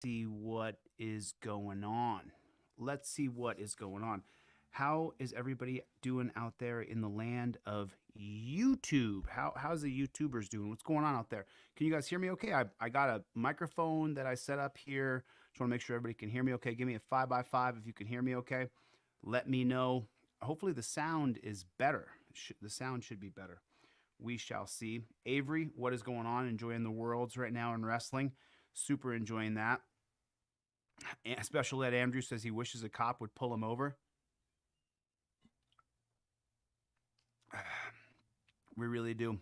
see what is going on. Let's see what is going on. How is everybody doing out there in the land of YouTube? How's the YouTubers doing? What's going on out there? Can you guys hear me okay? I got a microphone that I set up here. Just want to make sure everybody can hear me okay. Give me a 5x5 if you can hear me okay. Let me know. Hopefully the sound is better. The sound should be better. We shall see. Avery, what is going on? Enjoying the worlds right now in wrestling. Super enjoying that. Special Ed Andrew says he wishes a cop would pull him over. We really do.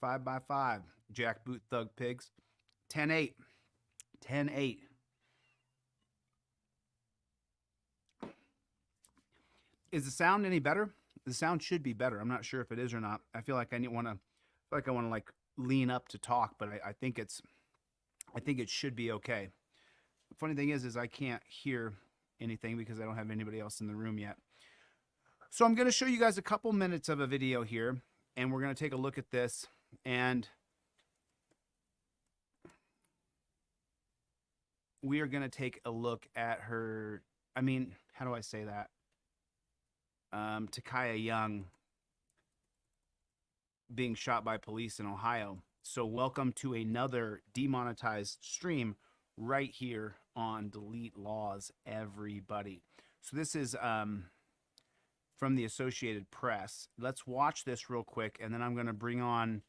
5x5. Jackboot Thug Pigs. 10-8. 10-8. Is the sound any better? The sound should be better. I'm not sure if it is or not. I feel like I want to like lean up to talk, but I think it should be okay. The funny thing is I can't hear anything because I don't have anybody else in the room yet. So I'm going to show you guys a couple minutes of a video here, and we're going to take a look at this, and we are going to take a look at her. I mean, how do I say that? Takaya Young being shot by police in Ohio. So welcome to another demonetized stream right here on Delete Laws, everybody. So this is from the Associated Press. Let's watch this real quick, and then I'm going to bring on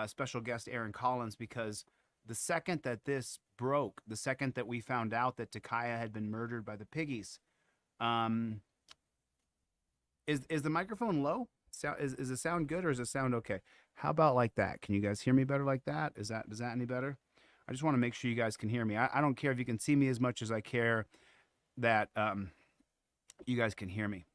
special guest Aaron Collins, because the second that this broke, the second that we found out that Takaya had been murdered by the Piggies, is the microphone low? Is the sound good, or does it sound okay? How about like that? Can you guys hear me better like that? Does that any better? I just want to make sure you guys can hear me. I don't care if you can see me as much as I care that you guys can hear me.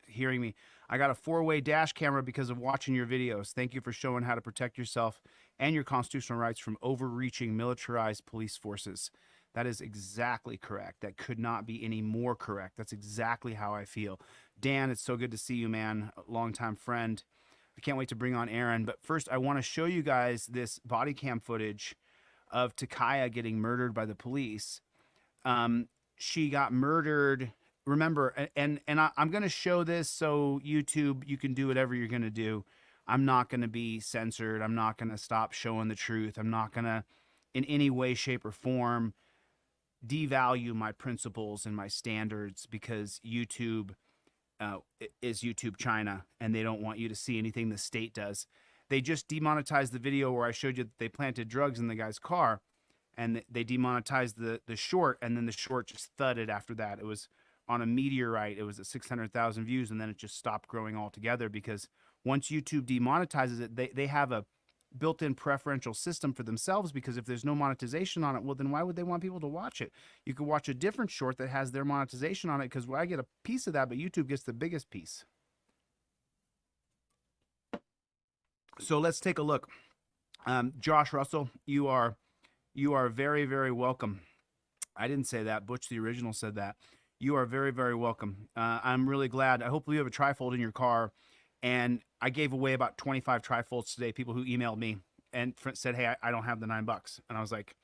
Hearing me. I got a 4-way dash camera because of watching your videos. Thank you for showing how to protect yourself and your constitutional rights from overreaching militarized police forces. That is exactly correct. That could not be any more correct. That's exactly how I feel. Dan, it's so good to see you, man. A longtime friend. I can't wait to bring on Aaron. But first, I want to show you guys this body cam footage of Takaya getting murdered by the police. She got murdered. Remember, and I'm going to show this so YouTube, you can do whatever you're going to do. I'm not going to be censored. I'm not going to stop showing the truth. I'm not going to, in any way, shape, or form, devalue my principles and my standards, because YouTube is YouTube China, and they don't want you to see anything the state does. They just demonetized the video where I showed you that they planted drugs in the guy's car, and they demonetized the short, and then the short just thudded after that. It was on a meteorite. It was at 600,000 views, and then it just stopped growing altogether, because once YouTube demonetizes it, they have a built-in preferential system for themselves, because if there's no monetization on it, well, then why would they want people to watch it? You could watch a different short that has their monetization on it, because I get a piece of that, but YouTube gets the biggest piece. So let's take a look. Josh Russell, you are very, very welcome. I didn't say that. Butch the Original said that. You are very, very welcome. I'm really glad. I hope you have a trifold in your car. And I gave away about 25 trifolds today. People who emailed me and said, hey, I don't have the $9. And I was like,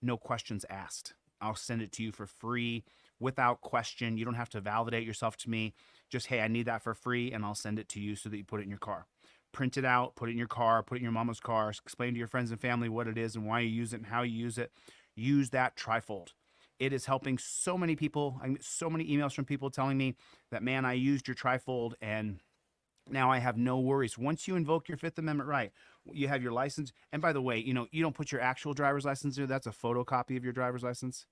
no questions asked. I'll send it to you for free without question. You don't have to validate yourself to me. Just, hey, I need that for free, and I'll send it to you so that you put it in your car. Print it out, put it in your car, put it in your mama's car, explain to your friends and family what it is and why you use it and how you use it. Use that trifold. It is helping so many people. I get so many emails from people telling me that, man, I used your trifold and now I have no worries. Once you invoke your Fifth Amendment right, you have your license. And by the way, you don't put your actual driver's license there. That's a photocopy of your driver's license.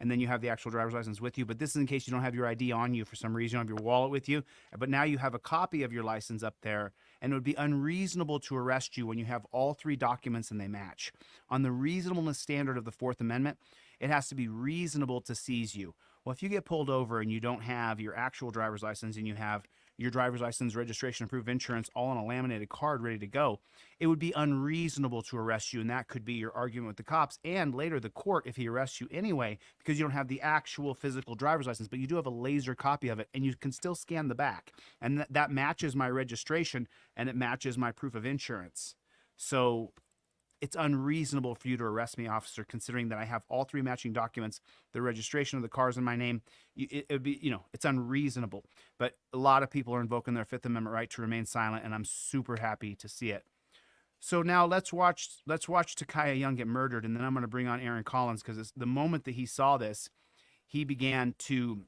And then you have the actual driver's license with you. But this is in case you don't have your ID on you for some reason. You don't have your wallet with you. But now you have a copy of your license up there. And it would be unreasonable to arrest you when you have all three documents and they match. On the reasonableness standard of the Fourth Amendment, it has to be reasonable to seize you. Well, if you get pulled over and you don't have your actual driver's license and you have your driver's license, registration, and proof of insurance all on a laminated card ready to go, it would be unreasonable to arrest you, and that could be your argument with the cops and later the court if he arrests you anyway, because you don't have the actual physical driver's license, but you do have a laser copy of it, and you can still scan the back, and that matches my registration, and it matches my proof of insurance. So it's unreasonable for you to arrest me, officer, considering that I have all 3 matching documents, the registration of the cars in my name. It would be, it's unreasonable. But a lot of people are invoking their 5th Amendment right to remain silent, and I'm super happy to see it. So now let's watch Takaya Young get murdered, and then I'm going to bring on Aaron Collins, because the moment that he saw this, he began to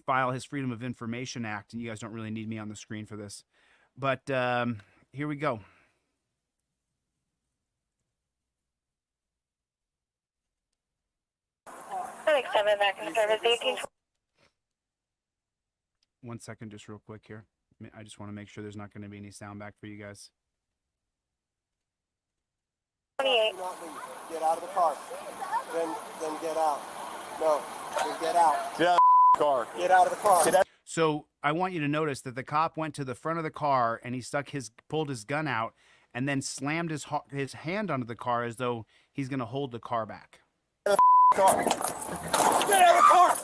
file his Freedom of Information Act, and you guys don't really need me on the screen for this. But here we go. One second, just real quick here. I just want to make sure there's not going to be any sound back for you guys. 28. Get out of the car. Then get out. No, then get out. Get out of the car. Get out of the car. So I want you to notice that the cop went to the front of the car and he pulled his gun out and then slammed his hand onto the car as though he's going to hold the car back. Get out of the car.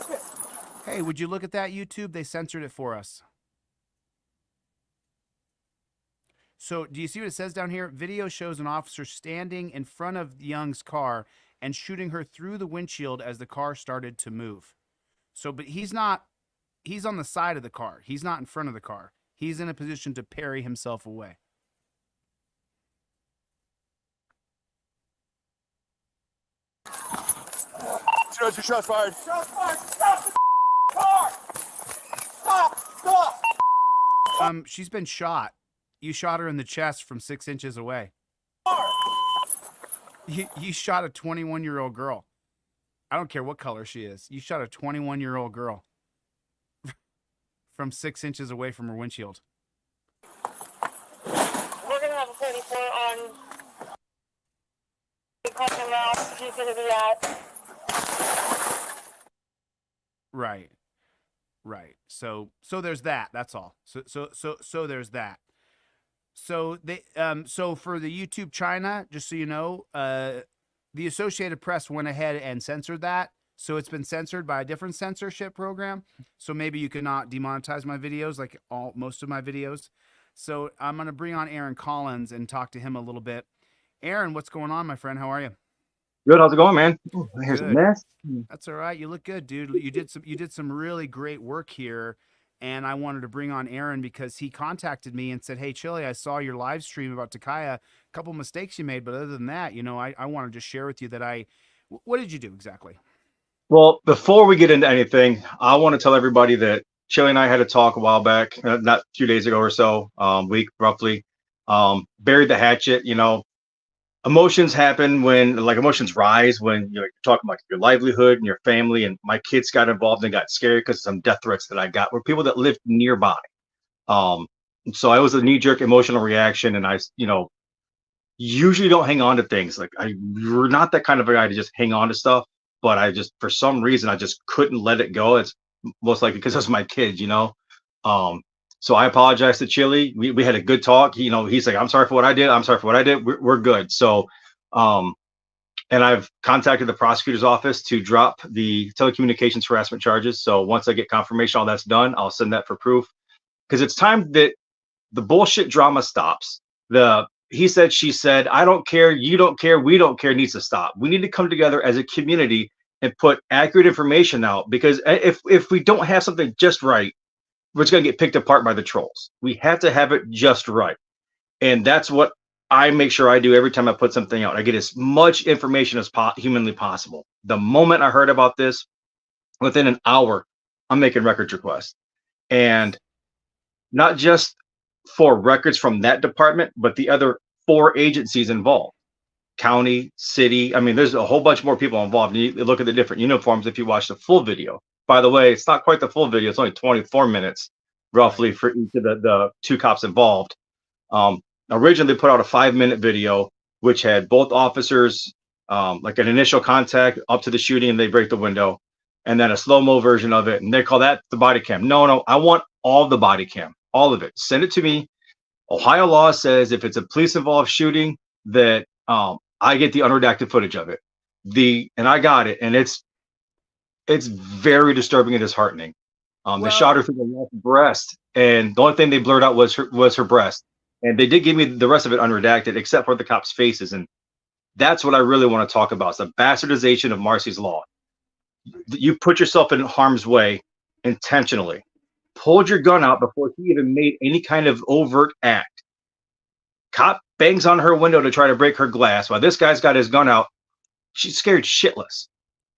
Hey, would you look at that, YouTube? They censored it for us. So do you see what it says down here? Video shows an officer standing in front of Young's car and shooting her through the windshield as the car started to move. So, but he's on the side of the car. He's not in front of the car. He's in a position to parry himself away. Shots fired. Shots fired. Stop the car. Stop. She's been shot. You shot her in the chest from 6 inches away. You shot a 21-year-old girl. I don't care what color she is. You shot a 21-year-old girl from 6 inches away from her windshield. We're going to have a 34 on the parking lot. He's going to be at. Right. So there's that. That's all. So there's that. So so for the YouTube China, just so you know, the Associated Press went ahead and censored that. So it's been censored by a different censorship program. So maybe you cannot demonetize my videos like most of my videos. So I'm going to bring on Aaron Collins and talk to him a little bit. Aaron, what's going on, my friend? How are you? Good. How's it going, man? Here's a mess. That's all right. You look good, dude. You did some really great work here. And I wanted to bring on Aaron because he contacted me and said, hey, Chille, I saw your live stream about Takaya. A couple mistakes you made, but other than that, I want to just share with you that what did you do exactly? Well, before we get into anything, I want to tell everybody that Chille and I had a talk a while back, not a few days ago or so, week roughly, buried the hatchet. Emotions happen emotions rise when you're talking about your livelihood and your family. And my kids got involved and got scared because of some death threats that I got were people that lived nearby. So I was a knee-jerk emotional reaction, and I, usually don't hang on to things. You're not that kind of a guy to just hang on to stuff, but for some reason, I just couldn't let it go. It's most likely because it was my kids, So I apologize to Chille. We had a good talk. He's like, I'm sorry for what I did. I'm sorry for what I did. We're good. So, and I've contacted the prosecutor's office to drop the telecommunications harassment charges. So once I get confirmation all that's done, I'll send that for proof, because it's time that the bullshit drama stops. He said, she said, I don't care, you don't care, we don't care needs to stop. We need to come together as a community and put accurate information out, because if we don't have something just right, we're just going to get picked apart by the trolls. We have to have it just right. And that's what I make sure I do every time I put something out. I get as much information as humanly possible. The moment I heard about this, within an hour, I'm making records requests. And not just for records from that department, but the other 4 agencies involved. County, city. I mean, there's a whole bunch more people involved. You look at the different uniforms if you watch the full video. By the way, it's not quite the full video. It's only 24 minutes, roughly, for each of the 2 cops involved. Originally, they put out a 5-minute video, which had both officers, like an initial contact up to the shooting, and they break the window, and then a slow-mo version of it, and they call that the body cam. No, I want all the body cam, all of it. Send it to me. Ohio law says if it's a police-involved shooting, that I get the unredacted footage of it. And I got it, and it's very disturbing and disheartening. They shot her through the left breast, and the only thing they blurred out was her breast. And they did give me the rest of it unredacted, except for the cops' faces. And That's what I really want to talk about. It's the bastardization of Marcy's Law. You put yourself in harm's way intentionally, pulled your gun out before he even made any kind of overt act. Cop bangs on her window to try to break her glass while this guy's got his gun out. She's scared shitless,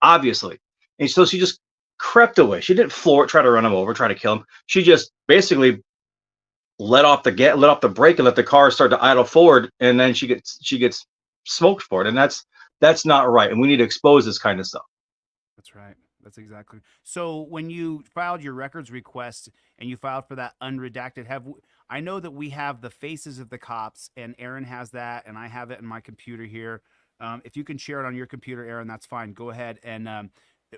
obviously. And so she just crept away. She didn't floor it, try to run him over, try to kill him. She just basically let off the brake and let the car start to idle forward, and then she gets smoked for it. And that's not right. And we need to expose this kind of stuff. That's right. That's exactly. So when you filed your records request and you filed for that unredacted, I know that we have the faces of the cops, and Aaron has that, and I have it in my computer here. If you can share it on your computer, Aaron, that's fine. Go ahead and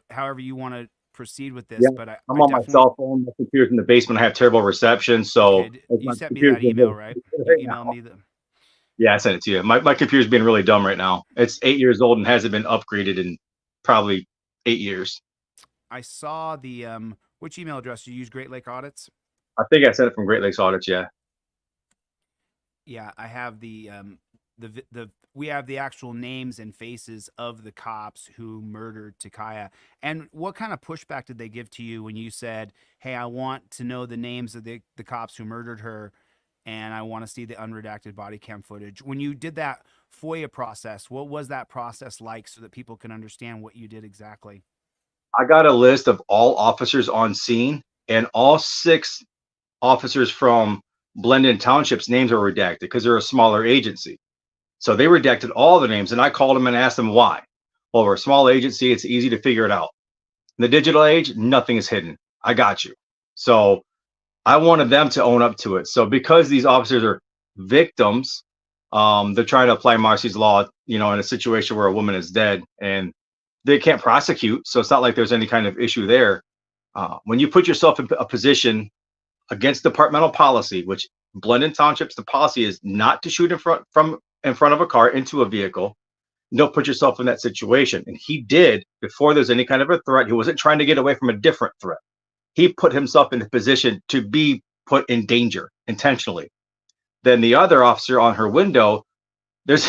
however you want to proceed with this. Yeah, But I'm on my cell phone. My computer's in the basement. I have terrible reception. So okay, you sent me that email, right? You emailed me the. Yeah, I sent it to you. My computer's being really dumb right now. It's 8 years old and hasn't been upgraded in probably 8 years. I saw the which email address you use? Great Lake Audits. I think I sent it from Great Lakes Audits. Yeah. Yeah, I have the we have the actual names and faces of the cops who murdered Takaya. And what kind of pushback did they give to you when you said, "Hey, I want to know the names of the cops who murdered her, and I want to see the unredacted body cam footage"? When you did that FOIA process, what was that process like, so that people can understand what you did exactly? I got a list of all officers on scene, and all 6 officers from Blendon Township's names are redacted because they're a smaller agency. So they redacted all the names, and I called them and asked them why. Well, we're a small agency. It's easy to figure it out. In the digital age, nothing is hidden. I got you. So I wanted them to own up to it. So because these officers are victims, they're trying to apply Marcy's Law, in a situation where a woman is dead, and they can't prosecute. So it's not like there's any kind of issue there. When you put yourself in a position against departmental policy, which Blendon Township's, the policy is not to shoot in front of a car into a vehicle. Don't put yourself in that situation. And he did before there's any kind of a threat. He wasn't trying to get away from a different threat. He put himself in the position to be put in danger intentionally. Then the other officer on her window, there's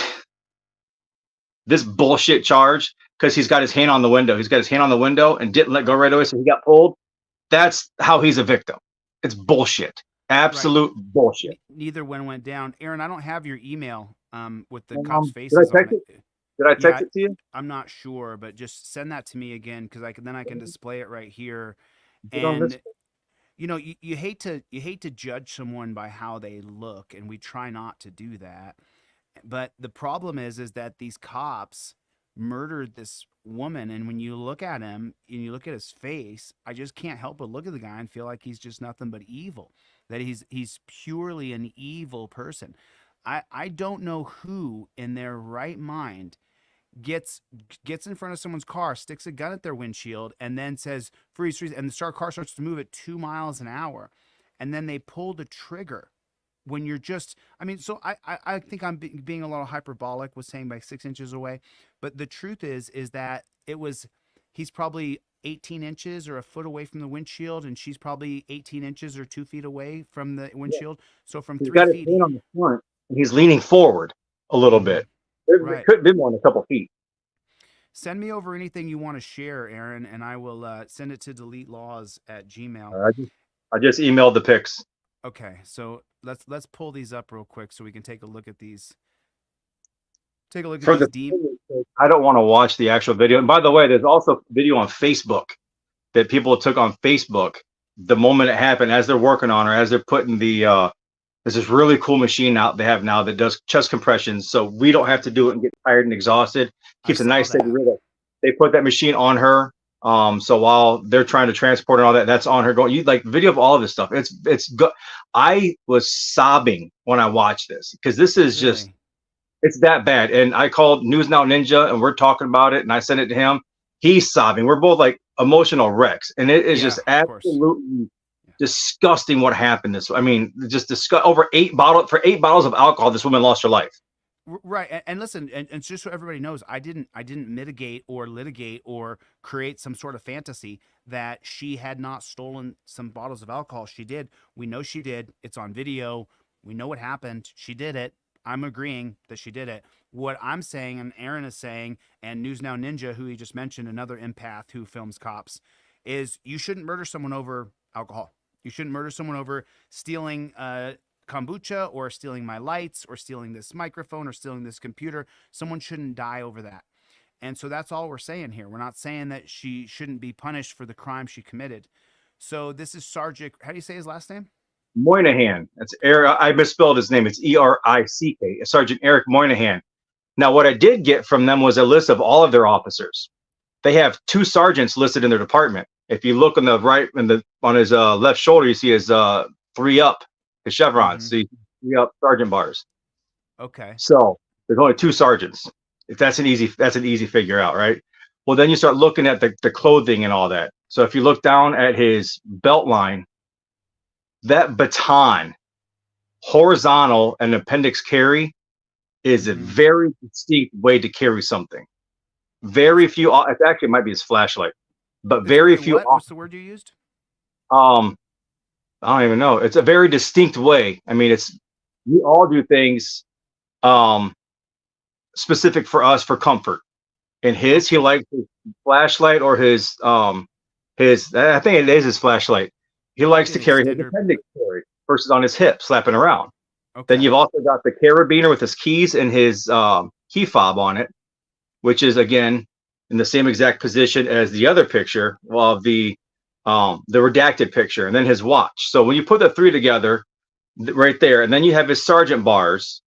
this bullshit charge because he's got his hand on the window. He's got his hand on the window and didn't let go right away, so he got pulled. That's how he's a victim. It's bullshit. Absolute bullshit. Neither one went down. Aaron, I don't have your email with the cops' faces on it. Did I text it to you? I'm not sure, but just send that to me again, because I can display it right here. And you hate to judge someone by how they look, and we try not to do that. But the problem is that these cops murdered this woman, and when you look at him and you look at his face, I just can't help but look at the guy and feel like he's just nothing but evil. That he's purely an evil person. I don't know who in their right mind gets in front of someone's car, sticks a gun at their windshield, and then says freeze, freeze, and the car starts to move at 2 miles an hour, and then they pull the trigger when you're just, so I think I'm being a little hyperbolic with saying by 6 inches away, but the truth is that he's probably 18 inches or a foot away from the windshield, and she's probably 18 inches or 2 feet away from the windshield. So from he's 3 got feet, his hand on the front, and he's leaning forward a little bit. It could have been more than a couple feet. Send me over anything you want to share, Aaron, and I will send it to deletelaws@gmail. I just emailed the pics. Okay, so let's pull these up real quick so we can take a look at these. Take a look at these. I don't want to watch the actual video. And by the way, there's also video on Facebook that people took on Facebook the moment it happened, as they're working on her, as they're putting the there's this really cool machine out they have now that does chest compressions, so we don't have to do it and get tired and exhausted. Keeps a nice steady rhythm. They put that machine on her. So while they're trying to transport and all that, that's on her going. You like video of all of this stuff. It's good. I was sobbing when I watched this because this is just, it's that bad. And I called News Now Ninja and we're talking about it, and I sent it to him. He's sobbing. We're both like emotional wrecks, and it is just absolutely disgusting what happened. Just disgust. Over 8 bottles of alcohol, this woman lost her life. Right, and listen, and just so everybody knows, I didn't mitigate or litigate or create some sort of fantasy that she had not stolen some bottles of alcohol. She did. We know she did. It's on video. We know what happened. She did it. I'm agreeing that she did it. What I'm saying, and Aaron is saying, and News Now Ninja, who he just mentioned, another empath who films cops, is you shouldn't murder someone over alcohol. You shouldn't murder someone over stealing kombucha or stealing my lights or stealing this microphone or stealing this computer. Someone shouldn't die over that. And so that's all we're saying here. We're not saying that she shouldn't be punished for the crime she committed. So this is Sergeant, how do you say his last name? Moynihan. That's Eric. I misspelled his name. It's Erick. Sergeant Eric Moynihan. Now, what I did get from them was a list of all of their officers. They have 2 sergeants listed in their department. If you look on the right, on his left shoulder, you see his 3 up, his chevrons. So 3 up sergeant bars. Okay. So there's only 2 sergeants. If that's an easy figure out, right? Well, then you start looking at the clothing and all that. So if you look down at his belt line, that baton, horizontal and appendix carry, is a very distinct way to carry something. Very few, it actually might be his flashlight, but very few. What's the word you used? I don't even know. It's a very distinct way. I mean, we all do things specific for us for comfort. And he likes his flashlight or his I think it is his flashlight. He likes to carry his appendix carry versus on his hip, slapping around. Okay. Then you've also got the carabiner with his keys and his key fob on it, which is again in the same exact position as the other picture of the redacted picture, and then his watch. So when you put the 3 together, right there, and then you have his sergeant bars.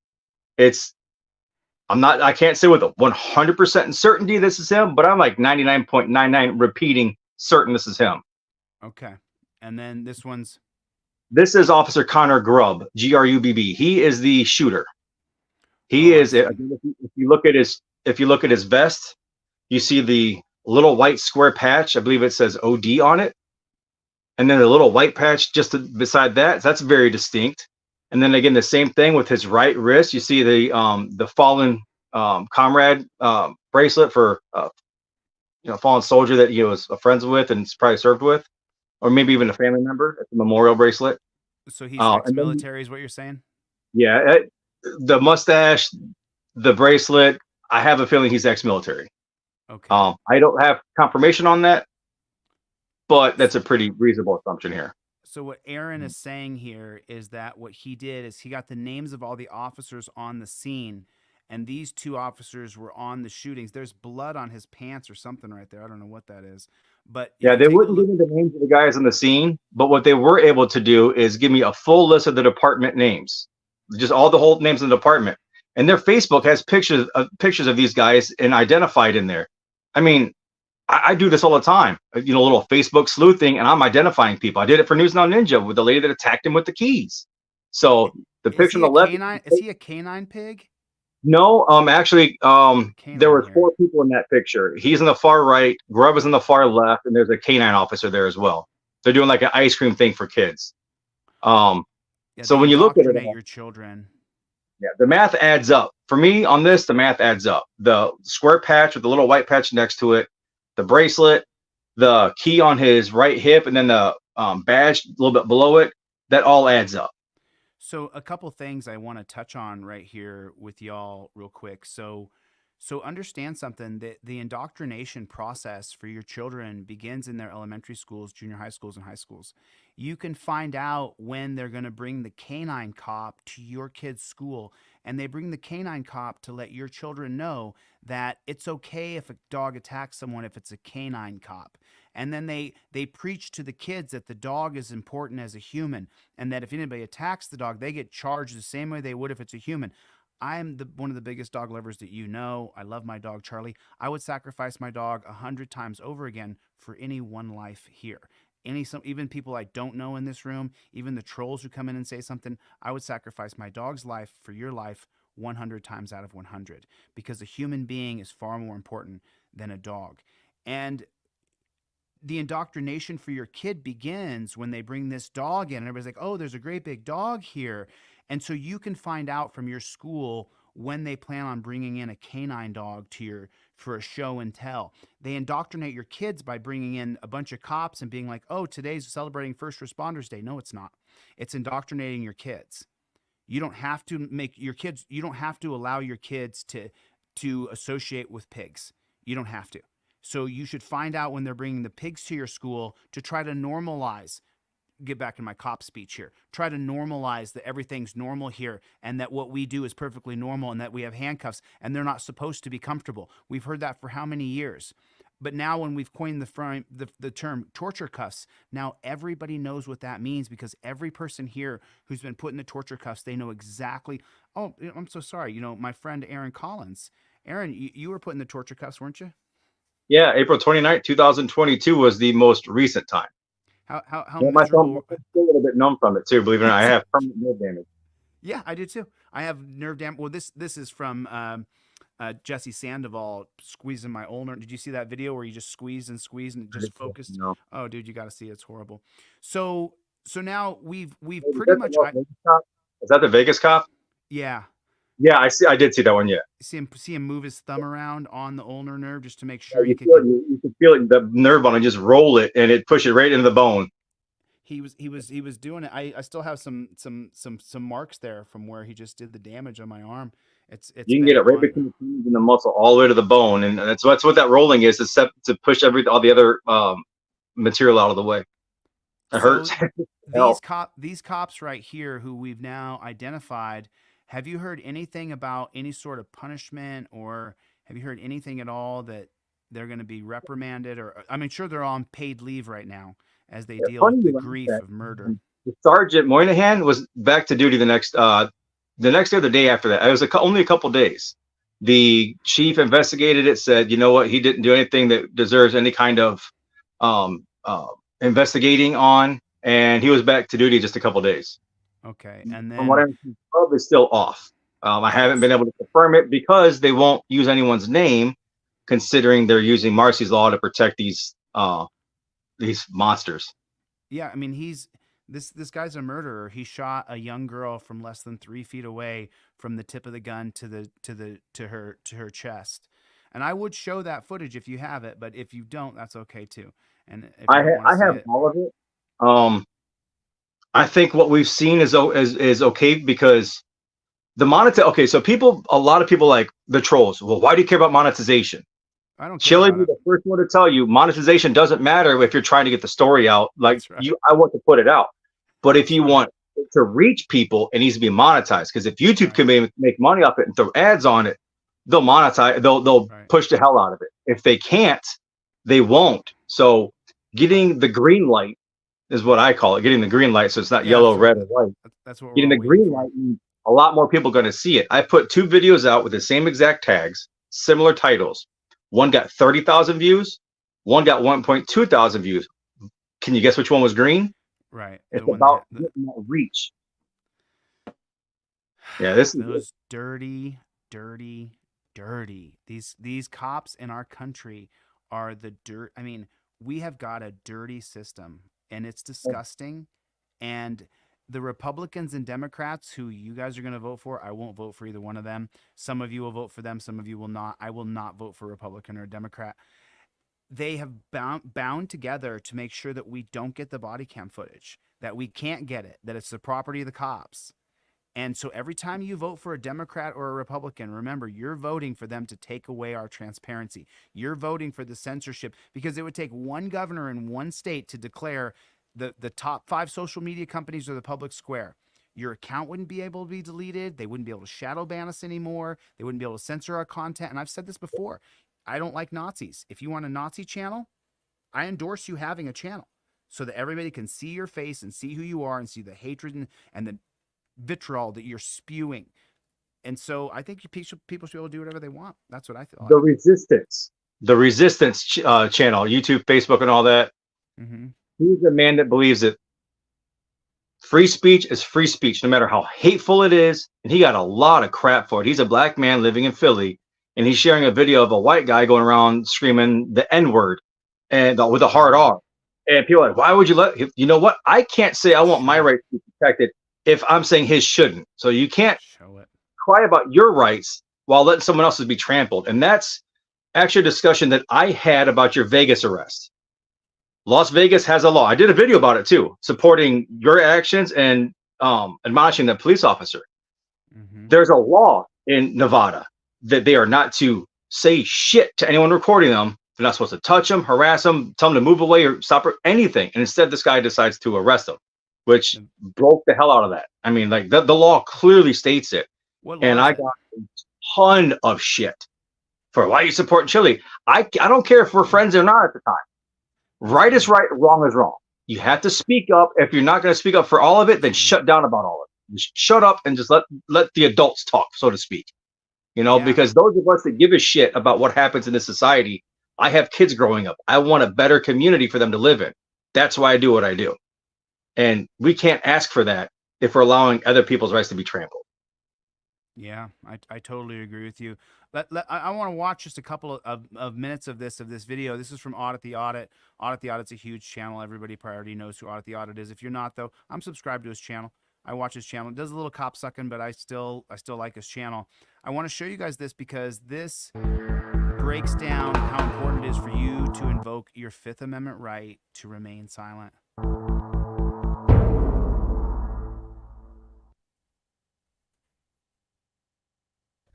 I can't say with a 100% certainty this is him, but I'm like 99.99 repeating certain this is him. Okay. And then this is Officer Connor Grubb, Grubb. He is the shooter. He is. If you look at his vest, you see the little white square patch. I believe it says OD on it, and then the little white patch just beside that. So that's very distinct. And then again, the same thing with his right wrist. You see the fallen comrade bracelet for fallen soldier that he was friends with and probably served with, or maybe even a family member. It's a memorial bracelet. So he's ex-military, is what you're saying? Yeah, the mustache, the bracelet. I have a feeling he's ex-military. Okay. I don't have confirmation on that, but that's a pretty reasonable assumption here. So what Aaron is saying here is that what he did is he got the names of all the officers on the scene, and these 2 officers were on the shootings. There's blood on his pants or something right there. I don't know what that is. But yeah, they wouldn't give me the names of the guys on the scene, but what they were able to do is give me a full list of the department names, just all the whole names of the department. And their Facebook has pictures of these guys and identified in there. I mean, I do this all the time, little Facebook sleuthing, and I'm identifying people. I did it for News Now Ninja with the lady that attacked him with the keys. So the picture on the left. Is he a canine pig? No, actually, there were 4 people in that picture. He's on the far right, Grubb is on the far left, and there's a canine officer there as well. They're doing like an ice cream thing for kids. So when you look at it, your children. Yeah, the math adds up. For me on this, the math adds up. The square patch with the little white patch next to it, the bracelet, the key on his right hip, and then the badge a little bit below it, that all adds up. So a couple things I want to touch on right here with y'all real quick. So understand something, that the indoctrination process for your children begins in their elementary schools, junior high schools, and high schools. You can find out when they're going to bring the canine cop to your kid's school, and they bring the canine cop to let your children know that it's okay if a dog attacks someone if it's a canine cop. And then they preach to the kids that the dog is important as a human, and that if anybody attacks the dog, they get charged the same way they would if it's a human. I am one of the biggest dog lovers that you know. I love my dog, Charlie. I would sacrifice my dog 100 times over again for any one life here. Even people I don't know in this room, even the trolls who come in and say something, I would sacrifice my dog's life for your life 100 times out of 100, because a human being is far more important than a dog. And the indoctrination for your kid begins when they bring this dog in, and everybody's like, oh, there's a great big dog here. And so you can find out from your school when they plan on bringing in a canine dog for a show and tell. They indoctrinate your kids by bringing in a bunch of cops and being like, oh, today's celebrating First Responders Day. No, it's not. It's indoctrinating your kids. You don't have to make your kids. You don't have to allow your kids to associate with pigs. You don't have to. So you should find out when they're bringing the pigs to your school to try to normalize. Get back in my cop speech here. Try to normalize that everything's normal here and that what we do is perfectly normal and that we have handcuffs and they're not supposed to be comfortable. We've heard that for how many years? But now when we've coined the term torture cuffs, now everybody knows what that means because every person here who's been put in the torture cuffs, they know exactly, oh, I'm so sorry. You know, my friend Aaron Collins. Aaron, you were put in the torture cuffs, weren't you? Yeah, April 29th, 2022 was the most recent time. How yeah, miserable? I'm still a little bit numb from it too. Believe it or not, I have permanent nerve damage. Yeah, I do too. I have nerve damage. Well, this is from Jesse Sandoval squeezing my ulnar. Did you see that video where he just squeezed and it just focused? No. Oh, dude, you got to see it. It's horrible. So now we've Hey, pretty much. Is that the Vegas cop? Yeah. Yeah, I did see that one. Yeah. See him move his thumb around on the ulnar nerve just to make Yeah, sure you can feel it, the nerve on it, just roll it and it push it right into the bone. He was doing it. I still have some marks there from where he just did the damage on my arm. It's you can get it right between the tendons and the muscle all the way to the bone, and that's what that rolling is to push all the other material out of the way. It hurts. These cops right here who we've now identified. Have you heard anything about any sort of punishment, or have you heard anything at all that they're going to be reprimanded? Or I mean, sure, they're on paid leave right now as they deal with the grief of murder. The Sergeant Moynihan was back to duty the next day or the day after that. It was only a couple days. The chief investigated it, said, you know what, he didn't do anything that deserves any kind of investigating on, and he was back to duty just a couple days. Okay, and then from what I'm probably still off. I haven't been able to confirm it because they won't use anyone's name, considering they're using Marcy's law to protect these monsters. Yeah, I mean, this guy's a murderer. He shot a young girl from less than 3 feet away from the tip of the gun to her chest. And I would show that footage if you have it, but if you don't, that's okay too. And if I have all of it. I think what we've seen is okay because the okay, so a lot of people like the trolls. Well, why do you care about monetization? I don't care. Chille be the first one to tell you monetization doesn't matter if you're trying to get the story out. Like right. I want to put it out, but if you want to reach people, it needs to be monetized. Because if YouTube can make money off it and throw ads on it, they'll monetize. They'll push the hell out of it. If they can't, they won't. So getting the green light is what I call it. Getting the green light, so it's not yellow, red, or white. That's what getting the green light means a lot more people are going to see it. I put 2 videos out with the same exact tags, similar titles. One got 30,000 views. One got 1.2 thousand views. Can you guess which one was green? Right. It's about getting that reach. Yeah, this is dirty. These cops in our country are the dirt. I mean, we have got a dirty system, and it's disgusting. And the Republicans and Democrats who you guys are going to vote for, I won't vote for either one of them. Some of you will vote for them. Some of you will not. I will not vote for Republican or Democrat. They have bound together to make sure that we don't get the body cam footage, that we can't get it, that it's the property of the cops. And so every time you vote for a Democrat or a Republican, remember, you're voting for them to take away our transparency. You're voting for the censorship, because it would take one governor in one state to declare the top 5 social media companies are the public square. Your account wouldn't be able to be deleted. They wouldn't be able to shadow ban us anymore. They wouldn't be able to censor our content. And I've said this before. I don't like Nazis. If you want a Nazi channel, I endorse you having a channel so that everybody can see your face and see who you are and see the hatred and the vitriol that you're spewing. And so I think people should be able to do whatever they want. That's what I feel. The resistance channel, YouTube, Facebook, and all that. Mm-hmm. He's a man that believes that free speech is free speech, no matter how hateful it is. And he got a lot of crap for it. He's a black man living in Philly, and he's sharing a video of a white guy going around screaming the N-word and with a hard R. And people are like, why would you let him? You know what? I can't say I want my rights to be protected if I'm saying his shouldn't. So you can't cry about your rights while letting someone else's be trampled. And that's actually a discussion that I had about your Vegas arrest. Las Vegas has a law. I did a video about it too, supporting your actions and admonishing the police officer. There's a law in Nevada that they are not to say shit to anyone recording them. They're not supposed to touch them, harass them, tell them to move away or stop or anything. And instead, this guy decides to arrest them, which broke the hell out of that. I mean, like the law clearly states it. And I got a ton of shit for why you support Chille. I don't care if we're friends or not at the time. Right is right, wrong is wrong. You have to speak up. If you're not going to speak up for all of it, then shut down about all of it. Just shut up and just let the adults talk, so to speak. You know, because those of us that give a shit about what happens in this society, I have kids growing up. I want a better community for them to live in. That's why I do what I do. And we can't ask for that if we're allowing other people's rights to be trampled. Yeah, I totally agree with you. I want to watch just a couple of minutes of this video. This is from Audit the Audit. Audit the Audit's a huge channel. Everybody probably already knows who Audit the Audit is. If you're not, though, I'm subscribed to his channel. I watch his channel. It does a little cop sucking, but I still like his channel. I want to show you guys this because this breaks down how important it is for you to invoke your Fifth Amendment right to remain silent.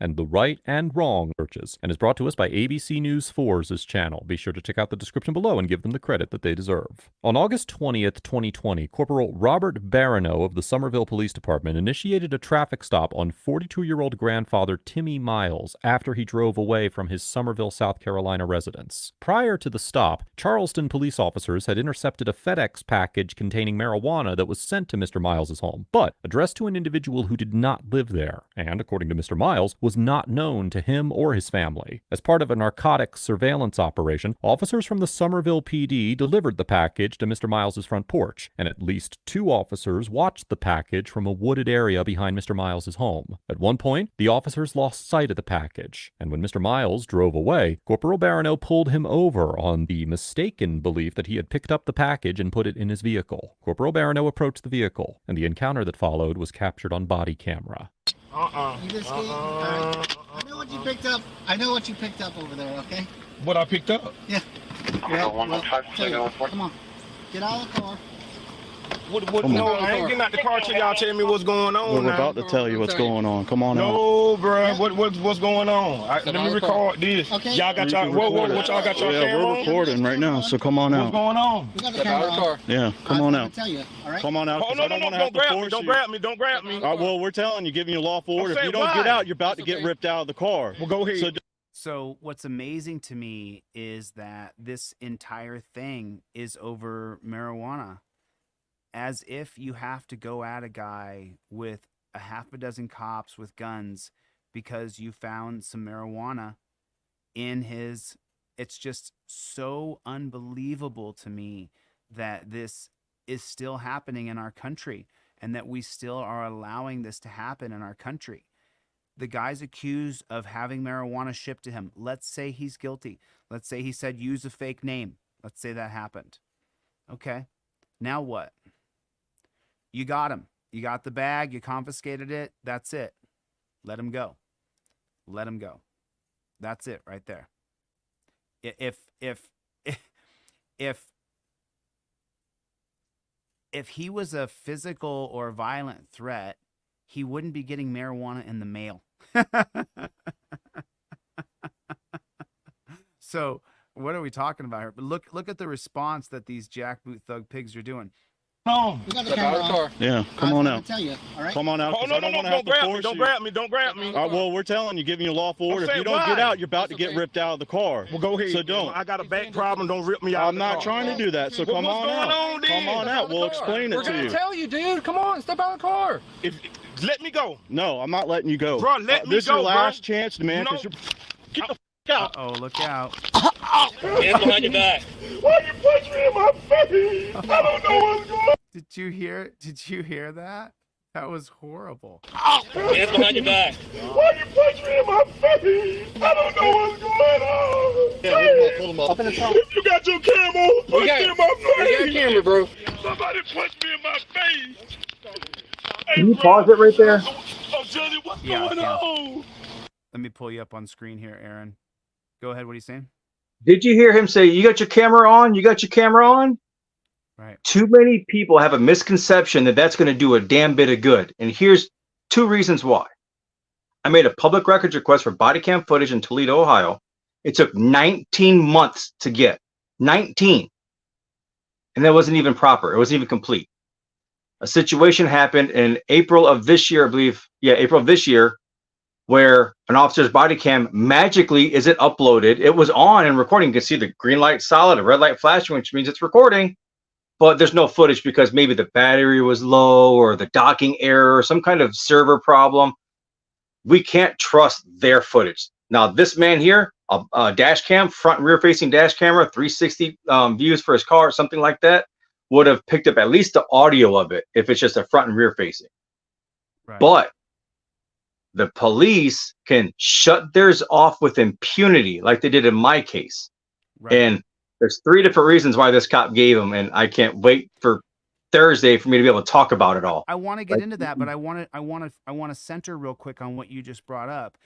And the right and wrong searches, and is brought to us by ABC News 4's channel. Be sure to check out the description below and give them the credit that they deserve. On August 20th, 2020, Corporal Robert Barano of the Somerville Police Department initiated a traffic stop on 42-year-old grandfather Timmy Miles after he drove away from his Somerville, South Carolina residence. Prior to the stop, Charleston police officers had intercepted a FedEx package containing marijuana that was sent to Mr. Miles' home, but addressed to an individual who did not live there, and, according to Mr. Miles, was not known to him or his family. As part of a narcotics surveillance operation, officers from the Somerville PD delivered the package to Mr. Miles' front porch, and at least 2 officers watched the package from a wooded area behind Mr. Miles' home. At one point, the officers lost sight of the package, and when Mr. Miles drove away, Corporal Barano pulled him over on the mistaken belief that he had picked up the package and put it in his vehicle. Corporal Barano approached the vehicle, and the encounter that followed was captured on body camera. You just I know what you picked up. I know what you picked up over there, okay? What I picked up? Yeah. Well, come on. Get out of the car. No, I ain't getting out the car till y'all tell me what's going on. We're about to tell you what's going on. Come on out. No, bro. What's going on? Let me record this. Okay. Y'all got y'all. What y'all got y'all camera on? We're recording right now, so come on What's out. going on? We got the camera on. Yeah, come on out. Tell you, all right? Come on out. Oh, no, don't grab me. Don't grab me. Don't grab me. Well, we're telling you, giving you lawful order. If you don't get out, you're about to get ripped out of the car. Well, go ahead. So what's amazing to me is that this entire thing is over marijuana. As if you have to go at a guy with a half a dozen cops with guns because you found some marijuana in his. It's just so unbelievable to me that this is still happening in our country and that we still are allowing this to happen in our country. The guy's accused of having marijuana shipped to him. Let's say he's guilty. Let's say he said use a fake name. Let's say that happened. Okay. Now what? You got him. You got the bag. You confiscated it. That's it. Let him go. Let him go. That's it right there. If he was a physical or violent threat, he wouldn't be getting marijuana in the mail. So what are we talking about here? But look at the response that these jackboot thug pigs are doing. No. We got the camera on. Yeah, come on out. Tell you, all right? Come on out. Oh, no, don't grab me. Don't grab me. Don't grab me. Well, we're telling you, giving you lawful order. If you don't get out, you're about to get ripped out of the car. Well, go ahead. So don't. I got a back problem. Don't rip me out. I'm not trying to do that. So come on out. Come on out. We'll explain it to you. We're gonna tell you, dude. Come on, step out of the car. Let me go. No, I'm not letting you go. Bro, let me go. This is your last chance, man. No. Get the f out. Oh, look out. Hands behind your back. Why you punch me in my face? I don't know what's going on. Did you hear that? That was horrible. Hands behind your back. Why you punch me in my face? I don't know what's going on. Yeah, pull him up. Up in the trunk. If you got your camera on, punch me in my face. We got a camera, bro. Somebody punch me in my face. Can you pause it right there? Oh, Johnny, what's Yeah, going on? Let me pull you up on screen here, Aaron. Go ahead. What are you saying? Did you hear him say, you got your camera on? You got your camera on? Right. Too many people have a misconception that that's going to do a damn bit of good. And here's 2 reasons why. I made a public records request for body cam footage in Toledo, Ohio. It took 19 months to get. 19. And that wasn't even proper. It wasn't even complete. A situation happened in April of this year, I believe. Yeah, April of this year, where an officer's body cam magically isn't uploaded. It was on and recording. You can see the green light solid, a red light flashing, which means it's recording. But there's no footage because maybe the battery was low or the docking error or some kind of server problem. We can't trust their footage. Now, this man here, a dash cam, front and rear facing dash camera, 360 views for his car, something like that, would have picked up at least the audio of it if it's just a front and rear facing. Right. But the police can shut theirs off with impunity like they did in my case. Right. And there's 3 different reasons why this cop gave them, and I can't wait for Thursday for me to be able to talk about it all. I want to get into that, but I want to center real quick on what you just brought up.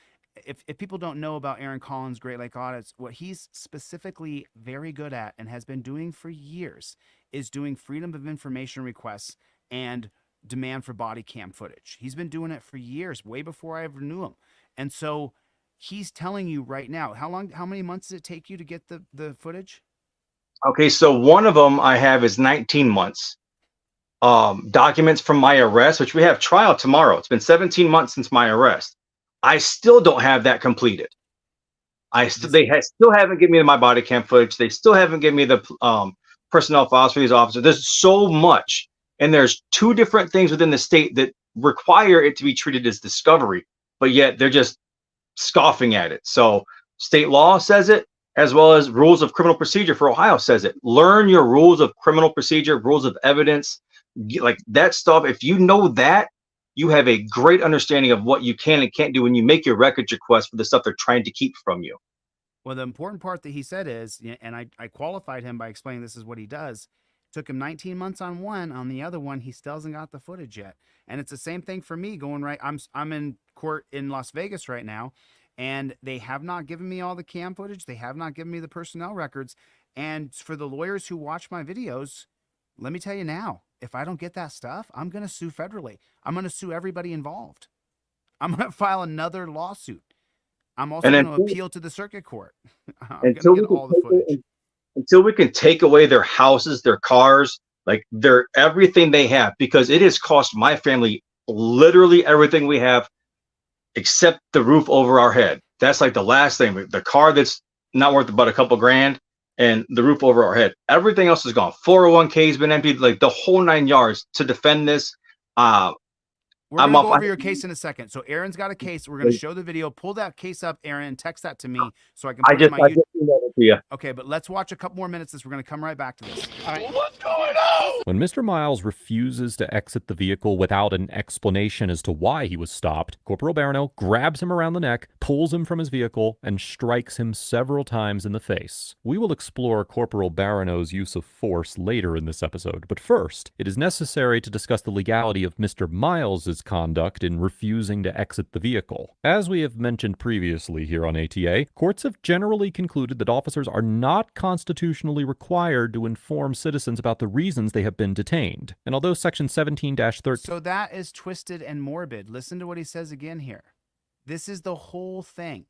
If people don't know about Aaron Collins' Great Lake audits, what he's specifically very good at and has been doing for years is doing freedom of information requests and demand for body cam footage. He's been doing it for years, way before I ever knew him. And so he's telling you right now, how many months does it take you to get the footage? Okay, so one of them I have is 19 months. Documents from my arrest, which we have trial tomorrow. It's been 17 months since my arrest. I still don't have that completed. They still haven't given me my body cam footage. They still haven't given me the personnel files for these officers. There's so much, and there's 2 different things within the state that require it to be treated as discovery, but yet they're just scoffing at it. So state law says it, as well as rules of criminal procedure for Ohio says it. Learn your rules of criminal procedure, rules of evidence, like that stuff. If you know that, you have a great understanding of what you can and can't do when you make your records request for the stuff they're trying to keep from you. Well, the important part that he said is, and I qualified him by explaining this is what he does. Took him 19 months on one. On the other one, he still hasn't got the footage yet. And it's the same thing for me going right. I'm in court in Las Vegas right now, and they have not given me all the cam footage. They have not given me the personnel records. And for the lawyers who watch my videos, let me tell you now, if I don't get that stuff, I'm going to sue federally. I'm going to sue everybody involved. I'm going to file another lawsuit. I'm also going to appeal to the circuit court. I'm going to get all the footage. Until we can take away their houses, their cars, like their everything they have, because it has cost my family literally everything we have except the roof over our head. That's like the last thing. The car that's not worth about a couple grand and the roof over our head. Everything else is gone. 401k has been emptied, like the whole 9 yards to defend this. We're going to go over your case in a second. So Aaron's got a case. We're going to show the video. Pull that case up, Aaron, and text that to me so I can put it in my YouTube. Okay, but let's watch a couple more minutes of this. We're going to come right back to this. All right. What's going on? When Mr. Miles refuses to exit the vehicle without an explanation as to why he was stopped, Corporal Barano grabs him around the neck, pulls him from his vehicle, and strikes him several times in the face. We will explore Corporal Barano's use of force later in this episode, but first, it is necessary to discuss the legality of Mr. Miles's conduct in refusing to exit the vehicle. As we have mentioned previously here on ATA, courts have generally concluded that officers are not constitutionally required to inform citizens about the reasons they have been detained. And although Section 17-13... So that is twisted and morbid. Listen to what he says again here. This is the whole thing.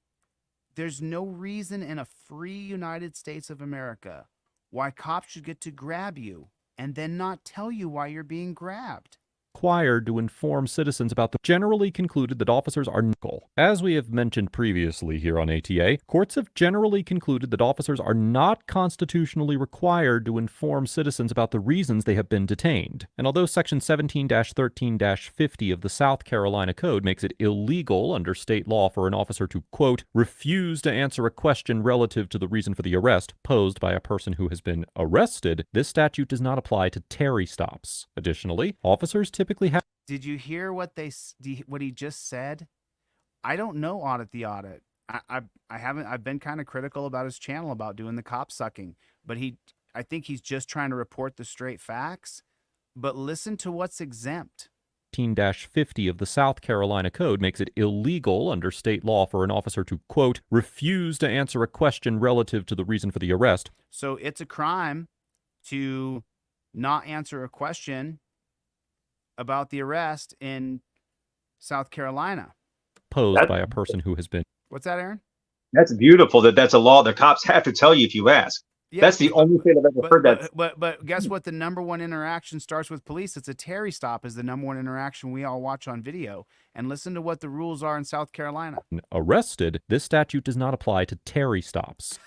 There's no reason in a free United States of America why cops should get to grab you and then not tell you why you're being grabbed. Required to inform citizens about the generally concluded that officers are nickel. As we have mentioned previously here on ATA, courts have generally concluded that officers are not constitutionally required to inform citizens about the reasons they have been detained. And although Section 17-13-50 of the South Carolina Code makes it illegal under state law for an officer to, quote, refuse to answer a question relative to the reason for the arrest posed by a person who has been arrested, this statute does not apply to Terry stops. Additionally, officers typically have... Did you hear what he just said? I don't know Audit the Audit. I haven't. I've been kind of critical about his channel about doing the cop sucking, but I think he's just trying to report the straight facts. But listen to what's exempt. 17-50 of the South Carolina Code makes it illegal under state law for an officer to, quote, refuse to answer a question relative to the reason for the arrest. So it's a crime to not answer a question about the arrest in South Carolina. posed by a person who has been. What's that, Aaron? That's beautiful. That's a law. The cops have to tell you if you ask. Yeah, That's the only thing I've ever heard that. But guess what? The number one interaction starts with police. It's a Terry stop is the number one interaction we all watch on video. And listen to what the rules are in South Carolina. Arrested, this statute does not apply to Terry stops.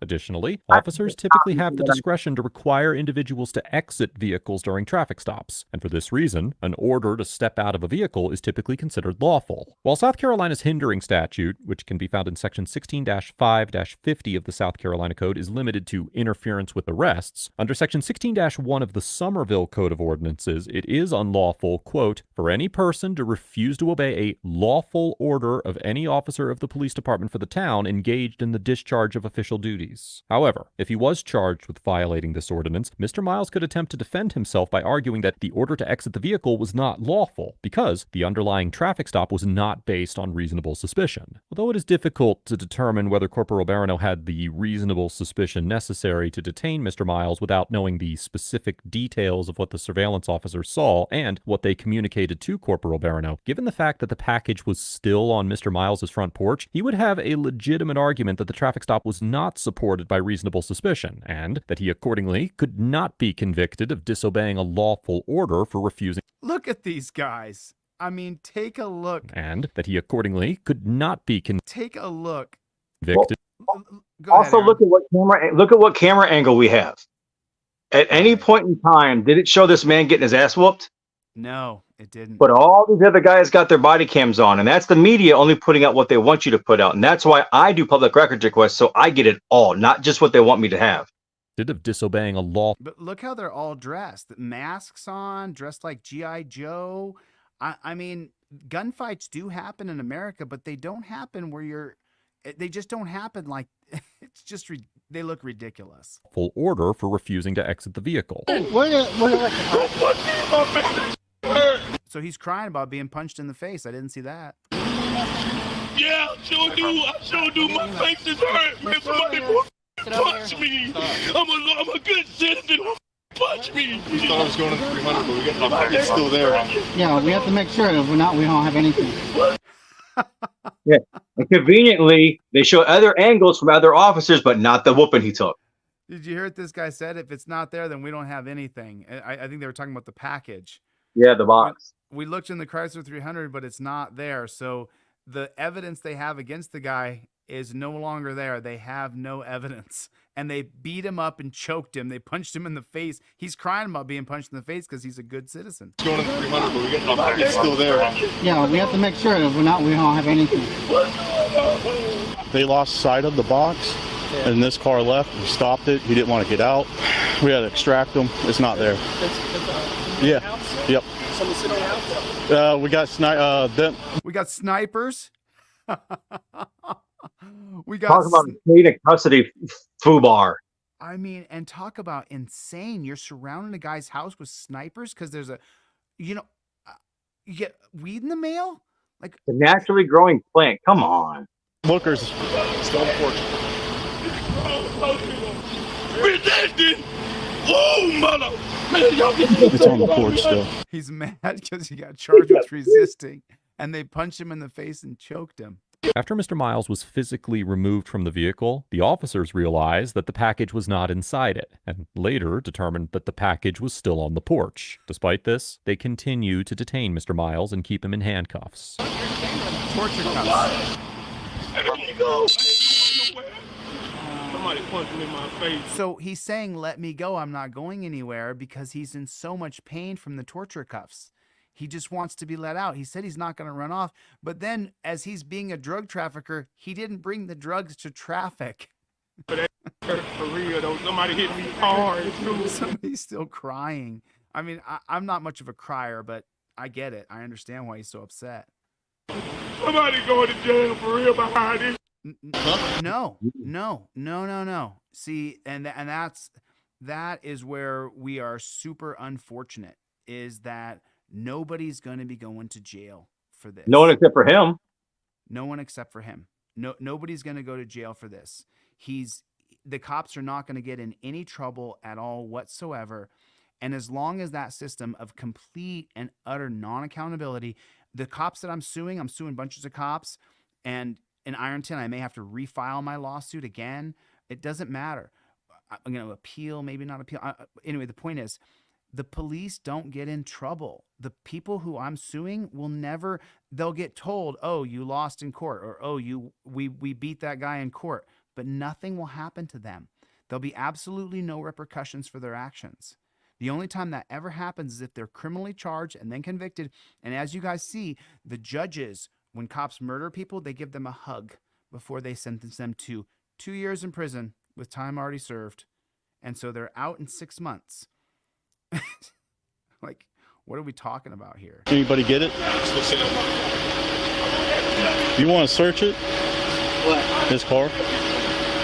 Additionally, officers typically have the discretion to require individuals to exit vehicles during traffic stops, and for this reason, an order to step out of a vehicle is typically considered lawful. While South Carolina's hindering statute, which can be found in Section 16-5-50 of the South Carolina Code, is limited to interference with arrests, under Section 16-1 of the Somerville Code of Ordinances, it is unlawful, quote, for any person to refuse to obey a lawful order of any officer of the police department for the town engaged in the discharge of official duties. However, if he was charged with violating this ordinance, Mr. Miles could attempt to defend himself by arguing that the order to exit the vehicle was not lawful because the underlying traffic stop was not based on reasonable suspicion. Although it is difficult to determine whether Corporal Barano had the reasonable suspicion necessary to detain Mr. Miles without knowing the specific details of what the surveillance officers saw and what they communicated to Corporal Barano, given the fact that the package was still on Mr. Miles' front porch, he would have a legitimate argument that the traffic stop was not supported by reasonable suspicion, and that he accordingly could not be convicted of disobeying a lawful order for refusing. Look at these guys. I mean, take a look. And that he accordingly could not be Take a look. convicted. Go ahead, Also, Aaron. look at what camera angle we have. At any point in time, did it show this man getting his ass whooped? No, it didn't. But all these other guys got their body cams on, and that's the media only putting out what they want you to put out. And that's why I do public records requests, so I get it all, not just what they want me to have. Of disobeying a law. But look how they're all dressed. Masks on, dressed like G.I. Joe. I mean, gunfights do happen in America, but they don't happen where they just don't happen like, it's just, they look ridiculous. Full order for refusing to exit the vehicle. So he's crying about being punched in the face. I didn't see that. Yeah, I sure do. I sure do. My face is hurt, man. Somebody punch me. I'm a good citizen. Punch me. We thought I was going to 300, but we got the package still there. Yeah, we have to make sure that we don't have anything. Yeah. And conveniently, they show other angles from other officers, but not the whooping he took. Did you hear what this guy said? If it's not there, then we don't have anything. I think they were talking about the package. Yeah, the box. We looked in the Chrysler 300, but it's not there. So the evidence they have against the guy is no longer there. They have no evidence. And they beat him up and choked him. They punched him in the face. He's crying about being punched in the face because he's a good citizen. It's going to 300, but we got the package still there. Yeah, we have to make sure that we don't have anything. They lost sight of the box, and this car left. We stopped it. He didn't want to get out. We had to extract him. It's not there. Yeah. Yep. We got We got snipers. We got Talk about chain of custody foobar. I mean, and talk about insane. You're surrounding a guy's house with snipers because there's you get weed in the mail? Like The naturally growing plant. Come on. Lookers. Still on the porch. Resisting. Oh, mother. Man, y'all It's on the porch still. he's mad because he got charged with resisting and they punched him in the face and choked him. After Mr. Miles was physically removed from the vehicle, the officers realized that the package was not inside it, and later determined that the package was still on the porch. Despite this, they continue to detain Mr. Miles and keep him in handcuffs. Torture cuffs. There you go. Somebody punched me in my face. So he's saying, let me go. I'm not going anywhere because he's in so much pain from the torture cuffs. He just wants to be let out. He said he's not going to run off. But then as he's being a drug trafficker, he didn't bring the drugs to traffic. For real, though. Somebody hit me hard, too. Somebody's still crying. I mean, I'm not much of a crier, but I get it. I understand why he's so upset. Somebody going to jail for real behind this. No. See, and that is where we are super unfortunate, is that nobody's going to be going to jail for this. No one except for him. No one except for him. Nobody's going to go to jail for this. The cops are not going to get in any trouble at all whatsoever. And as long as that system of complete and utter non-accountability, The cops that I'm suing bunches of cops, and in Ironton, I may have to refile my lawsuit again. It doesn't matter. I'm going to appeal, maybe not appeal. Anyway, the point is, the police don't get in trouble. The people who I'm suing will never, they'll get told, oh, you lost in court, or oh, we beat that guy in court, but nothing will happen to them. There'll be absolutely no repercussions for their actions. The only time that ever happens is if they're criminally charged and then convicted. And as you guys see, the judges, when cops murder people, they give them a hug before they sentence them to 2 years in prison with time already served. And so they're out in 6 months. Like, what are we talking about here? Anybody get it? You want to search it? What? This car?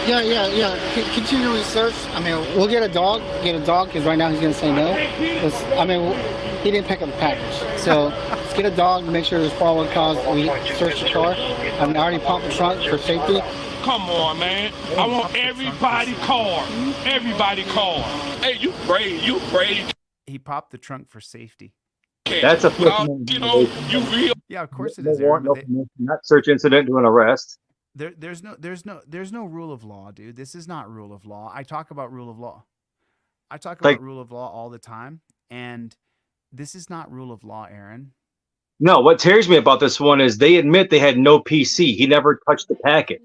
Yeah. Continually search. I mean, we'll get a dog, because right now he's going to say no. He didn't pick up the package. So let's get a dog to make sure there's probable cause. We search the car. I already pumped the trunk for safety. Come on, man. I want everybody car. Everybody car. Hey, you brave. He popped the trunk for safety. That's a you know, you real. Yeah, of course it No is, Aaron, warrant, but no permission, not search incident to an arrest. there's no rule of law, dude. This is not rule of law. I talk about rule of law. I talk about rule of law all the time, and this is not rule of law, Aaron. No, what tears me about this one is they admit they had no PC. He never touched the package.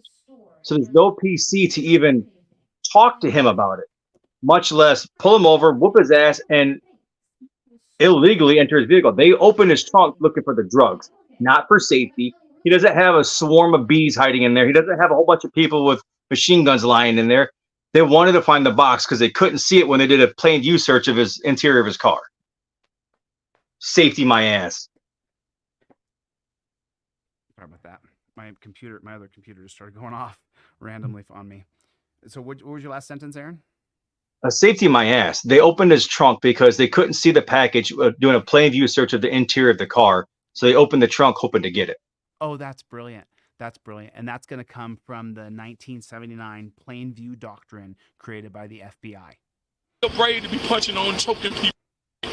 So there's no PC to even talk to him about it, much less pull him over, whoop his ass, and illegally enter his vehicle. They open his trunk looking for the drugs, not for safety. He doesn't have a swarm of bees hiding in there. He doesn't have a whole bunch of people with machine guns lying in there. They wanted to find the box because they couldn't see it when they did a plain view search of his interior of his car. Safety my ass. Sorry about that. My other computer just started going off randomly on me. So what was your last sentence, Aaron? A safety my ass. They opened his trunk because they couldn't see the package doing a plain view search of the interior of the car. So they opened the trunk hoping to get it. Oh, that's brilliant. That's brilliant. And that's going to come from the 1979 plain view doctrine created by the FBI. You're brave to be punching on, choking people,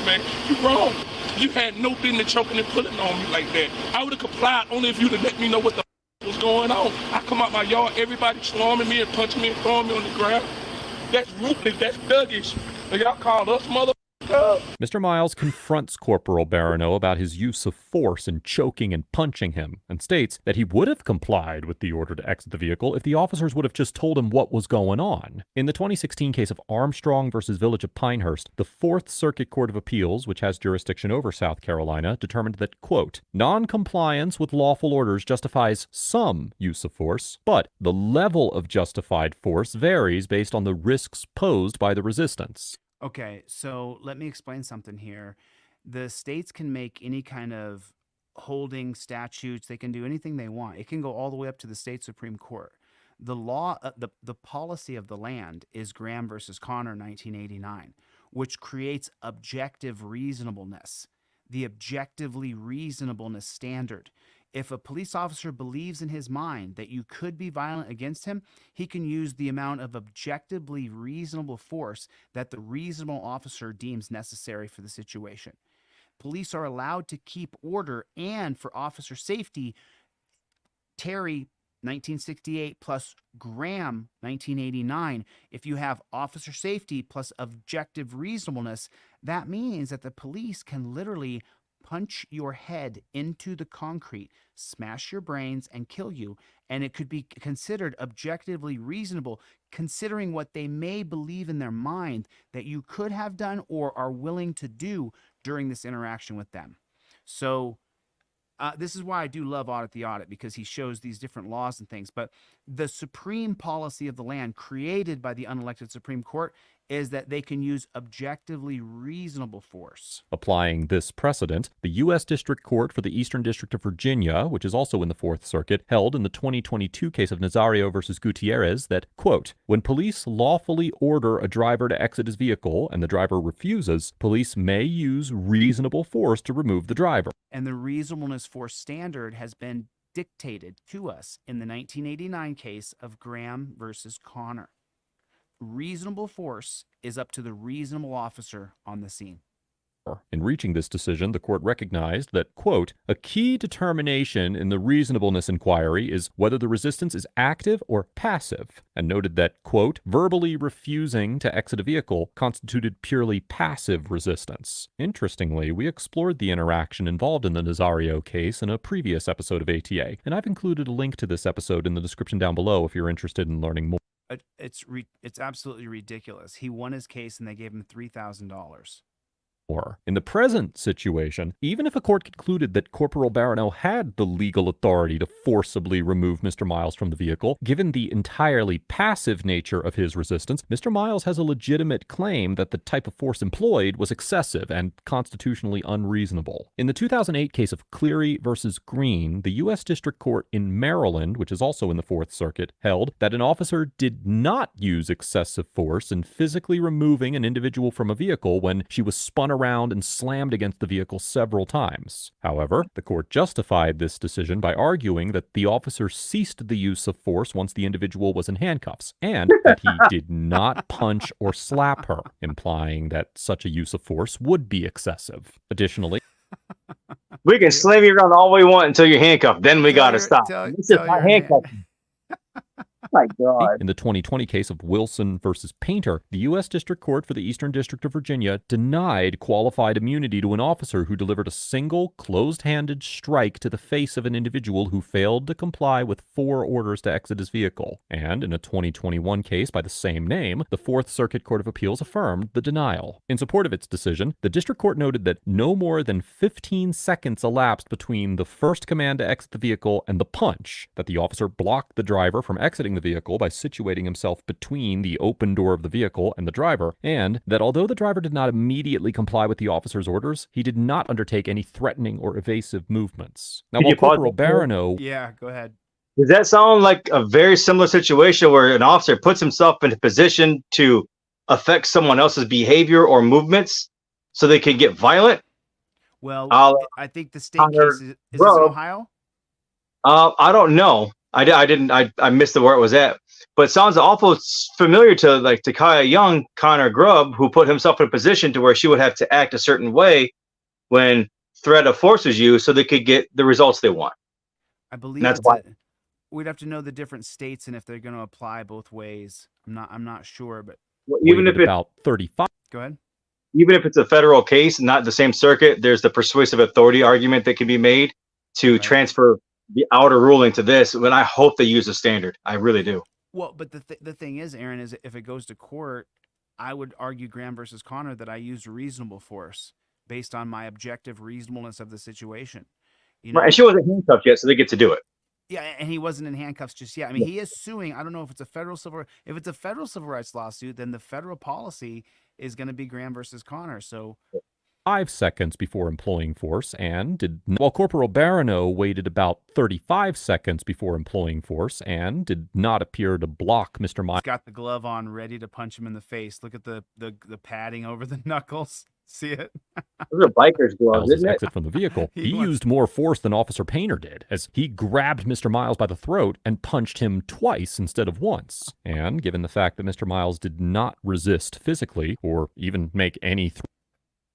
man. You wrong. You had no business choking and pulling on me like that. I would have complied only if you'd have let me know what the was going on. I come out my yard, everybody swarming me and punching me and throwing me on the ground. That's ruthless. That's thuggish. And y'all call us mother. Mr. Miles confronts Corporal Barano about his use of force in choking and punching him, and states that he would have complied with the order to exit the vehicle if the officers would have just told him what was going on. In the 2016 case of Armstrong versus Village of Pinehurst, the Fourth Circuit Court of Appeals, which has jurisdiction over South Carolina, determined that, quote, non-compliance with lawful orders justifies some use of force, but the level of justified force varies based on the risks posed by the resistance. Okay, so let me explain something here. The states can make any kind of holding statutes. They can do anything they want. It can go all the way up to the state Supreme Court. The law, the policy of the land is Graham versus Connor, 1989, which creates objective reasonableness, the objectively reasonableness standard. If a police officer believes in his mind that you could be violent against him, he can use the amount of objectively reasonable force that the reasonable officer deems necessary for the situation. Police are allowed to keep order, and for officer safety, Terry 1968 plus Graham 1989, if you have officer safety plus objective reasonableness, that means that the police can literally punch your head into the concrete, smash your brains, and kill you. And it could be considered objectively reasonable, considering what they may believe in their mind that you could have done or are willing to do during this interaction with them. So this is why I do love Audit the Audit, because he shows these different laws and things. But the supreme policy of the land created by the unelected Supreme Court is that they can use objectively reasonable force. Applying this precedent, the U.S. District Court for the Eastern District of Virginia, which is also in the Fourth Circuit, held in the 2022 case of Nazario versus Gutierrez that, quote, when police lawfully order a driver to exit his vehicle and the driver refuses, police may use reasonable force to remove the driver. And the reasonableness force standard has been dictated to us in the 1989 case of Graham versus Connor. Reasonable force is up to the reasonable officer on the scene. In reaching this decision, the court recognized that, quote, a key determination in the reasonableness inquiry is whether the resistance is active or passive, and noted that, quote, verbally refusing to exit a vehicle constituted purely passive resistance. Interestingly, we explored the interaction involved in the Nazario case in a previous episode of ATA, and I've included a link to this episode in the description down below if you're interested in learning more. It's absolutely ridiculous. He won his case and they gave him $3,000. In the present situation, even if a court concluded that Corporal Barano had the legal authority to forcibly remove Mr. Miles from the vehicle, given the entirely passive nature of his resistance, Mr. Miles has a legitimate claim that the type of force employed was excessive and constitutionally unreasonable. In the 2008 case of Cleary versus Green, the U.S. District Court in Maryland, which is also in the Fourth Circuit, held that an officer did not use excessive force in physically removing an individual from a vehicle when she was spun around and slammed against the vehicle several times. However, the court justified this decision by arguing that the officer ceased the use of force once the individual was in handcuffs, and that he did not punch or slap her, implying that such a use of force would be excessive. Additionally, We can slam you around all we want until you're handcuffed. Then we got to stop. This is not handcuffing. My God. in the 2020 case of Wilson versus Painter, the U.S. District Court for the Eastern District of Virginia denied qualified immunity to an officer who delivered a single closed-handed strike to the face of an individual who failed to comply with 4 orders to exit his vehicle. And in a 2021 case by the same name, the Fourth Circuit Court of Appeals affirmed the denial. In support of its decision, the district court noted that no more than 15 seconds elapsed between the first command to exit the vehicle and the punch, that the officer blocked the driver from exiting the vehicle by situating himself between the open door of the vehicle and the driver, and that although the driver did not immediately comply with the officer's orders, he did not undertake any threatening or evasive movements. Now, Could while you pause Corporal that? Barano... Yeah, go ahead. Does that sound like a very similar situation where an officer puts himself in a position to affect someone else's behavior or movements so they can get violent? Well, I'll- I think the state Connor, case is this in bro. Ohio? I don't know. I missed where it was at, but it sounds awful familiar to like Takaya Young, Connor Grubb, who put himself in a position to where she would have to act a certain way when threat of force is used so they could get the results they want. I believe that's it's why- we'd have to know the different states and if they're going to apply both ways. I'm not sure, but Even if waited it, about 35 go ahead. even if it's a federal case, not the same circuit, there's the persuasive authority argument that can be made to Right. transfer the outer ruling to this. But I hope they use a standard. I really do. Well, but the thing is, Aaron, is if it goes to court, I would argue Graham versus Connor that I used reasonable force based on my objective reasonableness of the situation. You know, Right, and she wasn't handcuffed yet, so they get to do it. yeah, and he wasn't in handcuffs just yet. I mean, he is suing. I don't know if it's a federal civil rights lawsuit, then the federal policy is going to be Graham versus Connor. So 5 seconds before employing force while Corporal Barano waited about 35 seconds before employing force and did not appear to block Mr. Miles. he's got the glove on, ready to punch him in the face. Look at the padding over the knuckles. See it? Those are biker's gloves, Miles' isn't it? exit from the vehicle, He he wants- used more force than Officer Painter did, as he grabbed Mr. Miles by the throat and punched him twice instead of once. And given the fact that Mr. Miles did not resist physically or even make any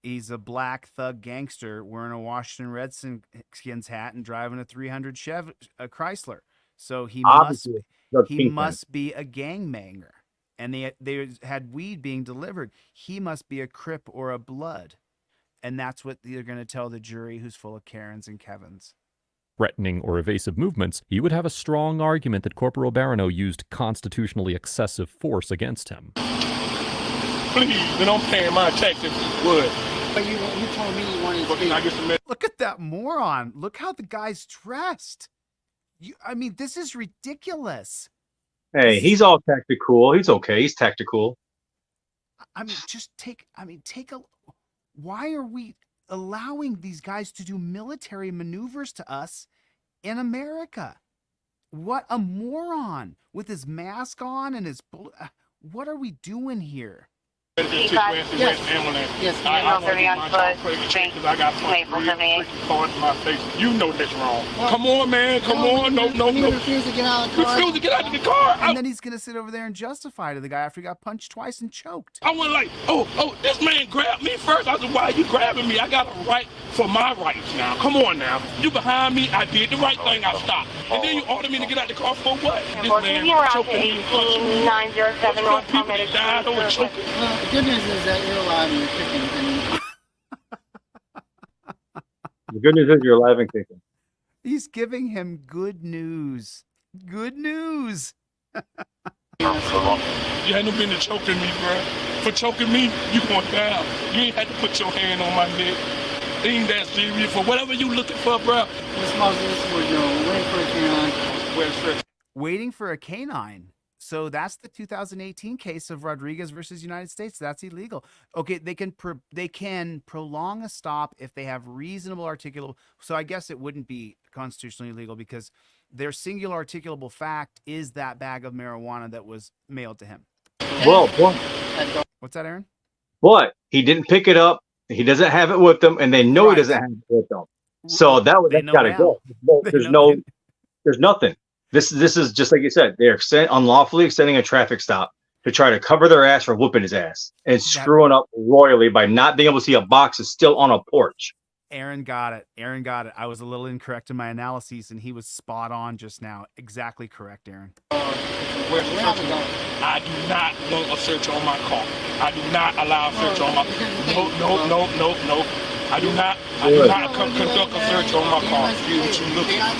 He's a black thug gangster wearing a Washington Redskins hat and driving a 300 Chevy Chrysler. So he Obviously, the he Kingpin. must be a gangbanger. And they had weed being delivered. He must be a Crip or a Blood. And that's what they're going to tell the jury, who's full of Karens and Kevins. threatening or evasive movements, he would have a strong argument that Corporal Barano used constitutionally excessive force against him. Please, then I'm paying my taxes if you would. But you told me you wanted But to then I get some Look at that moron. Look how the guy's dressed. I mean, this is ridiculous. Hey, he's all tactical. He's okay. He's tactical. I mean, take a. Why are we allowing these guys to do military maneuvers to us in America? What a moron with his mask on and his. What are we doing here? Just take West ambulance. Yes. I Maple already 30 on my foot, top plate Street, because I got Maple 78. cards in my face. You know that's wrong. Come on, man. Come on. No. He refused to get out of the car. Refuse to get out of the car. And then he's gonna sit over there and justify to the guy after he got punched twice and choked. I went like, oh, this man grabbed me first. I said, why are you grabbing me? I got a right for my rights now. Come on now. You behind me. I did the right thing. I stopped. And then you ordered me to get out the car for what? This man Continue around to choking me, punching me. 18907 North People Palmetto that died over Street. choking. Well, the good news is that you're alive and you're kicking. And The good news is you're alive and kicking. He's giving him good news. Good news. You had no business choking me, bro. For choking me, you going down. You ain't had to put your hand on my neck. It ain't that serious. For whatever you looking for, bro. this Moses was waiting for a canine. Where's Fred? Waiting for a canine. So that's the 2018 case of Rodriguez versus United States. That's illegal. Okay, they can prolong a stop if they have reasonable articulable. So I guess it wouldn't be constitutionally illegal because their singular articulable fact is that bag of marijuana that was mailed to him. Well, What's that, Aaron? but he didn't pick it up. He doesn't have it with him, and they know Right. he doesn't have it with them. So that's know got to now. go. They There's know no, there's nothing. This is just like you said. They're unlawfully extending a traffic stop to try to cover their ass for whooping his ass and screwing up royally by not being able to see a box that's still on a porch. Aaron got it. Aaron got it. I was a little incorrect in my analyses, and he was spot on just now. Exactly correct, Aaron. Where's the search warrant? I do not want a search on my car. I do not allow a search on my car. No. I do not conduct a search on my car. What you looking at?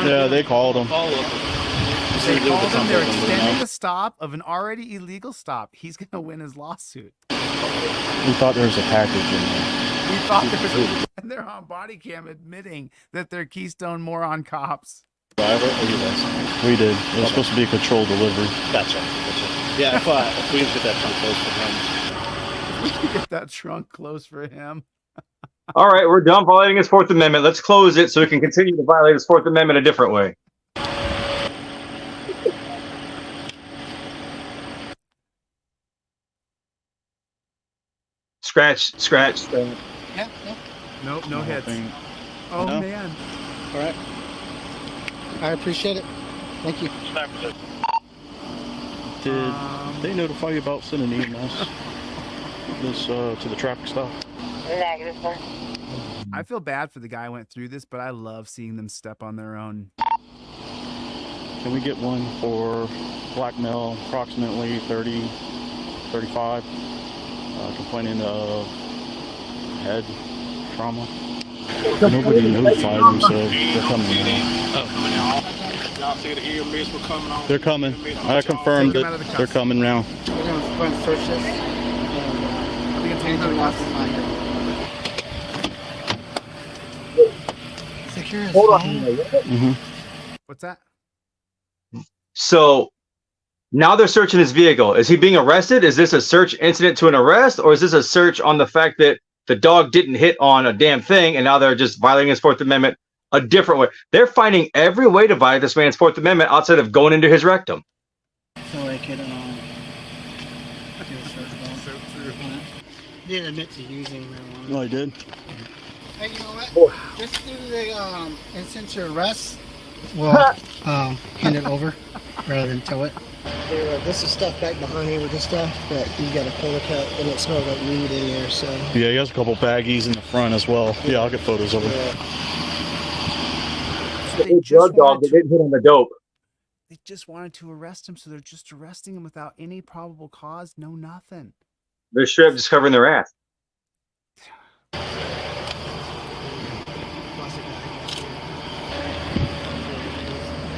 Yeah, they called him. They called him. They're extending the stop of an already illegal stop. He's going to win his lawsuit. We thought there was a package in there. We thought there was and they're on body cam admitting that they're Keystone moron cops. Driver or you guys? We did. It was supposed to be a controlled delivery. Gotcha. Yeah, if we can get that trunk closed for him. We can get that trunk closed for him. All right, we're done violating his Fourth Amendment. Let's close it so we can continue to violate his Fourth Amendment a different way. Scratch. Yeah. Nope, no hits. Thing. Oh, No. man. All right. I appreciate it. Thank you. Did they notify you about sending emails to the traffic stop? Negative, sir. I feel bad for the guy who went through this, but I love seeing them step on their own. Can we get one for blackmail, approximately 30, 35, complaining of head trauma? Nobody notified them, so they're coming now. Y'all say the EMS were coming on. They're coming. I confirmed Take them out of the that they're custody. coming now. We're going to go and search this. I think it's Anything else to find it. Secure his Hold on. phone. What's that? So now they're searching his vehicle. Is he being arrested? Is this a search incident to an arrest? Or is this a search on the fact that the dog didn't hit on a damn thing and now they're just violating his Fourth Amendment a different way? They're finding every way to violate this man's Fourth Amendment outside of going into his rectum. So they could get a search warrant. Didn't admit to using marijuana. No, I did. Hey, you know what? Just do the instant to arrest. We'll hand it over rather than tow it. This is stuff back behind here with this stuff, but you got a corner cut and it smells like weed in there, so. Yeah, he has a couple baggies in the front as well. Yeah, I'll get photos of him. So they just wanted to- didn't hit on the dope. They just wanted to arrest him, so they're just arresting him without any probable cause, no nothing. They're straight up just covering their ass.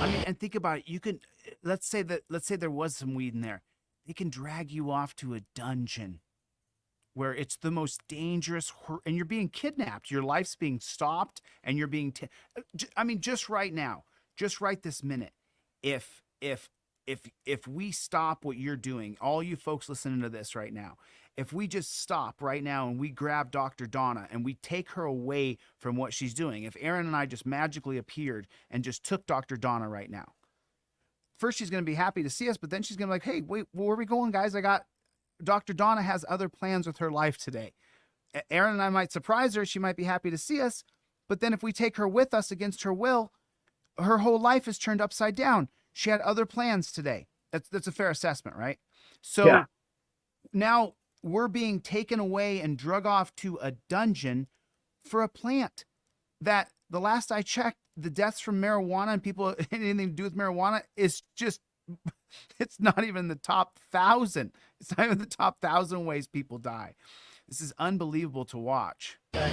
I mean, and think about it. You can let's say there was some weed in there. They can drag you off to a dungeon where it's the most dangerous, and you're being kidnapped. Your life's being stopped, and you're being. I mean, just right now, just right this minute, if we stop what you're doing, all you folks listening to this right now, if we just stop right now and we grab Dr. Donna and we take her away from what she's doing, if Aaron and I just magically appeared and just took Dr. Donna right now, first she's going to be happy to see us, but then she's going to be like, hey, wait, where are we going, guys? Dr. Donna has other plans with her life today. Aaron and I might surprise her. She might be happy to see us, but then if we take her with us against her will, her whole life is turned upside down. She had other plans today. That's a fair assessment, right? So now we're being taken away and drug off to a dungeon for a plant that, the last I checked, the deaths from marijuana and people anything to do with marijuana is just, it's not even the top 1,000. It's not even the top 1,000 ways people die. This is unbelievable to watch. We're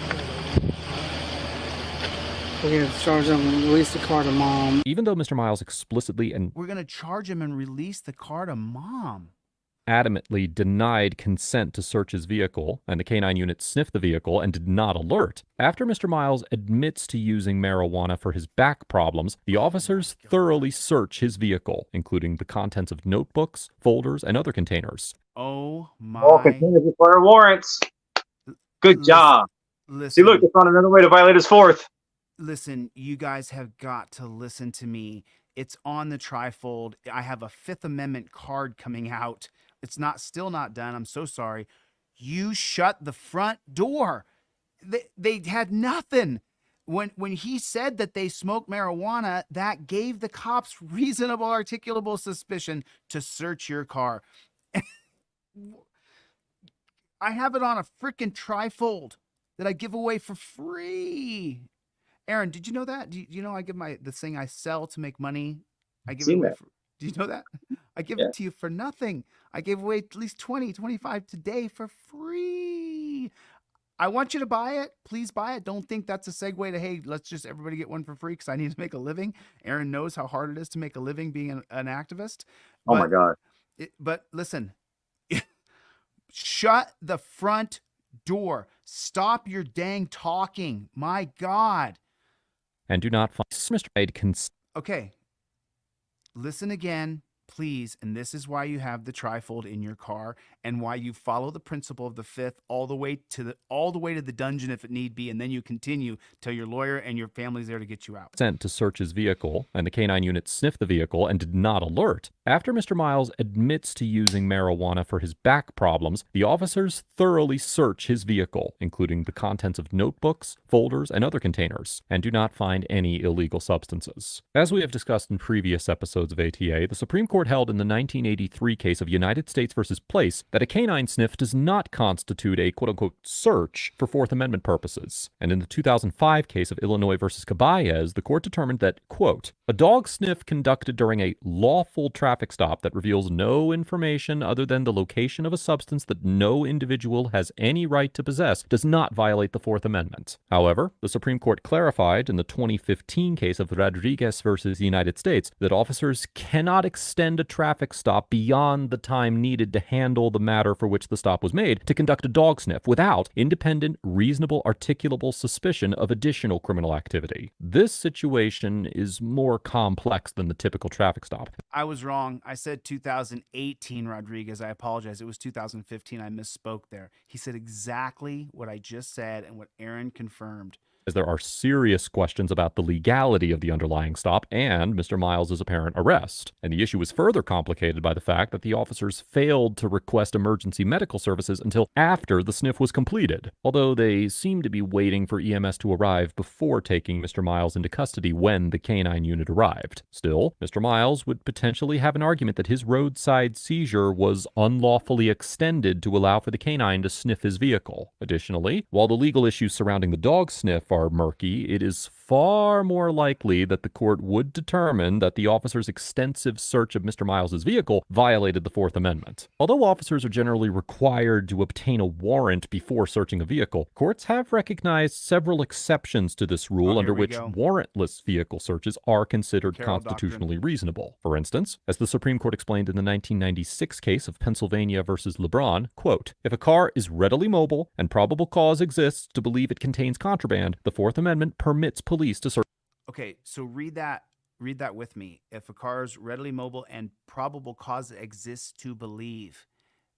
going to charge him and release the car to mom. Even though Mr. Miles explicitly and We're going to charge him and release the car to mom. adamantly denied consent to search his vehicle, and the canine unit sniffed the vehicle and did not alert. After Mr. Miles admits to using marijuana for his back problems, the officers thoroughly search his vehicle, including the contents of notebooks, folders, and other containers. Oh my. All containers require warrants. Good job. Listen, See, look, it's on another way to violate his fourth. listen, you guys have got to listen to me. It's on the trifold. I have a Fifth Amendment card coming out. It's still not done. I'm so sorry. You shut the front door. They had nothing. When he said that they smoked marijuana, that gave the cops reasonable articulable suspicion to search your car. I have it on a freaking trifold that I give away for free. Aaron, did you know that? Do you know I give the thing I sell to make money? I give it away for, do you know that? I give it to you for nothing. I gave away at least 20, 25 today for free. I want you to buy it. Please buy it. Don't think that's a segue to, hey, let's just everybody get one for free because I need to make a living. Aaron knows how hard it is to make a living being an activist. Oh my God. But listen, shut the front door. Stop your dang talking. My God. And do not find Mr. Hyde consent. Okay. Listen again, please. And this is why you have the trifold in your car and why you follow the principle of the fifth all the way to the dungeon if it need be. And then you continue till your lawyer and your family's there to get you out. Sent to search his vehicle, and the canine unit sniffed the vehicle and did not alert. After Mr. Miles admits to using marijuana for his back problems, the officers thoroughly search his vehicle, including the contents of notebooks, folders, and other containers, and do not find any illegal substances. As we have discussed in previous episodes of ATA, the Supreme Court held in the 1983 case of United States versus Place that a canine sniff does not constitute a quote-unquote search for Fourth Amendment purposes. And in the 2005 case of Illinois versus Caballes, the court determined that, quote, a dog sniff conducted during a lawful traffic stop that reveals no information other than the location of a substance that no individual has any right to possess does not violate the Fourth Amendment. However, the Supreme Court clarified in the 2015 case of Rodriguez versus the United States that officers cannot extend a traffic stop beyond the time needed to handle the matter for which the stop was made to conduct a dog sniff without independent, reasonable, articulable suspicion of additional criminal activity. This situation is more complex than the typical traffic stop. I was wrong. I said 2018 Rodriguez. I apologize. It was 2015. I misspoke there. He said exactly what I just said and what Aaron confirmed. As there are serious questions about the legality of the underlying stop and Mr. Miles' apparent arrest. And the issue is further complicated by the fact that the officers failed to request emergency medical services until after the sniff was completed, although they seem to be waiting for EMS to arrive before taking Mr. Miles into custody when the canine unit arrived. Still, Mr. Miles would potentially have an argument that his roadside seizure was unlawfully extended to allow for the canine to sniff his vehicle. Additionally, while the legal issues surrounding the dog sniff are murky, it is far more likely that the court would determine that the officer's extensive search of Mr. Miles' vehicle violated the Fourth Amendment. Although officers are generally required to obtain a warrant before searching a vehicle, courts have recognized several exceptions to this rule under which warrantless vehicle searches are considered constitutionally reasonable. For instance, as the Supreme Court explained in the 1996 case of Pennsylvania versus LeBron, quote, if a car is readily mobile and probable cause exists to believe it contains contraband, the Fourth Amendment permits police to search. Okay, so read that with me. If a car is readily mobile and probable cause exists to believe.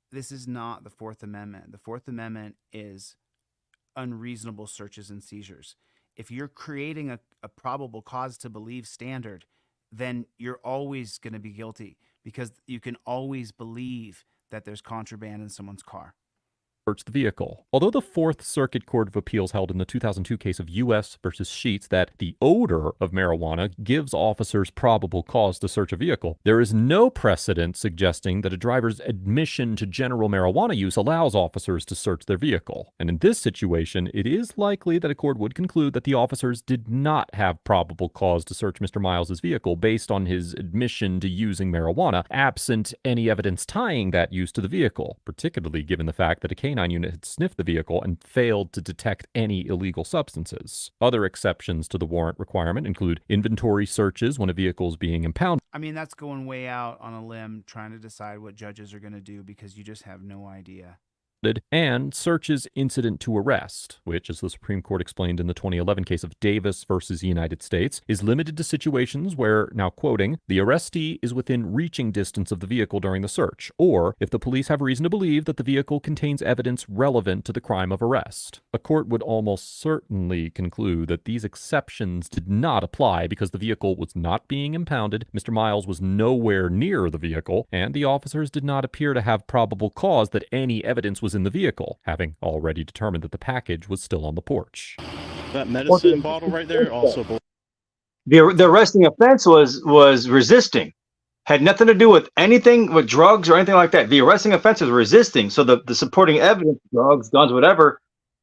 This is not the Fourth Amendment. The Fourth Amendment is unreasonable searches and seizures. If you're creating a probable cause to believe standard, then you're always going to be guilty because you can always believe that there's contraband in someone's car. Search the vehicle. Although the Fourth Circuit Court of Appeals held in the 2002 case of U.S. versus Sheets that the odor of marijuana gives officers probable cause to search a vehicle, there is no precedent suggesting that a driver's admission to general marijuana use allows officers to search their vehicle. And in this situation, it is likely that a court would conclude that the officers did not have probable cause to search Mr. Miles's vehicle based on his admission to using marijuana, absent any evidence tying that use to the vehicle, particularly given the fact that a canine unit had sniffed the vehicle and failed to detect any illegal substances. Other exceptions to the warrant requirement include inventory searches when a vehicle is being impounded. I mean, that's going way out on a limb trying to decide what judges are going to do because you just have no idea. And searches incident to arrest, which, as the Supreme Court explained in the 2011 case of Davis versus the United States, is limited to situations where, now quoting, the arrestee is within reaching distance of the vehicle during the search, or if the police have reason to believe that the vehicle contains evidence relevant to the crime of arrest. A court would almost certainly conclude that these exceptions did not apply because the vehicle was not being impounded, Mr. Miles was nowhere near the vehicle, and the officers did not appear to have probable cause that any evidence was in the vehicle, having already determined that the package was still on the porch. That medicine bottle right there also. The arresting offense was resisting. Had nothing to do with anything with drugs or anything like that. The arresting offense was resisting. So the supporting evidence, drugs, guns, whatever,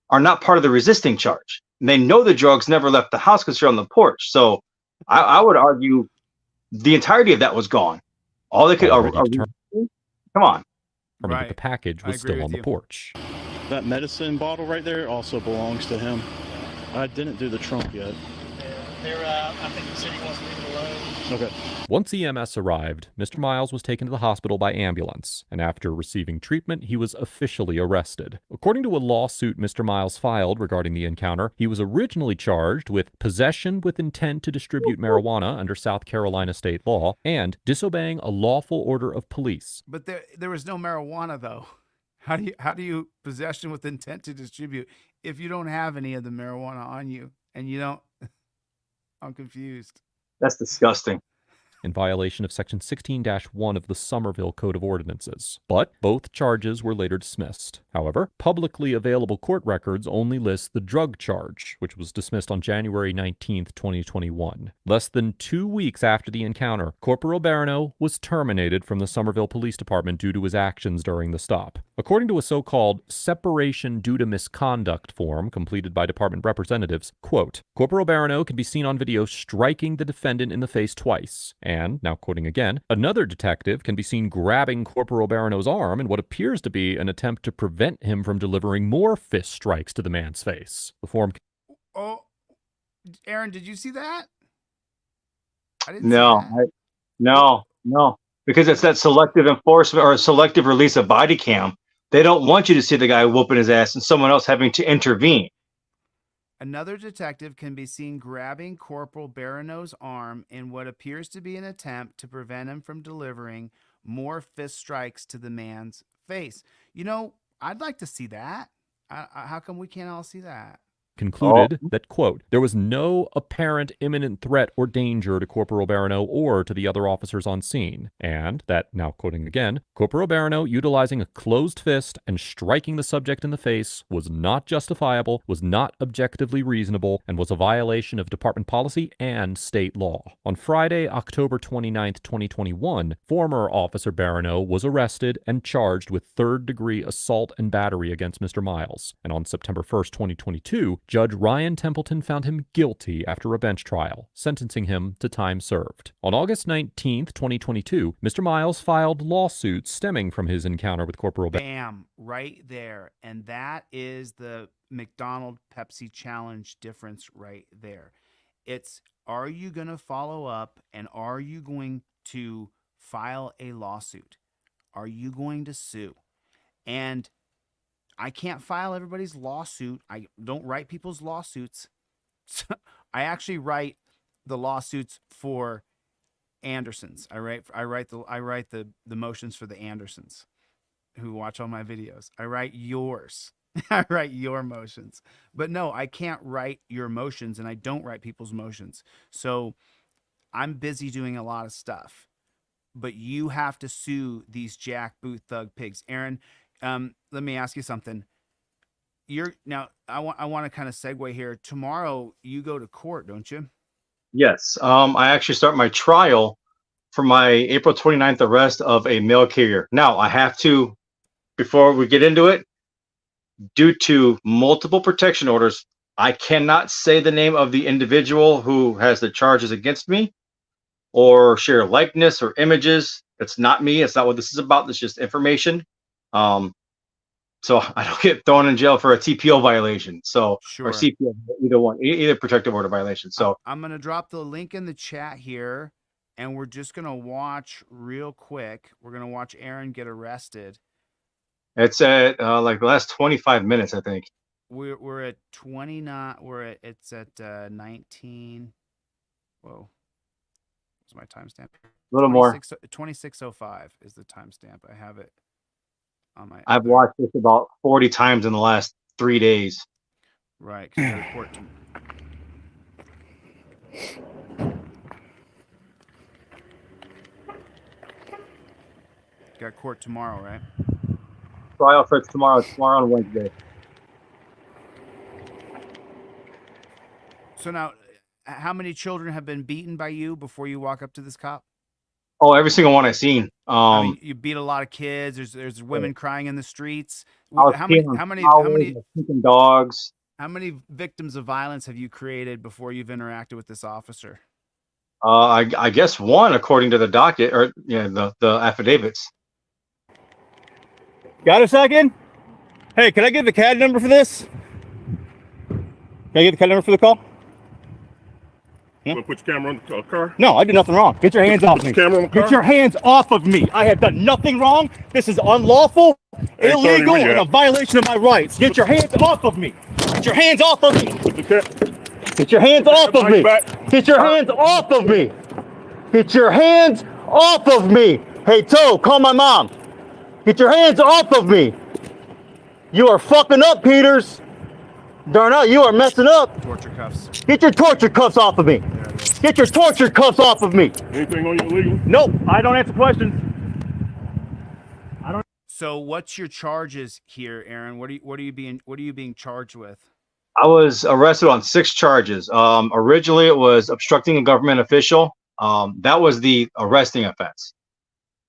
are not part of the resisting charge. And they know the drugs never left the house because they're on the porch. So I would argue the entirety of that was gone. All they could come on. Right. The package was still on the porch. That medicine bottle right there also belongs to him. I didn't do the trunk yet. I think the city wants to leave it alone. Okay. Once EMS arrived, Mr. Miles was taken to the hospital by ambulance, and after receiving treatment, he was officially arrested. According to a lawsuit Mr. Miles filed regarding the encounter, he was originally charged with possession with intent to distribute marijuana under South Carolina state law and disobeying a lawful order of police. But there was no marijuana though. How do you possession with intent to distribute if you don't have any of the marijuana on you and you don't? I'm confused. That's disgusting. In violation of Section 16-1 of the Somerville Code of Ordinances. But both charges were later dismissed. However, publicly available court records only list the drug charge, which was dismissed on January 19, 2021. Less than 2 weeks after the encounter, Corporal Barano was terminated from the Somerville Police Department due to his actions during the stop. According to a so-called separation due to misconduct form completed by department representatives, quote, Corporal Barano can be seen on video striking the defendant in the face twice. And, now quoting again, another detective can be seen grabbing Corporal Barano's arm in what appears to be an attempt to prevent him from delivering more fist strikes to the man's face. The form. Oh, Aaron, did you see that? I didn't No, see that. no, because it's that selective enforcement or selective release of body cam. They don't want you to see the guy whooping his ass and someone else having to intervene. Another detective can be seen grabbing Corporal Barano's arm in what appears to be an attempt to prevent him from delivering more fist strikes to the man's face. You know, I'd like to see that. How come we can't all see that? Concluded that, quote, there was no apparent imminent threat or danger to Corporal Barano or to the other officers on scene, and that, now quoting again, Corporal Barano utilizing a closed fist and striking the subject in the face was not justifiable, was not objectively reasonable, and was a violation of department policy and state law. On Friday, October 29, 2021, former Officer Barano was arrested and charged with third-degree assault and battery against Mr. Miles, and on September 1st, 2022, Judge Ryan Templeton found him guilty after a bench trial, sentencing him to time served. On August 19, 2022, Mr. Miles filed lawsuits stemming from his encounter with Corporal Bam, right there. And that is the McDonald's Pepsi challenge difference right there. It's, are you going to follow up and are you going to file a lawsuit? Are you going to sue? And I can't file everybody's lawsuit. I don't write people's lawsuits. I actually write the lawsuits for Andersons. I write the motions for the Andersons who watch all my videos. I write yours. I write your motions. But no, I can't write your motions and I don't write people's motions. So I'm busy doing a lot of stuff, but you have to sue these jackboot thug pigs. Aaron, let me ask you something. I want to kind of segue here. Tomorrow you go to court, don't you? Yes. I actually start my trial for my April 29th arrest of a mail carrier. Now, I have to, before we get into it, due to multiple protection orders, I cannot say the name of the individual who has the charges against me or share likeness or images. It's not me. It's not what this is about. It's just information. So I don't get thrown in jail for a TPO violation. So, sure. Or CPO, either one, either protective order violation. So I'm going to drop the link in the chat here, and we're just going to watch real quick. We're going to watch Aaron get arrested. It's at like the last 25 minutes, I think. We're at 29. It's at 19. Whoa. What's my timestamp? A little more. 26:05 is the timestamp. I have it on my. I've watched this about 40 times in the last 3 days. Right. 'Cause I report got court tomorrow, right? Trial for tomorrow. Tomorrow on Wednesday. So now, how many children have been beaten by you before you walk up to this cop? Oh, every single one I've seen. I mean, you beat a lot of kids. There's women crying in the streets. How many dogs? How many victims of violence have you created before you've interacted with this officer? I guess one, according to the docket or the affidavits. Got a second? Hey, can I get the CAD number for this? Can I get the CAD number for the call? You want to put your camera on the car? No, I did nothing wrong. Get your hands off me. Camera on the car? Get your hands off of me. I have done nothing wrong. This is unlawful, illegal, and a violation of my rights. Get your hands off of me. Get your hands off of me. Get your hands off of me. Get your hands off of me. Get your hands off of me. Hey, Toe, call my mom. Get your hands off of me. You are fucking up, Peters. Darnell, you are messing up. Torture cuffs. Get your torture cuffs off of me. Get your torture cuffs off of me. Anything on you illegal? Nope, I don't answer questions. I don't. So, what's your charges here, Aaron? What are you being charged with? I was arrested on 6 charges. Originally, it was obstructing a government official. That was the arresting offense.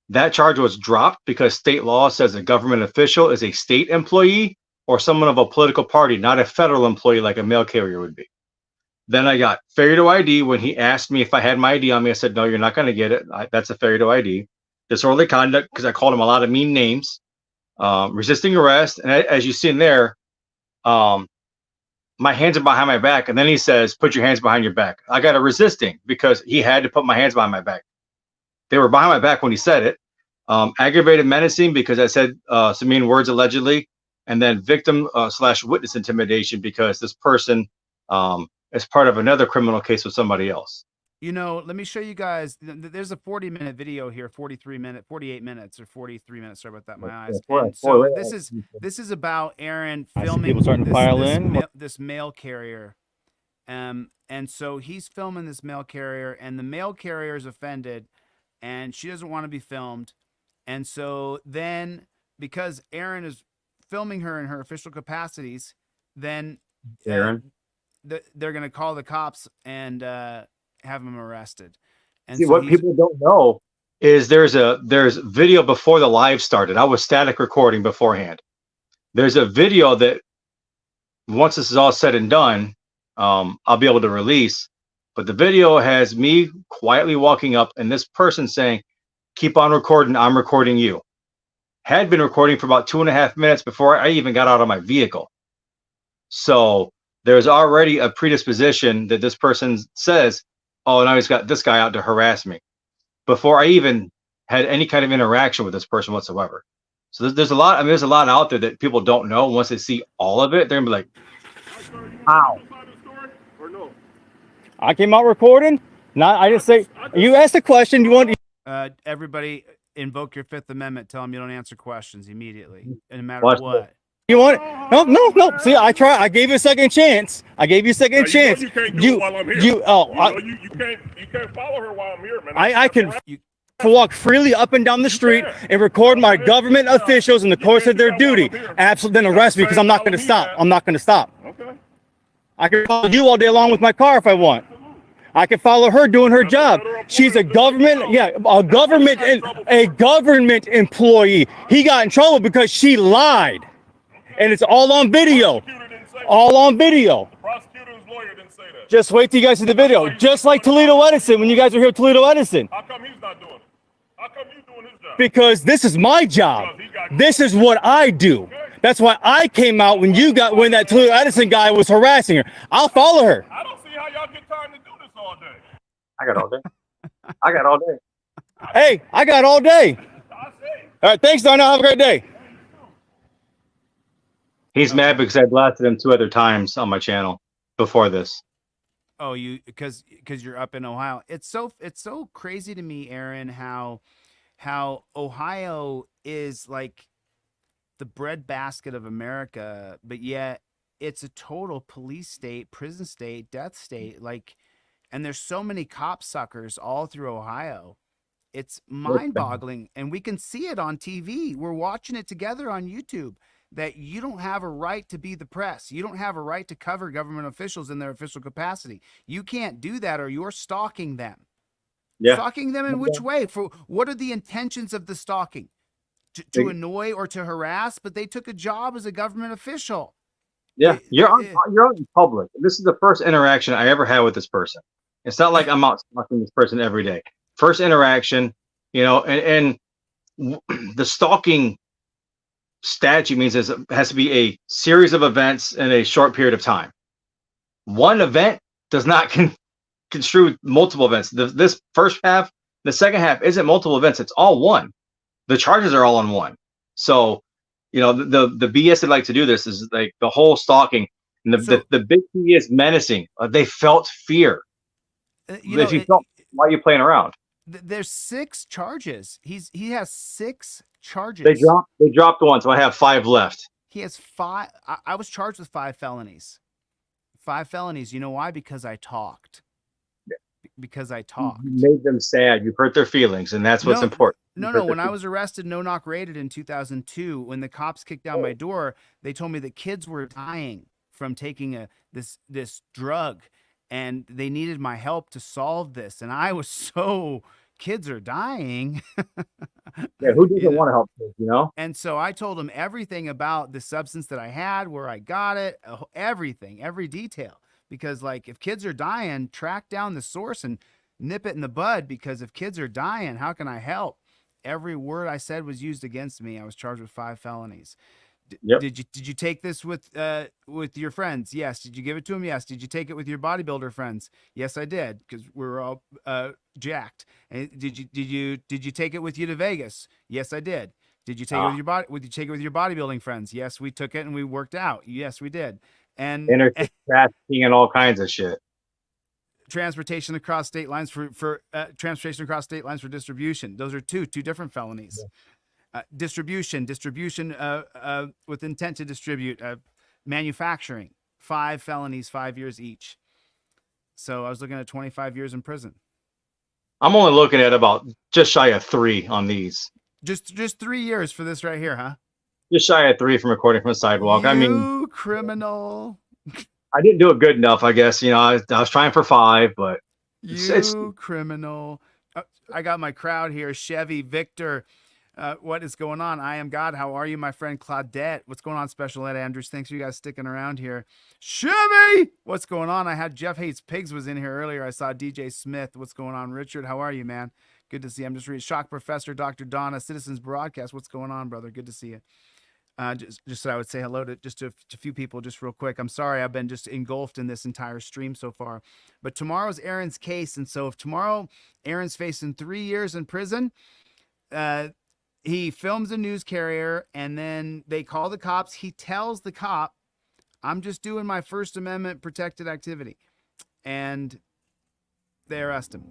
That charge was dropped because state law says a government official is a state employee or someone of a political party, not a federal employee like a mail carrier would be. Then I got failure to ID. When he asked me if I had my ID on me, I said, no, you're not going to get it. That's a failure to ID. Disorderly conduct, because I called him a lot of mean names. Resisting arrest. And as you see in there, my hands are behind my back. And then he says, put your hands behind your back. I got a resisting because he had to put my hands behind my back. They were behind my back when he said it. Aggravated menacing because I said some mean words allegedly. And then victim / witness intimidation because this person is part of another criminal case with somebody else. Let me show you guys. There's a 40-minute video here, 48 minutes or 43 minutes. Sorry about that, my eyes. And so this is about Aaron filming this mail carrier. And so he's filming this mail carrier, and the mail carrier is offended, and she doesn't want to be filmed. And so then, because Aaron is filming her in her official capacities, then Aaron, they're going to call the cops and have him arrested. And see, what people don't know is there's video before the live started. I was static recording beforehand. There's a video that once this is all said and done, I'll be able to release. But the video has me quietly walking up and this person saying, keep on recording, I'm recording you. Had been recording for about 2.5 minutes before I even got out of my vehicle. So there's already a predisposition that this person says, oh, now he's got this guy out to harass me, before I even had any kind of interaction with this person whatsoever. So there's a lot. I mean, there's a lot out there that people don't know. Once they see all of it, they're gonna be like, "How?" I came out recording. I didn't say. You asked a question. You want? Everybody invoke your Fifth Amendment. Tell them you don't answer questions immediately, no matter Watch what. You want it? No. See, I try. I gave you a second chance. I gave you a second chance. You can't do it while I'm here. You can't follow her while I'm here, man. I can walk freely up and down the street and record my government officials in the course of their duty. Absolutely, then arrest me because I'm not going to stop. I'm not going to stop. Okay. I can follow you all day long with my car if I want. I can follow her doing her job. She's a government employee. He got in trouble because she lied. And it's all on video. All on video. The prosecutor's lawyer didn't say that. Just wait till you guys see the video. Just like Toledo Edison, when you guys were here at Toledo Edison. How come he's not doing it? How come you doing his job? Because this is my job. This is what I do. That's why I came out when that Toledo Edison guy was harassing her. I'll follow her. I don't see how y'all get time to do this all day. I got all day. I got all day. Hey, I got all day. All right, thanks, Donna. Have a great day. He's mad because I blasted him 2 other times on my channel before this. Oh, because you're up in Ohio. It's so crazy to me, Aaron, how Ohio is like the breadbasket of America, but yet it's a total police state, prison state, death state. Like, and there's so many cop suckers all through Ohio. It's mind-boggling, and we can see it on TV. We're watching it together on YouTube. That you don't have a right to be the press. You don't have a right to cover government officials in their official capacity. You can't do that, or you're stalking them. Yeah. Stalking them in which way? For what are the intentions of the stalking? To annoy or to harass? But they took a job as a government official. Yeah, you're out in public. This is the first interaction I ever had with this person. It's not like I'm out stalking this person every day. First interaction, and the stalking statute means it has to be a series of events in a short period of time. One event does not construe multiple events. This first half, the second half isn't multiple events. It's all one. The charges are all on one. So, the BS they like to do this is like the whole stalking. And the big key is menacing. They felt fear. If you felt, why are you playing around? There's 6 charges. He has 6 charges. They dropped 1, so I have 5 left. He has 5. I was charged with 5 felonies. 5 felonies. You know why? Because I talked. Because I talked. You made them sad. You hurt their feelings, and that's what's important. No. When I was arrested, no-knock raided in 2002, when the cops kicked down my door, they told me that kids were dying from taking this drug, and they needed my help to solve this. And I was so... Kids are dying. Yeah, who doesn't want to help kids, And so I told them everything about the substance that I had, where I got it, everything, every detail. Because, like, if kids are dying, track down the source and nip it in the bud. Because if kids are dying, how can I help? Every word I said was used against me. I was charged with 5 felonies. Yep. Did you take this with your friends? Yes. Did you give it to them? Yes. Did you take it with your bodybuilder friends? Yes, I did, because we were all jacked. And did you take it with you to Vegas? Yes, I did. Did you take it with your body? Would you take it with your bodybuilding friends? Yes, we took it and we worked out. Yes, we did. And trafficking and all kinds of shit. Transportation across state lines for transportation across state lines for distribution. Those are two different felonies. Yeah. Distribution with intent to distribute, manufacturing, 5 felonies, 5 years each. So I was looking at 25 years in prison. I'm only looking at about just shy of 3 on these. Just 3 years for this right here, huh? Just shy of 3 from recording from the sidewalk. You criminal. I didn't do it good enough, I guess. I was trying for 5, but it's criminal. I got my crowd here. Chevy, Victor. What is going on? I am God. How are you, my friend Claudette? What's going on, Special Ed Andrews? Thanks for you guys sticking around here. Chevy, what's going on? I had Jeff Hates Pigs was in here earlier. I saw DJ Smith. What's going on, Richard? How are you, man? Good to see you. I'm just reading Shock Professor, Dr. Donna, Citizens Broadcast. What's going on, brother? Good to see you. Just so I would say hello to a few people just real quick. I'm sorry I've been just engulfed in this entire stream so far. But tomorrow's Aaron's case. And so if tomorrow Aaron's facing 3 years in prison, he films a news carrier, and then they call the cops. He tells the cop, I'm just doing my First Amendment protected activity. And they arrest him.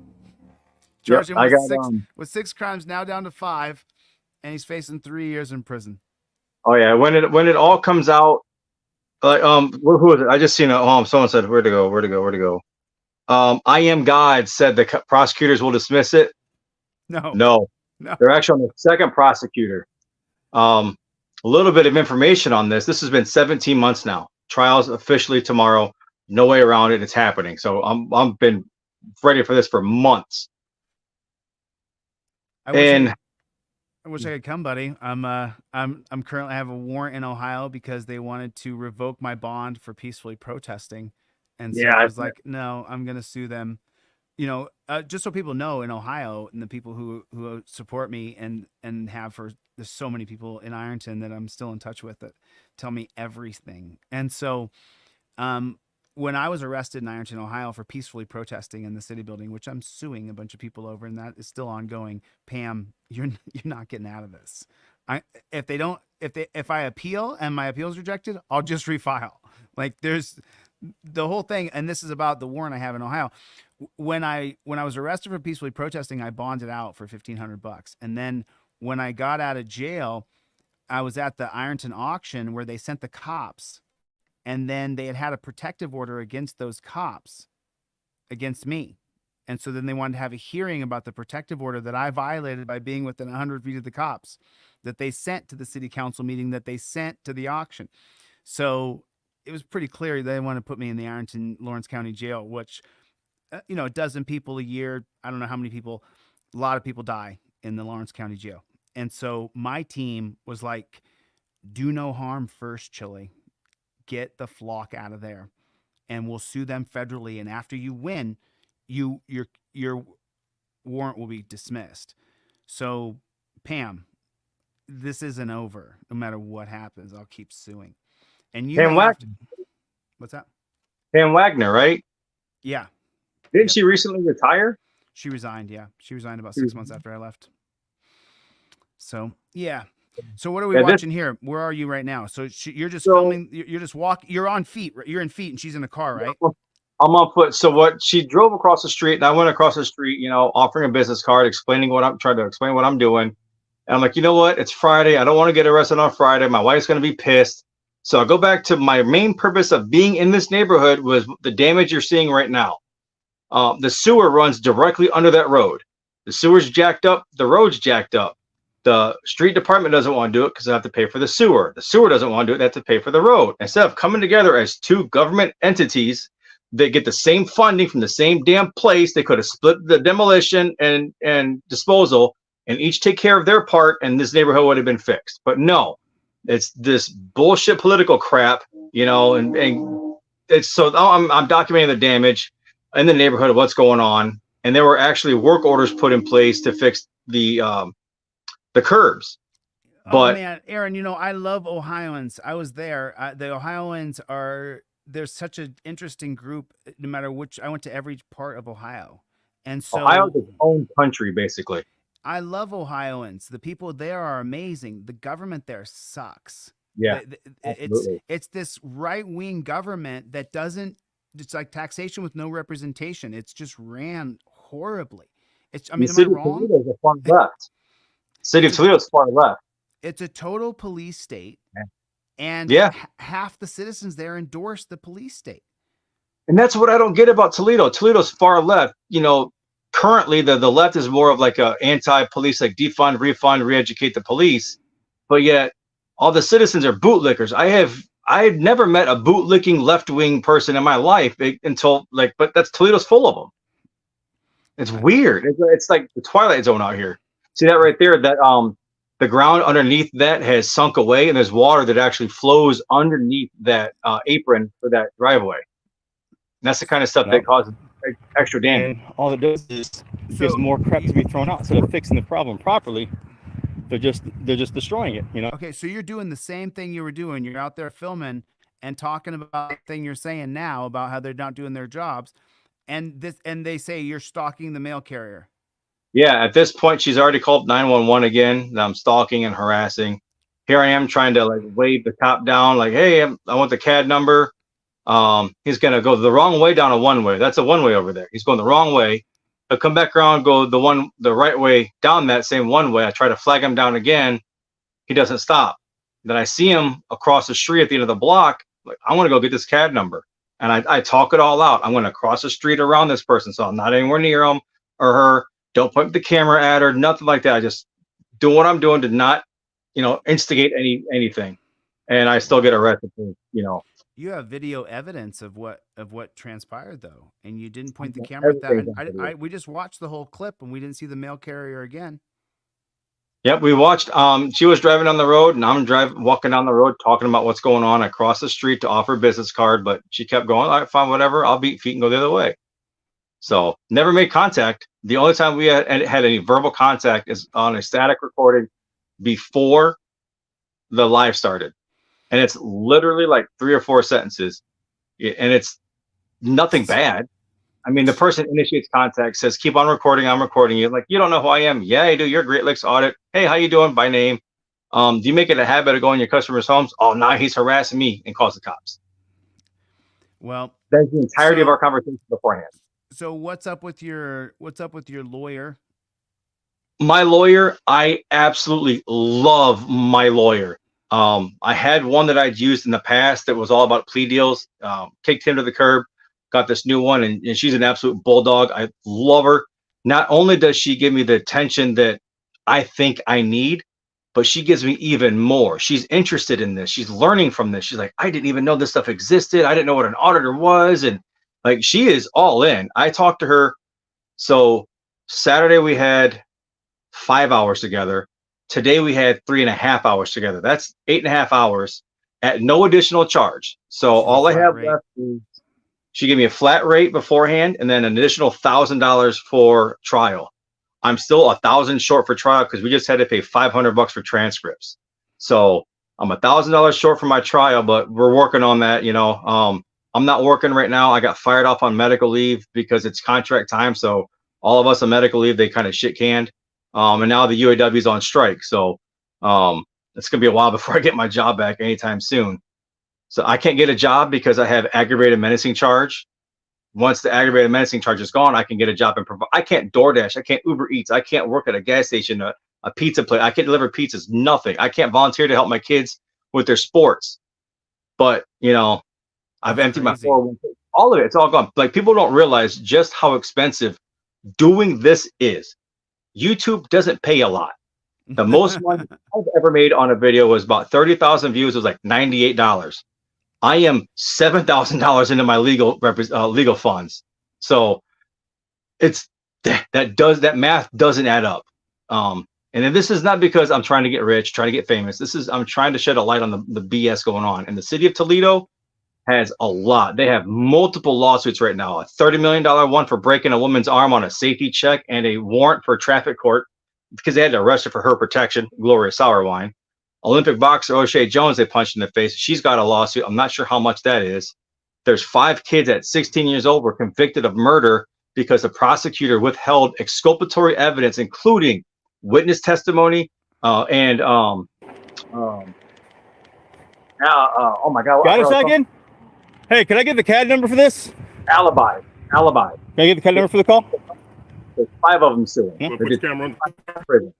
Charge him with 6 crimes, now down to 5, and he's facing 3 years in prison. Oh yeah, when it all comes out, like who is it? I just seen a someone said where to go. I Am God said the prosecutors will dismiss it. No. No, No. they're actually on the second prosecutor. A little bit of information on this. This has been 17 months now. Trials officially tomorrow. No way around it. It's happening. So I'm been ready for this for months. I wish I could come, buddy. I'm currently I have a warrant in Ohio because they wanted to revoke my bond for peacefully protesting, and so Yeah, I was like, no, I'm gonna sue them. Just so people know, in Ohio, and the people who support me and have for there's so many people in Ironton that I'm still in touch with that tell me everything. And so, when I was arrested in Ironton, Ohio, for peacefully protesting in the city building, which I'm suing a bunch of people over, and that is still ongoing, Pam, you're not getting out of this. If I appeal and my appeal is rejected, I'll just refile. Like, there's the whole thing, and this is about the warrant I have in Ohio. When I was arrested for peacefully protesting, I bonded out for $1,500, and then when I got out of jail, I was at the Ironton auction where they sent the cops. And then they had a protective order against those cops, against me. And so then they wanted to have a hearing about the protective order that I violated by being within 100 feet of the cops that they sent to the city council meeting, that they sent to the auction. So it was pretty clear they want to put me in the Ironton Lawrence County Jail, which, a dozen people a year, I don't know how many people, a lot of people die in the Lawrence County Jail. And so my team was like, do no harm first, Chille. Get the flock out of there, and we'll sue them federally. And after you win, your warrant will be dismissed. So, Pam, this isn't over. No matter what happens, I'll keep suing. And you Pam Wagner. What's that? Pam Wagner, right? Yeah. Didn't she recently retire? She resigned. Yeah, she resigned about 6 months after I left. So yeah. So what are we watching here? Where are you right now? So you're just filming. You're just walking. You're on feet. You're in feet, and she's in a car, right? I'm on foot. So what? She drove across the street, and I went across the street. Offering a business card, explaining what I'm trying to explain what I'm doing. And I'm like, you know what? It's Friday. I don't want to get arrested on Friday. My wife's going to be pissed. So I go back to my main purpose of being in this neighborhood was the damage you're seeing right now. The sewer runs directly under that road. The sewer's jacked up. The road's jacked up. The street department doesn't want to do it because they have to pay for the sewer. The sewer doesn't want to do it. They have to pay for the road. Instead of coming together as two government entities that get the same funding from the same damn place, they could have split the demolition and disposal and each take care of their part, and this neighborhood would have been fixed. But no, it's this bullshit political crap, and it's so I'm documenting the damage in the neighborhood of what's going on. And there were actually work orders put in place to fix the curbs. But man, Aaron, I love Ohioans. I was there. The Ohioans they're such an interesting group. No matter which, I went to every part of Ohio, and so Ohio's its own country, basically. I love Ohioans. The people there are amazing. The government there sucks. Yeah, it's this right-wing government that doesn't. It's like taxation with no representation. It's just ran horribly. Am I wrong? City of Toledo is far left. It's a total police state, and half the citizens there endorse the police state. And that's what I don't get about Toledo. Toledo's far left. Currently the left is more of like a anti-police, like defund, refund, re-educate the police. But yet all the citizens are bootlickers. I've never met a bootlicking left-wing person in my life but that's Toledo's full of them. It's weird. It's like the Twilight Zone out here. See that right there? That the ground underneath that has sunk away, and there's water that actually flows underneath that apron for that driveway. And that's the kind of stuff that causes extra damage. And all it does is gives more crap to be thrown out. Instead of fixing the problem properly, they're just destroying it. Okay, so you're doing the same thing you were doing. You're out there filming and talking about the thing you're saying now about how they're not doing their jobs, and they say you're stalking the mail carrier. Yeah, at this point, she's already called 911 again. I'm stalking and harassing. Here I am trying to wave the cop down, like, hey, I want the CAD number. He's going to go the wrong way down a one-way. That's a one-way over there. He's going the wrong way. He'll come back around, go the right way down that same one-way. I try to flag him down again. He doesn't stop. Then I see him across the street at the end of the block. Like, I want to go get this CAD number. And I talk it all out. I'm going to cross the street around this person, so I'm not anywhere near him or her. Don't point the camera at her, nothing like that. I just do what I'm doing to not, instigate anything. And I still get arrested for, You have video evidence of what transpired though, and you didn't point the camera at that. We just watched the whole clip, and we didn't see the mail carrier again. Yep, we watched. She was driving on the road, and I'm walking down the road, talking about what's going on. I crossed the street to offer a business card, but she kept going. All right, fine, whatever. I'll beat feet and go the other way. So never made contact. The only time we had any verbal contact is on a static recording before the live started, and it's literally like 3 or 4 sentences, and it's nothing bad. I mean, the person initiates contact, says, keep on recording, I'm recording you. Like, you don't know who I am. Yeah, I do. You're Great Lakes Audit. Hey, how you doing? By name. Do you make it a habit of going to your customers' homes? Oh, now he's harassing me, and calls the cops. Well, that's the entirety of our conversation beforehand. So what's up with your lawyer? My lawyer, I absolutely love my lawyer. I had one that I'd used in the past that was all about plea deals, kicked him to the curb. Got this new one, and she's an absolute bulldog. I love her. Not only does she give me the attention that I think I need, but she gives me even more. She's interested in this. She's learning from this. She's like, I didn't even know this stuff existed. I didn't know what an auditor was. And like, she is all in. I talked to her. So Saturday we had 5 hours together. Today we had 3.5 hours together. That's 8.5 hours at no additional charge. So all I have left is, she gave me a flat rate beforehand and then an additional $1,000 for trial. I'm still $1,000 short for trial because we just had to pay $500 for transcripts. So I'm $1,000 short for my trial, but we're working on that. I'm not working right now. I got fired off on medical leave because it's contract time. So all of us on medical leave, they kind of shit canned. And now the UAW is on strike. So it's going to be a while before I get my job back anytime soon. So I can't get a job because I have aggravated menacing charge. Once the aggravated menacing charge is gone, I can get a job and provide. I can't DoorDash. I can't Uber Eats. I can't work at a gas station, a pizza place. I can't deliver pizzas. Nothing. I can't volunteer to help my kids with their sports. But I've emptied my 401k. All of it. It's all gone. Like, people don't realize just how expensive doing this is. YouTube doesn't pay a lot. The most money I've ever made on a video was about 30,000 views. It was like $98. I am $7,000 into my legal funds. So it's that math doesn't add up. And then this is not because I'm trying to get rich, trying to get famous. I'm trying to shed a light on the BS going on. And the city of Toledo has a lot. They have multiple lawsuits right now. A $30 million one for breaking a woman's arm on a safety check, and a warrant for traffic court because they had to arrest her for her protection. Gloria Sauerwine. Olympic boxer O'Shea Jones, they punched in the face. She's got a lawsuit. I'm not sure how much that is. There's 5 kids at 16 years old were convicted of murder because the prosecutor withheld exculpatory evidence, including witness testimony oh my God. Got a second? Hey, can I get the CAD number for this? Alibi. Can I get the CAD number for the call? There's 5 of them suing. Put the camera on. Prison.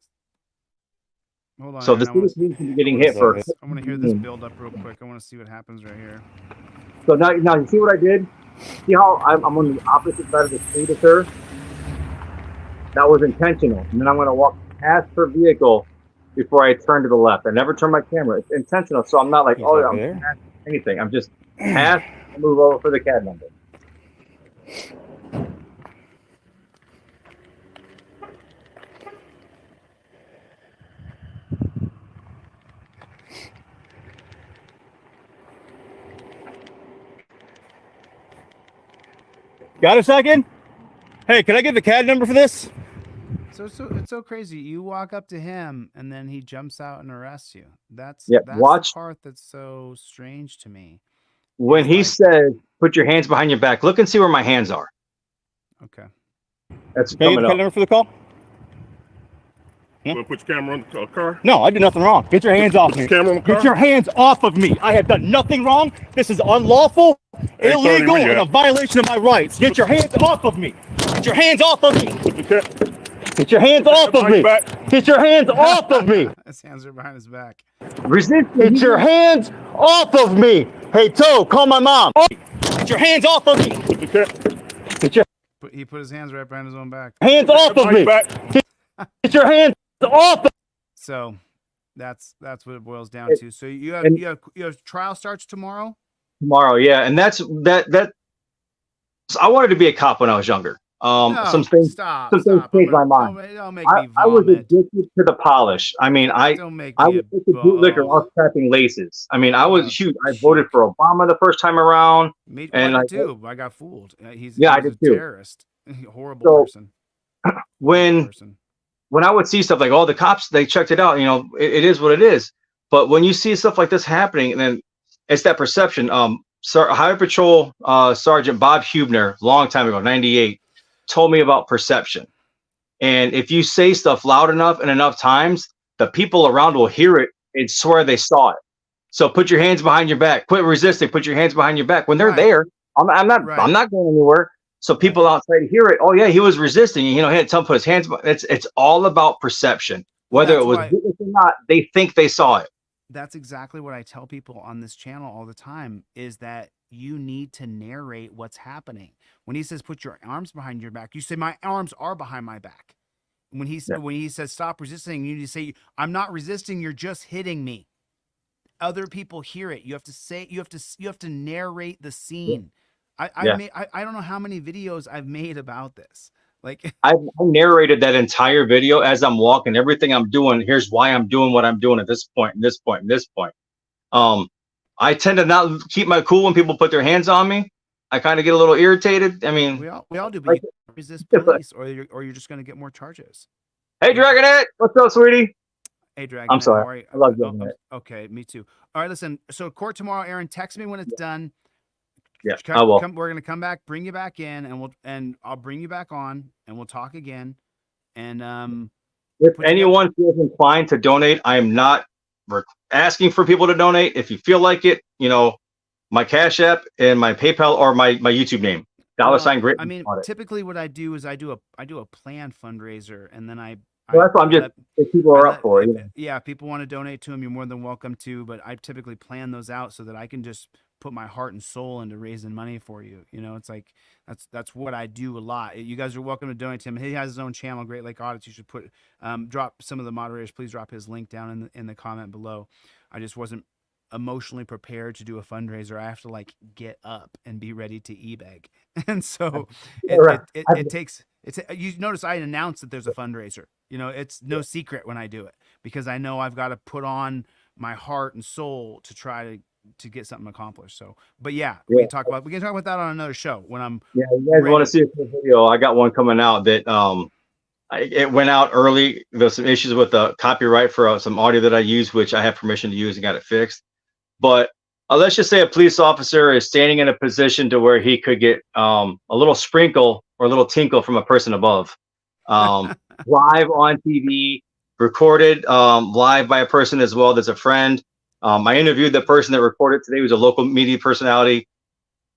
Hold on. So the students need to be getting hit first. I want to hear this build up real quick. I want to see what happens right here. So now you see what I did? See how I'm on the opposite side of the street as her? That was intentional. And then I'm going to walk past her vehicle before I turn to the left. I never turn my camera. It's intentional. So I'm not like, I'm past anything. I'm just past and move over for the CAD number. Got a second? Hey, can I get the CAD number for this? So it's so crazy. You walk up to him and then he jumps out and arrests you. That's the part that's so strange to me. When he says, "Put your hands behind your back," look and see where my hands are. Okay. That's can I get coming the up. CAD number for the call? You want to put your camera on the car? No, I did nothing wrong. Get your hands off me. Camera on the car? Get your hands off of me. I have done nothing wrong. This is unlawful, illegal, and a violation of my rights. Get your hands off of me. Get your hands off of me. Get your hands off of me. Get your hands off of me. His hands are behind his back. Resist. Get your hands off of me. Hey, Toe, call my mom. Get your hands off of me. Get your He put his hands right behind his own back. hands off of me. Get your hands off of So that's what it boils down It- to. So you and- have trial starts tomorrow. Tomorrow, yeah, and that's that. I wanted to be a cop when I was younger. No, Some things stop. changed my mind. Don't make I, me I was vomit. addicted to the polish. I mean, I Don't make was me addicted to bootlicker. I was trapping laces. I mean, I was huge. I voted for Obama the first time around. And I I- did too. I got fooled. He's Yeah, I he's did a too. terrorist. Horrible So, person. when I would see stuff like, oh, the cops, they checked it out, you know, it is what it is. But when you see stuff like this happening, and then it's that perception. Highway Patrol Sergeant Bob Hubner, long time ago, 98, told me about perception. And if you say stuff loud enough and enough times, the people around will hear it and swear they saw it. So put your hands behind your back. Quit resisting. Put your hands behind your back. When they're Right. there, I'm not going anywhere. So people outside hear it. Oh yeah, he was resisting. You know, he had to tell him to put his hands. It's all about perception. Whether That's it was why- witness or not, they think they saw it. That's exactly what I tell people on this channel all the time, is that you need to narrate what's happening. When he says put your arms behind your back, you say my arms are behind my back. When he says stop resisting, you need to say I'm not resisting, you're just hitting me. Other people hear it. You have to say you have to narrate the scene. I don't know how many videos I've made about this. Like I narrated that entire video as I'm walking, everything I'm doing. Here's why I'm doing what I'm doing at this point, and this point, and this point. I tend to not keep my cool when people put their hands on me. I kind of get a little irritated. I mean, we all do, but you can't resist police, or you're just gonna get more charges. hey, Dragonette, what's up, sweetie? Hey, Dragon. I'm sorry. I love Dragonette. Okay, me too. All right, listen. So court tomorrow, Aaron. Text me when it's done. Yeah, I will. We're gonna come back, bring you back in, and I'll bring you back on, and we'll talk again. And If anyone feels inclined to donate, I am not asking for people to donate. If you feel like it, you know, my Cash App and my PayPal or my YouTube name, $ great. I mean, typically what I do is I do a planned fundraiser, and then Well, that's what I'm just. If people are up for it. Yeah, if people want to donate to them, you're more than welcome to. But I typically plan those out so that I can just put my heart and soul into raising money for you. You know, it's like that's what I do a lot. You guys are welcome to donate to him. He has his own channel, Great Lake Audits. You should put drop some of the moderators. Please drop his link down in the comment below. I just wasn't emotionally prepared to do a fundraiser. I have to like get up and be ready to e-beg, and so it takes. You notice I announced that there's a fundraiser. You know, it's no secret when I do it, because I know I've got to put on my heart and soul to try to get something accomplished. So, but we can talk about that on another show when I'm. Yeah, you guys want to see a cool video? I got one coming out that it went out early. There's some issues with the copyright for some audio that I use, which I have permission to use, and got it fixed. But let's just say a police officer is standing in a position to where he could get a little sprinkle or a little tinkle from a person above. Live on TV, recorded live by a person as well. There's a friend. I interviewed the person that recorded today. He was a local media personality.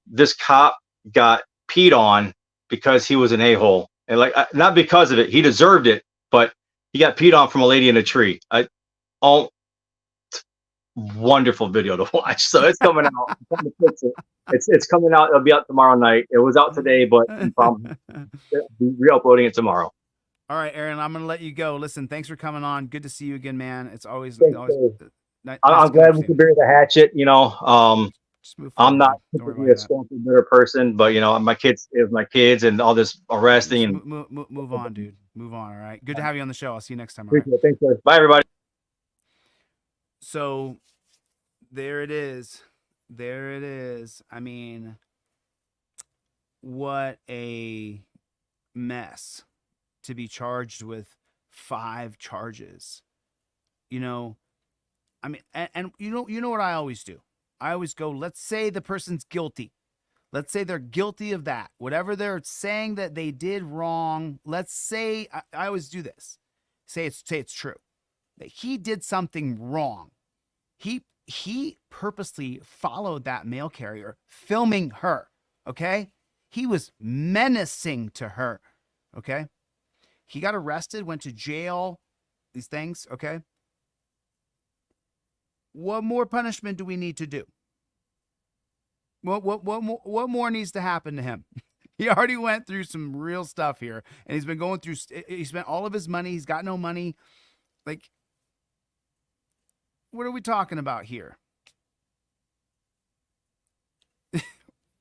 This cop got peed on because he was an a-hole. And like, not because of it, he deserved it, but he got peed on from a lady in a tree. Wonderful video to watch. So it's coming out. It's coming out. It'll be out tomorrow night. It was out today, but I'll be re-uploading it tomorrow. All right, Aaron, I'm gonna let you go. Listen, thanks for coming on. Good to see you again, man. It's always nice. I'm glad we could bury the hatchet. You know, I'm not typically a scornful, bitter person, but you know, my kids, it was my kids, and all this arresting and move on, dude. Move on. All right. Good to have you on the show. I'll see you next time. Appreciate it. Thanks, guys. Bye, everybody. So there it is. There it is. I mean, what a mess to be charged with 5 charges. You know, I mean, and you know what I always do? I always go, let's say the person's guilty. Let's say they're guilty of that. Whatever they're saying that they did wrong, let's say, I always do this. Say it's true. That he did something wrong. He purposely followed that mail carrier, filming her, okay? He was menacing to her, okay? He got arrested, went to jail, these things, okay? What more punishment do we need to do? What more needs to happen to him? He already went through some real stuff here, and he's been going through. He spent all of his money. He's got no money. Like, what are we talking about here?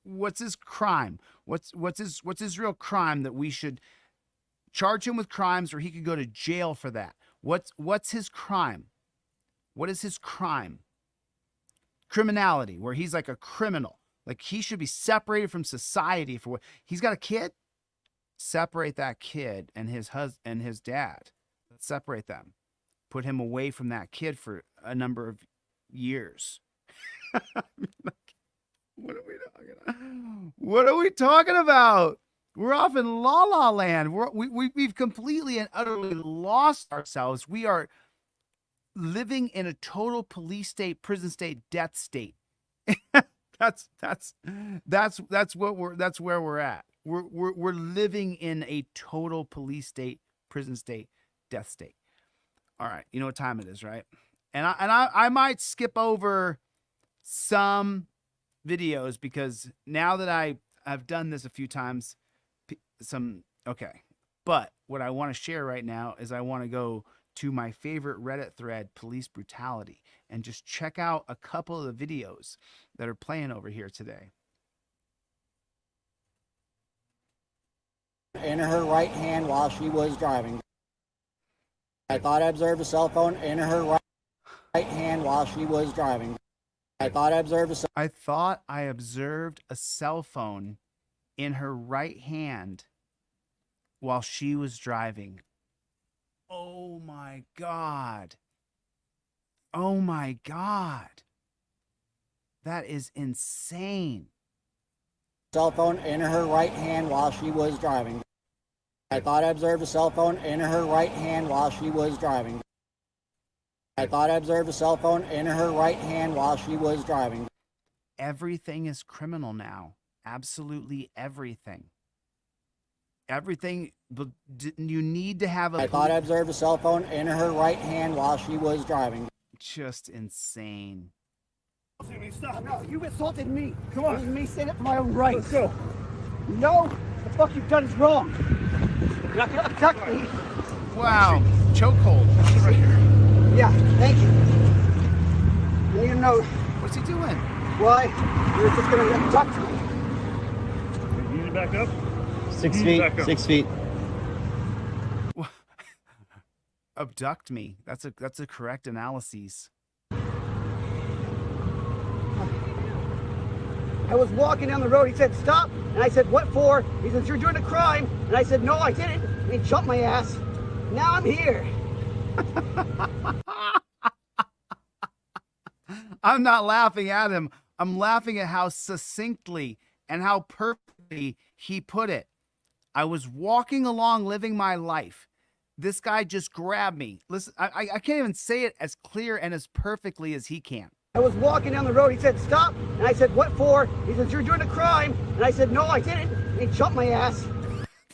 What's his crime? What's his real crime that we should charge him with crimes, or he could go to jail for that? What's his crime? What is his crime? Criminality, where he's like a criminal. Like, he should be separated from society for what he's got a kid. Separate that kid and his husband and his dad. Let's separate them. Put him away from that kid for a number of years. What are we talking about? What are we talking about? We're off in La La Land. We've completely and utterly lost ourselves. We are living in a total police state, prison state, death state. That's where we're at. We're living in a total police state, prison state, death state. All right, you know what time it is, right? And I might skip over some videos because now that I've done this a few times, okay. But what I want to share right now is I want to go to my favorite Reddit thread, police brutality, and just check out a couple of the videos that are playing over here today. In her right hand while she was driving. I thought I observed a cell phone in her right hand while she was driving. I thought I observed a cell phone in her right hand while she was driving. Oh my God. Oh my God. That is insane. Cell phone in her right hand while she was driving. I thought I observed a cell phone in her right hand while she was driving. I thought I observed a cell phone in her right hand while she was driving. Everything is criminal now. Absolutely everything. Everything, you need to have a... I thought I observed a cell phone in her right hand while she was driving. Just insane. Stop. No, you assaulted me. Come on. It was me standing up for my own rights. Let's go. No, the fuck you've done is wrong. You're not gonna attack me. Wow. Chokehold. Right here. Yeah, thank you. You need to know. What's he doing? Why? You're just gonna abduct me. You need to back up? 6 feet. 6 feet. Abduct me. That's a correct analysis. I was walking down the road. He said, stop. And I said, what for? He said, you're doing a crime. And I said, no, I didn't. And he jumped my ass. Now I'm here. I'm not laughing at him. I'm laughing at how succinctly and how perfectly he put it. I was walking along living my life. This guy just grabbed me. Listen, I can't even say it as clear and as perfectly as he can. I was walking down the road. He said, stop. And I said, what for? He said, you're doing a crime. And I said, no, I didn't. And he jumped my ass.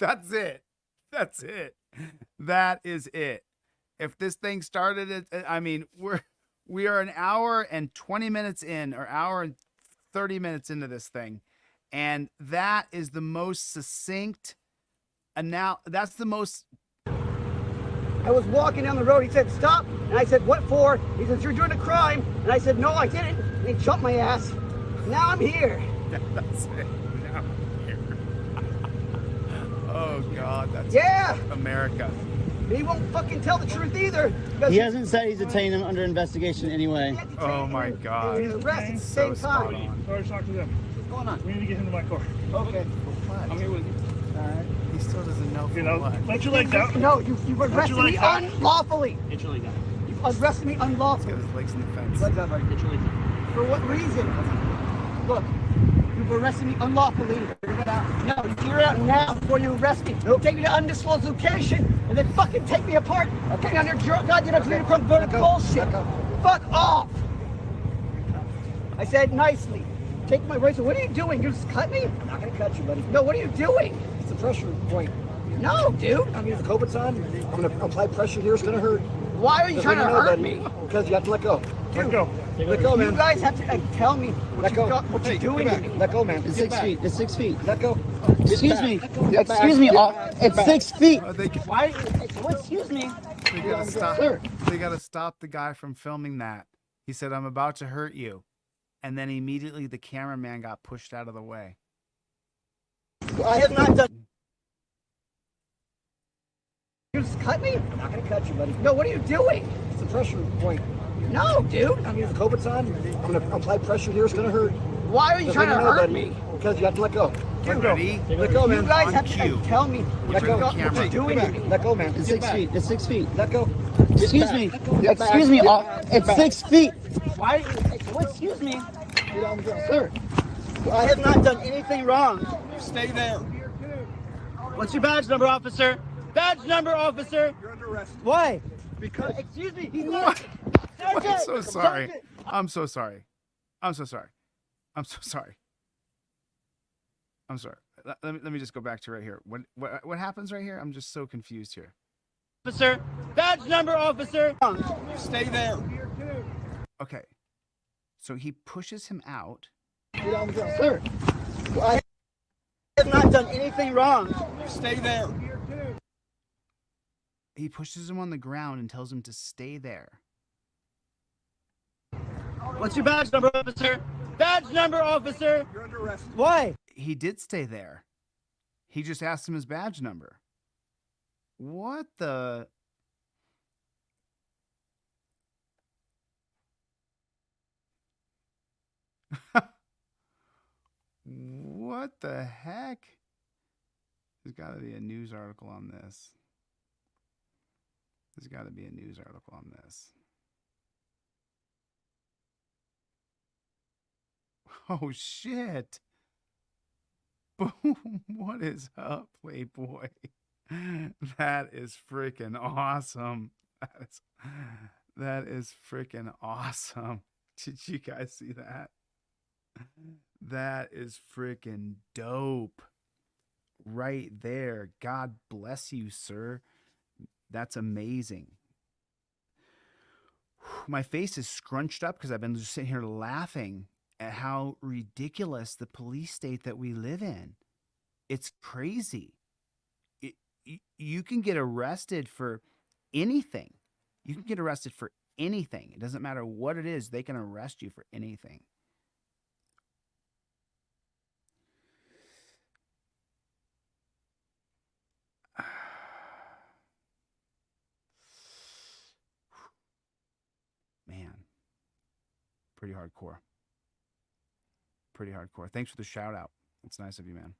That's it. That's it. That is it. If this thing started, I mean, we are an hour and 20 minutes in, or hour and 30 minutes into this thing. And that is the most succinct. And now that's the most. I was walking down the road. He said, stop. And I said, what for? He said, you're doing a crime. And I said, no, I didn't. And he jumped my ass. Now I'm here. That's it. Now I'm here. Oh, God. That's America. And he won't fucking tell the truth either. He hasn't said he's detained him under investigation anyway. Oh, my God. He's arrested at the same time. Sorry, talk to them. What's going on? We need to get him to my car. Okay. I'm here with you. All right. He still doesn't know for what. Let your legs out. No, you've arrested me unlawfully. Get your leg out. You've arrested me unlawfully. He's got his legs in the fence. Legs out, right? Get your legs out. For what reason? Look, you've arrested me unlawfully. No, you're out now before you arrest me. Nope. Take me to undisclosed location and then fucking take me apart. Take me on your goddamn vertical bullshit. Fuck off. I said nicely. Take my razor. What are you doing? You just cut me? I'm not gonna cut you, buddy. No, what are you doing? It's a pressure point. No, dude. I mean, if the COVID's on, I'm gonna apply pressure here. It's gonna hurt. Why are you trying to hurt me? Because you have to let go. Let go. Let go, man. You guys have to tell me Let go. what you're doing to me. Let go, man. It's 6 feet. It's 6 feet. Let go. Excuse me. Get back. Excuse me. Get back. It's 6 feet. They, Why? Excuse me. they gotta stop. Sir. They gotta stop the guy from filming that. He said, "I'm about to hurt you," and then immediately the cameraman got pushed out of the way. I have not done. You just cut me? I'm not going to cut you, buddy. No, what are you doing? It's a pressure point. No, dude. I'm going to use the Covid's on. I'm going to apply pressure here. It's going to hurt. Why are you trying to hurt me? Because you have to let go. Get ready. Let go, man. You guys On have cue. to tell me Let go. what you're doing to me. Let go, man. It's 6 feet. It's 6 feet. Let go. Excuse me. Get back. Excuse me. Get back. It's Back. 6 feet. Why? Excuse me. Get on the ground. Sir, I have not done anything wrong. Stay there. What's your badge number, officer? Badge number, officer. You're under arrest. Why? Because Excuse me. He's What? not. I'm so sorry. I'm so sorry. I'm so sorry. I'm so sorry. I'm sorry. Let me just go back to right here. What happens right here? I'm just so confused here. Officer. Badge number, officer. stay there. Okay. So he pushes him out. Get on the ground. Sir, I have not done anything wrong. Stay there. He pushes him on the ground and tells him to stay there. What's your badge number, officer? Badge number, officer. You're under arrest. Why? He did stay there. He just asked him his badge number. What the? What the heck? There's got to be a news article on this. There's got to be a news article on this. Oh, shit. Boom. What is up, Playboy? That is freaking awesome. That is freaking awesome. Did you guys see that? That is freaking dope. Right there. God bless you, sir. That's amazing. My face is scrunched up because I've been just sitting here laughing at how ridiculous the police state that we live in. It's crazy. You can get arrested for anything. You can get arrested for anything. It doesn't matter what it is. They can arrest you for anything. Man, pretty hardcore. Pretty hardcore. Thanks for the shout out. It's nice of you, man.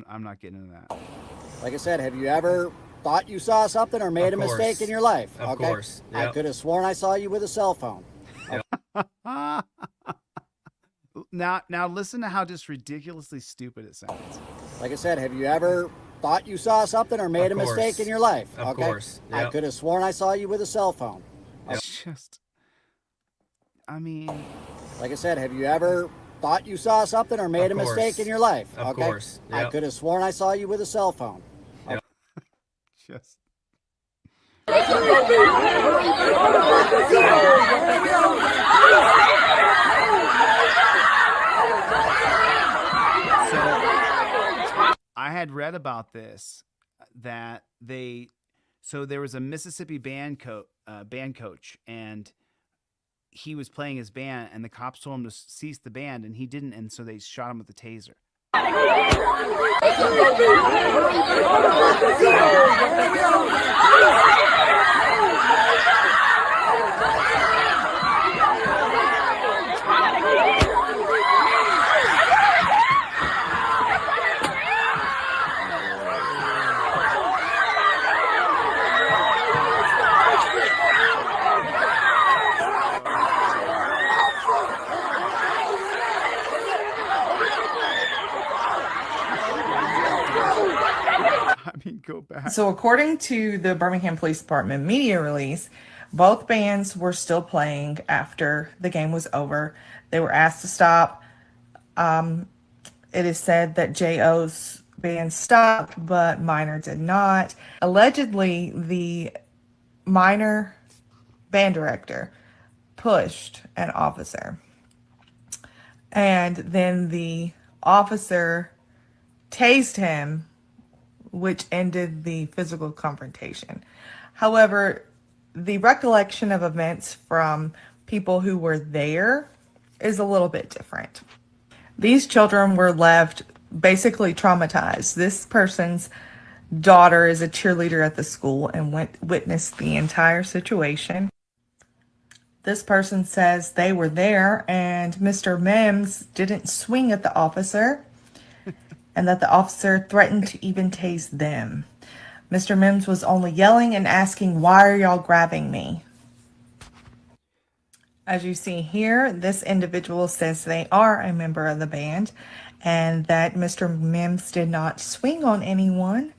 I'm not getting into that. Like I said, have you ever thought you saw something or made a mistake in your life? Of course. I could have sworn I saw you with a cell phone. Now listen to how just ridiculously stupid it sounds. Like I said, have you ever thought you saw something or made a mistake in your life? Of course. I could have sworn I saw you with a cell phone. It's just, I mean, like I said, have you ever thought you saw something or made a mistake in your life? Of course. I could have sworn I saw you with a cell phone. just. I had read about this that there was a Mississippi band coach and he was playing his band and the cops told him to cease the band and he didn't, and so they shot him with a taser. Go back. So according to the Birmingham Police Department media release, both bands were still playing after the game was over. They were asked to stop. It is said that J.O.'s band stopped, but Minor did not. Allegedly, the Minor band director pushed an officer, and then the officer tased him, which ended the physical confrontation. However, the recollection of events from people who were there is a little bit different. These children were left basically traumatized. This person's daughter is a cheerleader at the school and witnessed the entire situation. This person says they were there and Mr. Mims didn't swing at the officer and that the officer threatened to even tase them. Mr. Mims was only yelling and asking, "Why are y'all grabbing me?" As you see here, this individual says they are a member of the band and that Mr. Mims did not swing on anyone.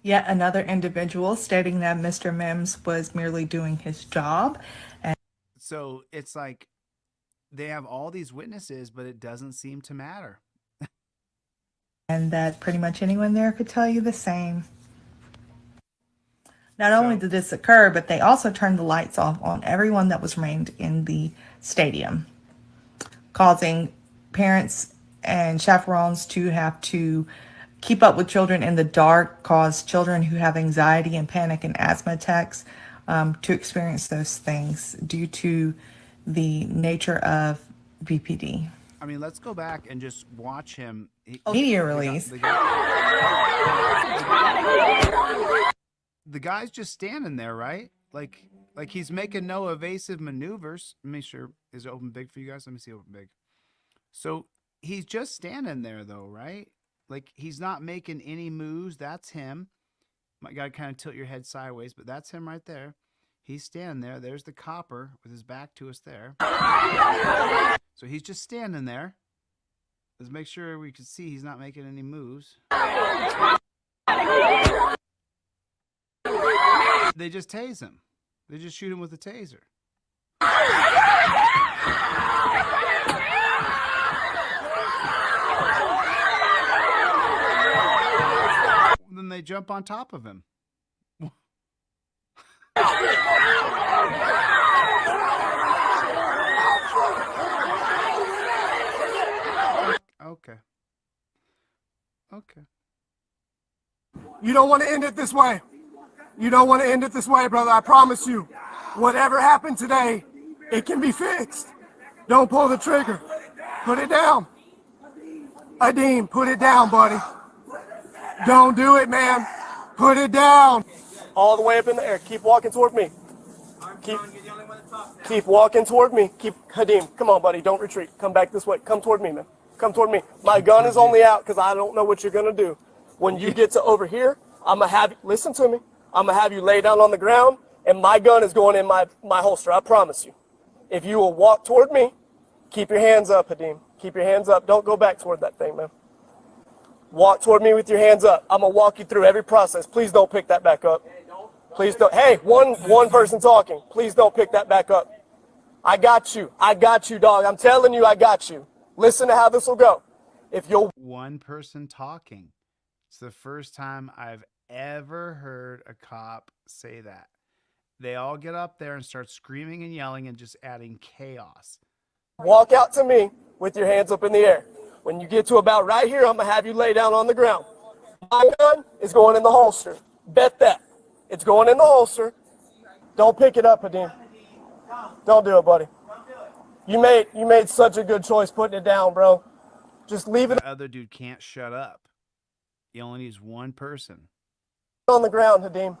Yet another individual stating that Mr. Mims was merely doing his job. So it's like they have all these witnesses, but it doesn't seem to matter. And that pretty much anyone there could tell you the same. Not only did this occur, but they also turned the lights off on everyone that was remained in the stadium, causing parents and chaperones to have to keep up with children in the dark, cause children who have anxiety and panic and asthma attacks to experience those things due to the nature of BPD. I mean, let's go back and just watch him. Media release. The guy's just standing there, right? Like he's making no evasive maneuvers. Let me make sure. Is it open big for you guys? Let me see open big. So he's just standing there though, right? Like he's not making any moves. That's him. Might gotta kind of tilt your head sideways, but that's him right there. He's standing there. There's the copper with his back to us there. So he's just standing there. Let's make sure we can see he's not making any moves. They just tase him. They just shoot him with a taser. Then they jump on top of him. Okay. Okay. You don't want to end it this way. You don't want to end it this way, brother. I promise you. Whatever happened today, it can be fixed. Don't pull the trigger. Put it down. Adeem, put it down, buddy. Don't do it, man. Put it down. All the way up in the air. Keep walking toward me. Keep walking toward me. Hadim, come on, buddy. Don't retreat. Come back this way. Come toward me, man. Come toward me. My gun is only out because I don't know what you're going to do. When you get to over here, I'm going to have you, listen to me. I'm going to have you lay down on the ground, and my gun is going in my holster. I promise you. If you will walk toward me, keep your hands up, Hadim. Keep your hands up. Don't go back toward that thing, man. Walk toward me with your hands up. I'm going to walk you through every process. Please don't pick that back up. Please don't. Hey, one person talking. Please don't pick that back up. I got you. I got you, dog. I'm telling you, I got you. Listen to how this will go. If you'll... One person talking. It's the first time I've ever heard a cop say that. They all get up there and start screaming and yelling and just adding chaos. Walk out to me with your hands up in the air. When you get to about right here, I'm going to have you lay down on the ground. My gun is going in the holster. Bet that. It's going in the holster. Don't pick it up, Hadim. Don't do it, buddy. You made such a good choice putting it down, bro. Just leave it. The other dude can't shut up. He only needs one person. On the ground, Hadim.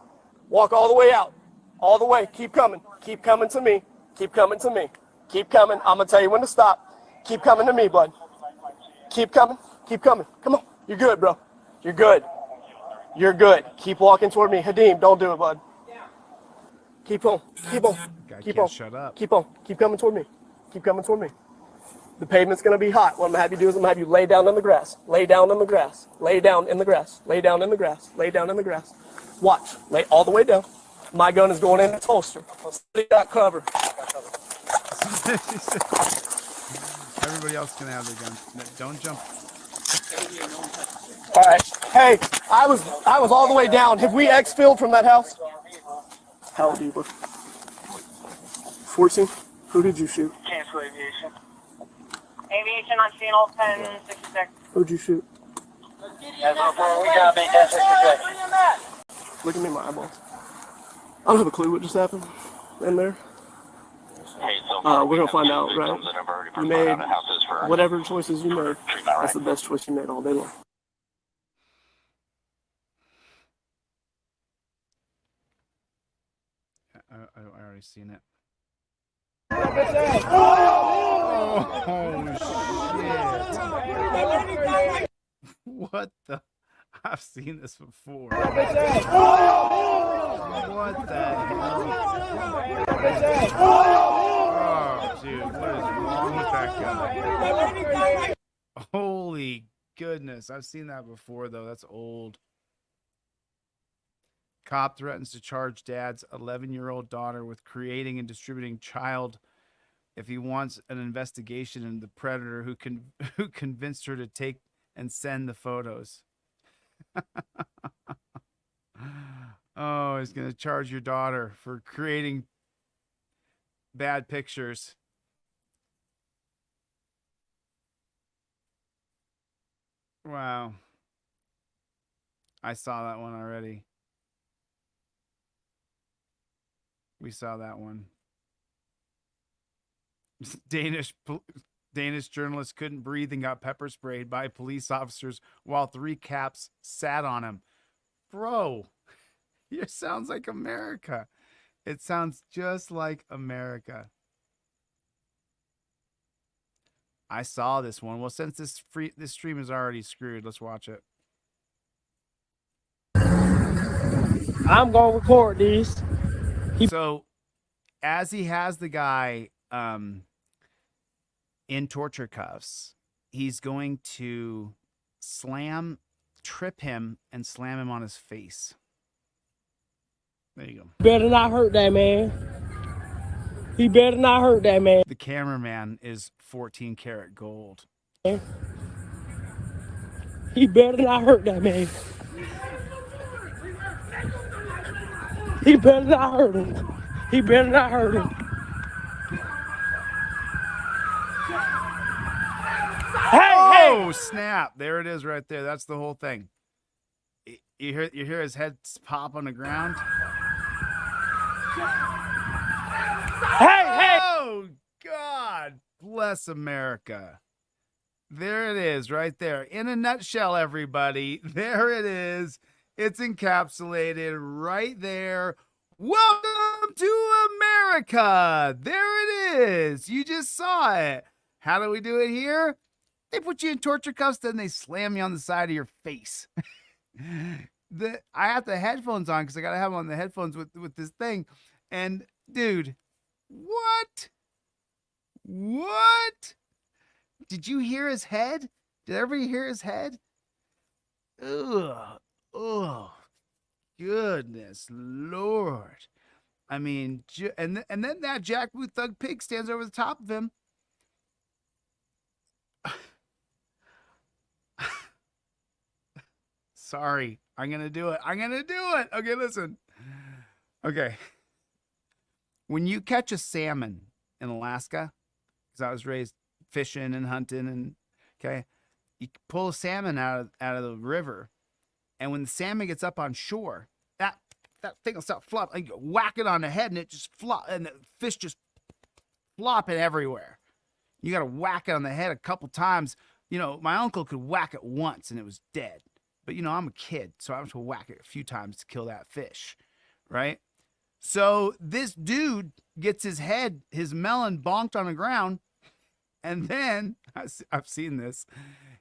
Walk all the way out. All the way. Keep coming. Keep coming to me. Keep coming to me. Keep coming. I'm going to tell you when to stop. Keep coming to me, bud. Keep coming. Keep coming. Come on. You're good, bro. You're good. You're good. Keep walking toward me. Hadim, don't do it, bud. Keep on. Keep on. Keep on. Shut up. Keep on. Keep coming toward me. Keep coming toward me. The pavement's going to be hot. What I'm going to have you do is I'm going to have you lay down in the grass. Lay down in the grass. Lay down in the grass. Lay down in the grass. Lay down in the grass. Watch. Lay all the way down. My gun is going in its holster. Somebody got cover. Everybody else can have their gun. No, don't jump. All right. Hey, I was all the way down. Have we exfilled from that house? How old are you, bro? 14. Who did you shoot? Cancel aviation. Aviation on channel 1066. Who'd you shoot? As before, we got make that 66. Look at me in my eyeballs. I don't have a clue what just happened in there. We're gonna find out, right? You made whatever choices you made. That's the best choice you made all day long. I already seen it. Oh shit! What the? I've seen this before. What the hell? Oh, dude, what is wrong with that guy? Holy goodness, I've seen that before though. That's old. Cop threatens to charge dad's 11-year-old daughter with creating and distributing child if he wants an investigation into the predator who convinced her to take and send the photos. Oh, he's going to charge your daughter for creating bad pictures. Wow. I saw that one already. We saw that one. Danish journalist couldn't breathe and got pepper sprayed by police officers while 3 caps sat on him. Bro, it sounds like America. It sounds just like America. I saw this one. Well, since this stream is already screwed, let's watch it. I'm going to record these. So, as he has the guy in torture cuffs, he's going to trip him and slam him on his face. There you go. Better not hurt that man. He better not hurt that man. The cameraman is 14 karat gold. He better not hurt that man. He better not hurt him. He better not hurt him. Oh, snap. There it is right there. That's the whole thing. You hear his head pop on the ground? Oh, God bless America. There it is right there. In a nutshell, everybody. There it is. It's encapsulated right there. Welcome to America. There it is. You just saw it. How do we do it here? They put you in torture cuffs, then they slam you on the side of your face. I have the headphones on because I got to have them on the headphones with this thing. And, dude, what? What? Did you hear his head? Did everybody hear his head? Ugh. Oh, goodness Lord. I mean, and then that jackboot thug pig stands over the top of him. Sorry, I'm going to do it. I'm going to do it. Okay, listen. Okay. When you catch a salmon in Alaska, because I was raised fishing and hunting, and okay, you pull a salmon out of the river. And when the salmon gets up on shore, that thing will start flopping. You whack it on the head, and it just flop, and the fish just flopping everywhere. You got to whack it on the head a couple times. You know, my uncle could whack it once, and it was dead. But you know, I'm a kid, so I have to whack it a few times to kill that fish, right? So this dude gets his melon bonked on the ground, and then I've seen this.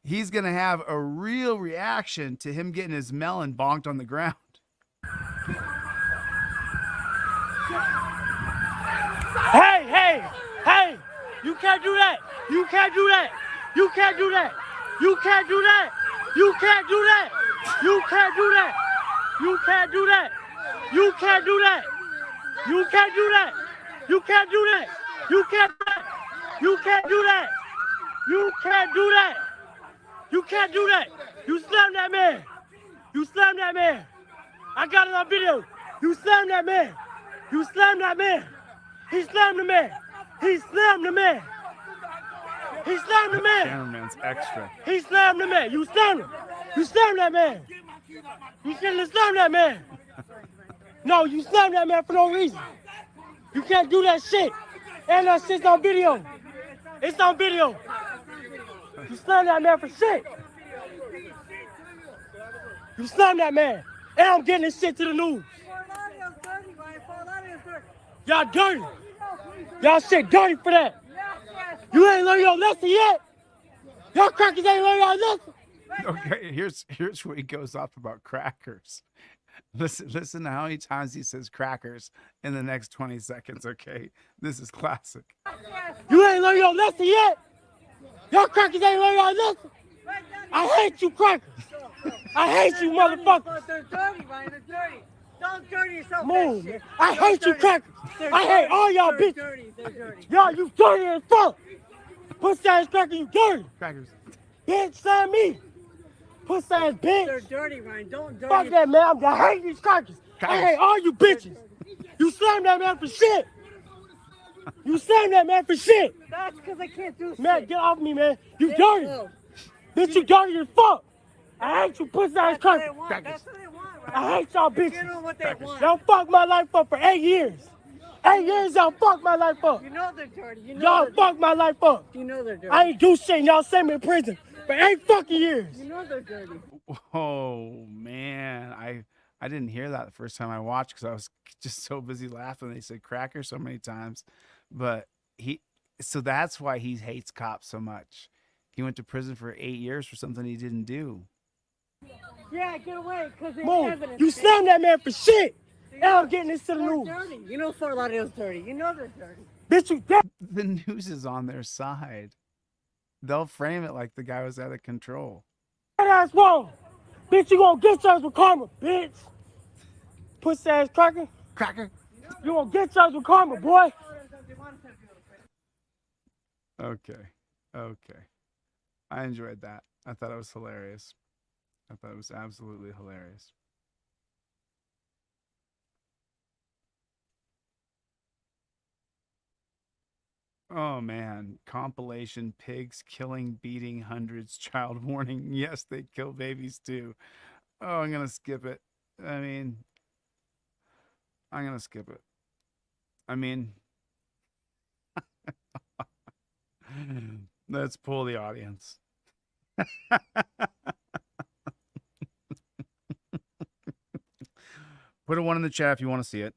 He's going to have a real reaction to him getting his melon bonked on the ground. Hey, you can't do that. You can't do that. You can't do that. You can't do that. You can't do that. You can't do that. You can't do that. You can't do that. You can't do that. You can't do that. You can't do that. You can't do that. You can't do that. You can't do that. You slammed that man. You slammed that man. I got it on video. You slammed that man. You slammed that man. He slammed the man. He slammed the man. He slammed the man. Cameraman's extra. He slammed the man. You slammed him. You slammed that man. You shouldn't have slammed that man. No, you slammed that man for no reason. You can't do that shit. And that shit's on video. It's on video. You slammed that man for shit. You slammed that man. And I'm getting this shit to the news. Y'all dirty. Y'all shit dirty for that. You ain't learned your lesson yet. Y'all crackers ain't learned your lesson. Okay, here's where he goes off about crackers. Listen to how many times he says crackers in the next 20 seconds, okay? This is classic. You ain't learned your lesson yet. Y'all crackers ain't learned your lesson. I hate you crackers. I hate you motherfuckers. They're dirty, Ryan. They're dirty. Don't dirty yourself. Move, man. I hate you crackers. I hate all y'all bitches. They're dirty. Y'all, you dirty as fuck. Pussy ass cracker, you dirty. Crackers. Bitch, sign me. Pussy ass bitch. They're dirty, Ryan. Don't dirty. Fuck that, man. I hate these crackers. I hate all you bitches. You slammed that man for shit. You slammed that man for shit. That's because I can't do shit. Man, get off me, man. You dirty. Bitch, you dirty as fuck. I hate you pussy ass crackers. That's what they want, right? I hate y'all bitches. You know what they want. Y'all fucked my life up for 8 years. 8 years y'all fucked my life up. You know they're dirty. You know Y'all fucked my life up. You know they're dirty. I ain't do shit and y'all sent me in prison for 8 fucking years. You know they're dirty. Oh man, I didn't hear that the first time I watched because I was just so busy laughing. They said cracker so many times, but so that's why he hates cops so much. He went to prison for 8 years for something he didn't do. Yeah, get away, because there's Move. evidence. You slammed that man for shit. And I'm getting this to the They're news. dirty. You know Fort Lauderdale's dirty. You know they're dirty. Bitch, you dead. The news is on their side. They'll frame it like the guy was out of control. Ass wrong. Bitch, you gonna get yours with karma, bitch. Pussy ass cracker. Cracker. You gonna get yours with karma, boy. Okay. I enjoyed that. I thought it was hilarious. I thought it was absolutely hilarious. Oh man, compilation pigs killing, beating hundreds, child warning. Yes, they kill babies too. Oh, I'm gonna skip it. I'm gonna skip it. Let's pull the audience. Put a 1 in the chat if you want to see it.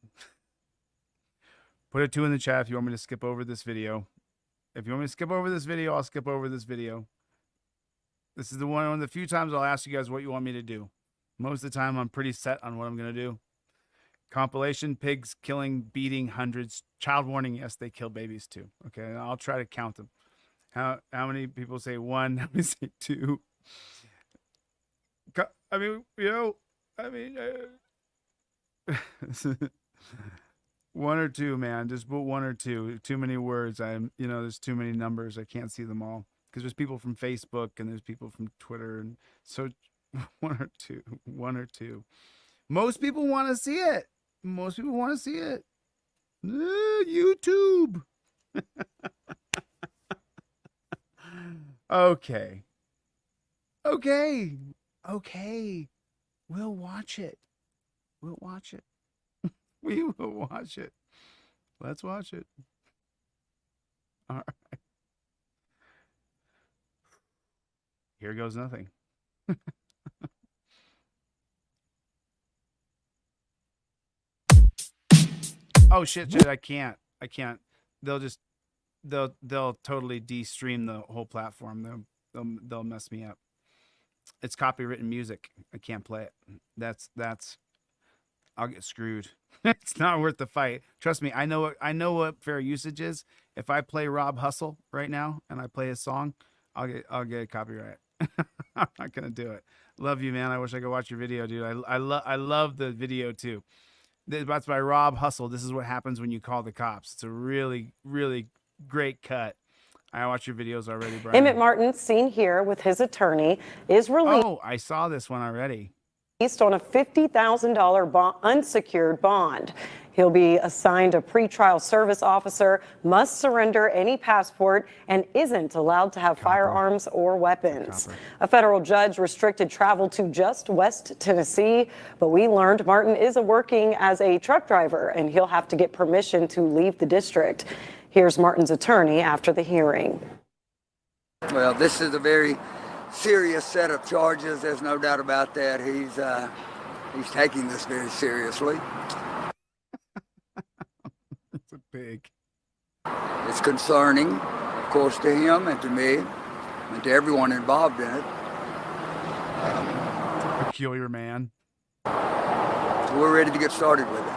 Put a 2 in the chat if you want me to skip over this video. If you want me to skip over this video, I'll skip over this video. This is one of the few times I'll ask you guys what you want me to do. Most of the time, I'm pretty set on what I'm going to do. Compilation, pigs killing, beating hundreds. Child warning, yes, they kill babies too. Okay, I'll try to count them. How many people say 1? How many say 2? One or two, man. Just put 1 or 2. Too many words. There's too many numbers. I can't see them all because there's people from Facebook and there's people from Twitter, and so 1 or 2. 1 or 2. Most people want to see it. YouTube. Okay. We'll watch it. We will watch it. Let's watch it. All right. Here goes nothing. Oh shit, I can't. They'll totally de-stream the whole platform. They'll mess me up. It's copywritten music. I can't play it. That's I'll get screwed. It's not worth the fight. Trust me, I know what fair usage is. If I play Rob Hustle right now and I play his song, I'll get a copyright. I'm not gonna do it. Love you, man. I wish I could watch your video, dude. I love the video too. That's by Rob Hustle. This is what happens when you call the cops. It's a really, really great cut. I watched your videos already, Brian. Emmett Martin, seen here with his attorney, is released. Oh, I saw this one already. On a $50,000 unsecured bond. He'll be assigned a pretrial service officer, must surrender any passport, and isn't allowed to have firearms or weapons. A federal judge restricted travel to just West Tennessee, but we learned Martin is working as a truck driver, and he'll have to get permission to leave the district. Here's Martin's attorney after the hearing. Well, this is a very serious set of charges. There's no doubt about that. He's taking this very seriously. It's a big. It's concerning, of course, to him and to me and to everyone involved in it. Peculiar man. So we're ready to get started with it.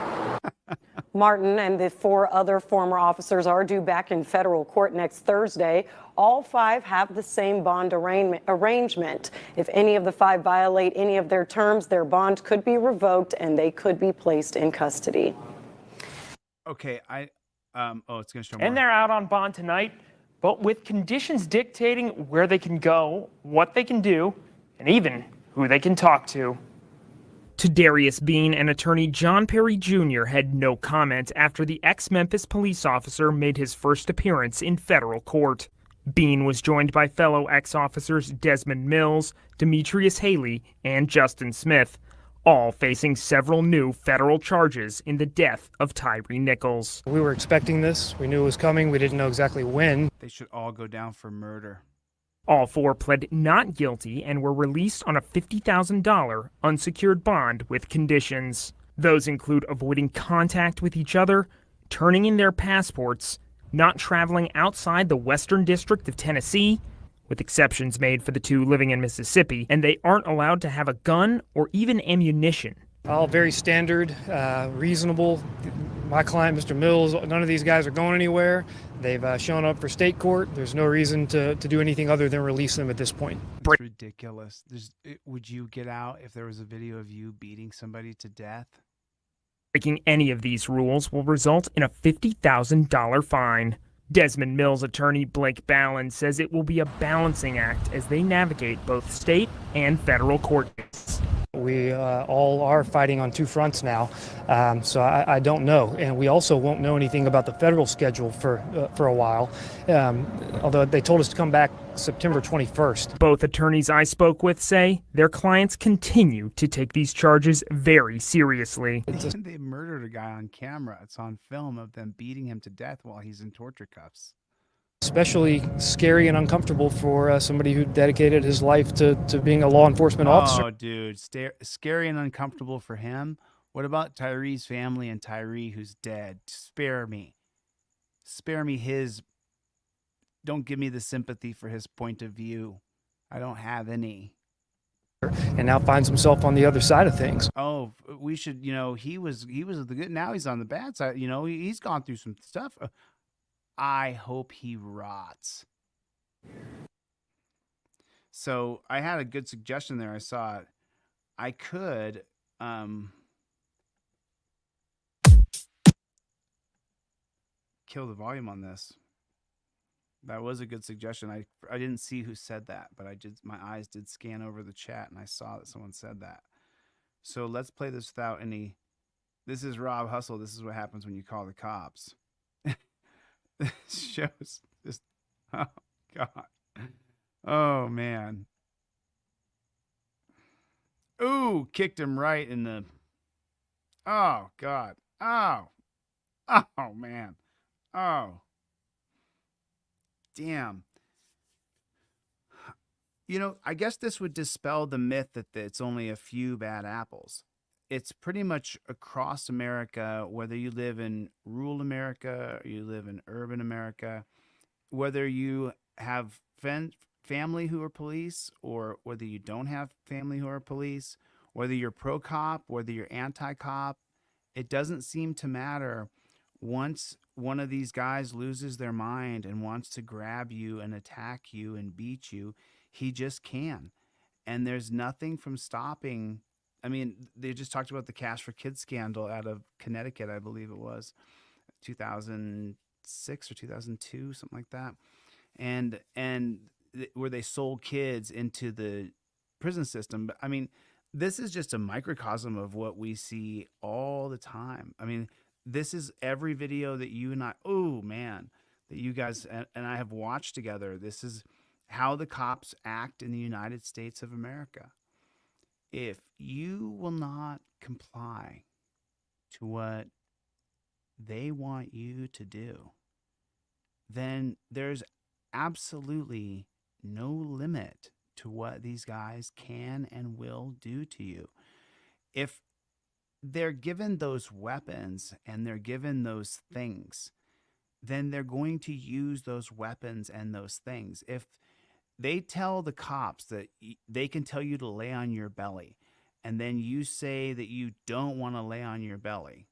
Martin and the 4 other former officers are due back in federal court next Thursday. All 5 have the same bond arrangement. If any of the 5 violate any of their terms, their bond could be revoked and they could be placed in custody. Okay, it's gonna show more. And they're out on bond tonight, but with conditions dictating where they can go, what they can do, and even who they can talk to. To Darius Bean and attorney John Perry Jr. had no comment after the ex-Memphis police officer made his first appearance in federal court. Bean was joined by fellow ex-officers Desmond Mills, Demetrius Haley, and Justin Smith, all facing several new federal charges in the death of Tyree Nichols. We were expecting this. We knew it was coming. We didn't know exactly when. They should all go down for murder. All 4 pled not guilty and were released on a $50,000 unsecured bond with conditions. Those include avoiding contact with each other, turning in their passports, not traveling outside the Western District of Tennessee, with exceptions made for the 2 living in Mississippi, and they aren't allowed to have a gun or even ammunition. All very standard, reasonable. My client, Mr. Mills, none of these guys are going anywhere. They've shown up for state court. There's no reason to do anything other than release them at this point. It's ridiculous. Would you get out if there was a video of you beating somebody to death? Breaking any of these rules will result in a $50,000 fine. Desmond Mills' attorney Blake Ballin says it will be a balancing act as they navigate both state and federal court cases. We all are fighting on 2 fronts now, so I don't know. And we also won't know anything about the federal schedule for a while, although they told us to come back September 21st. Both attorneys I spoke with say their clients continue to take these charges very seriously. They murdered a guy on camera. It's on film of them beating him to death while he's in torture cuffs. Especially scary and uncomfortable for somebody who dedicated his life to being a law enforcement officer. Oh, dude, scary and uncomfortable for him. What about Tyree's family and Tyree, who's dead? Spare me. Spare me his. Don't give me the sympathy for his point of view. I don't have any. And now finds himself on the other side of things. Oh, we should, he was the good. Now he's on the bad side. He's gone through some stuff. I hope he rots. So I had a good suggestion there. I saw it. I could kill the volume on this. That was a good suggestion. I didn't see who said that, but my eyes did scan over the chat and I saw that someone said that. So let's play this without any. This is Rob Hustle. This is what happens when you call the cops. This shows just, oh God, oh man, ooh, kicked him right in the, oh God, oh man, oh damn. I guess this would dispel the myth that it's only a few bad apples. It's pretty much across America, whether you live in rural America or you live in urban America, whether you have family who are police or whether you don't have family who are police, whether you're pro-cop, whether you're anti-cop, it doesn't seem to matter. Once one of these guys loses their mind and wants to grab you and attack you and beat you, he just can. And there's nothing from stopping. I mean, they just talked about the Cash for Kids scandal out of Connecticut, I believe it was 2006 or 2002, something like that. where they sold kids into the prison system. But I mean, this is just a microcosm of what we see all the time. I mean, this is every video that you and I, oh man, that you guys and I have watched together. This is how the cops act in the United States of America. If you will not comply to what they want you to do, then there's absolutely no limit to what these guys can and will do to you. If they're given those weapons and they're given those things, then they're going to use those weapons and those things. If they tell the cops that they can tell you to lay on your belly, and then you say that you don't want to lay on your belly,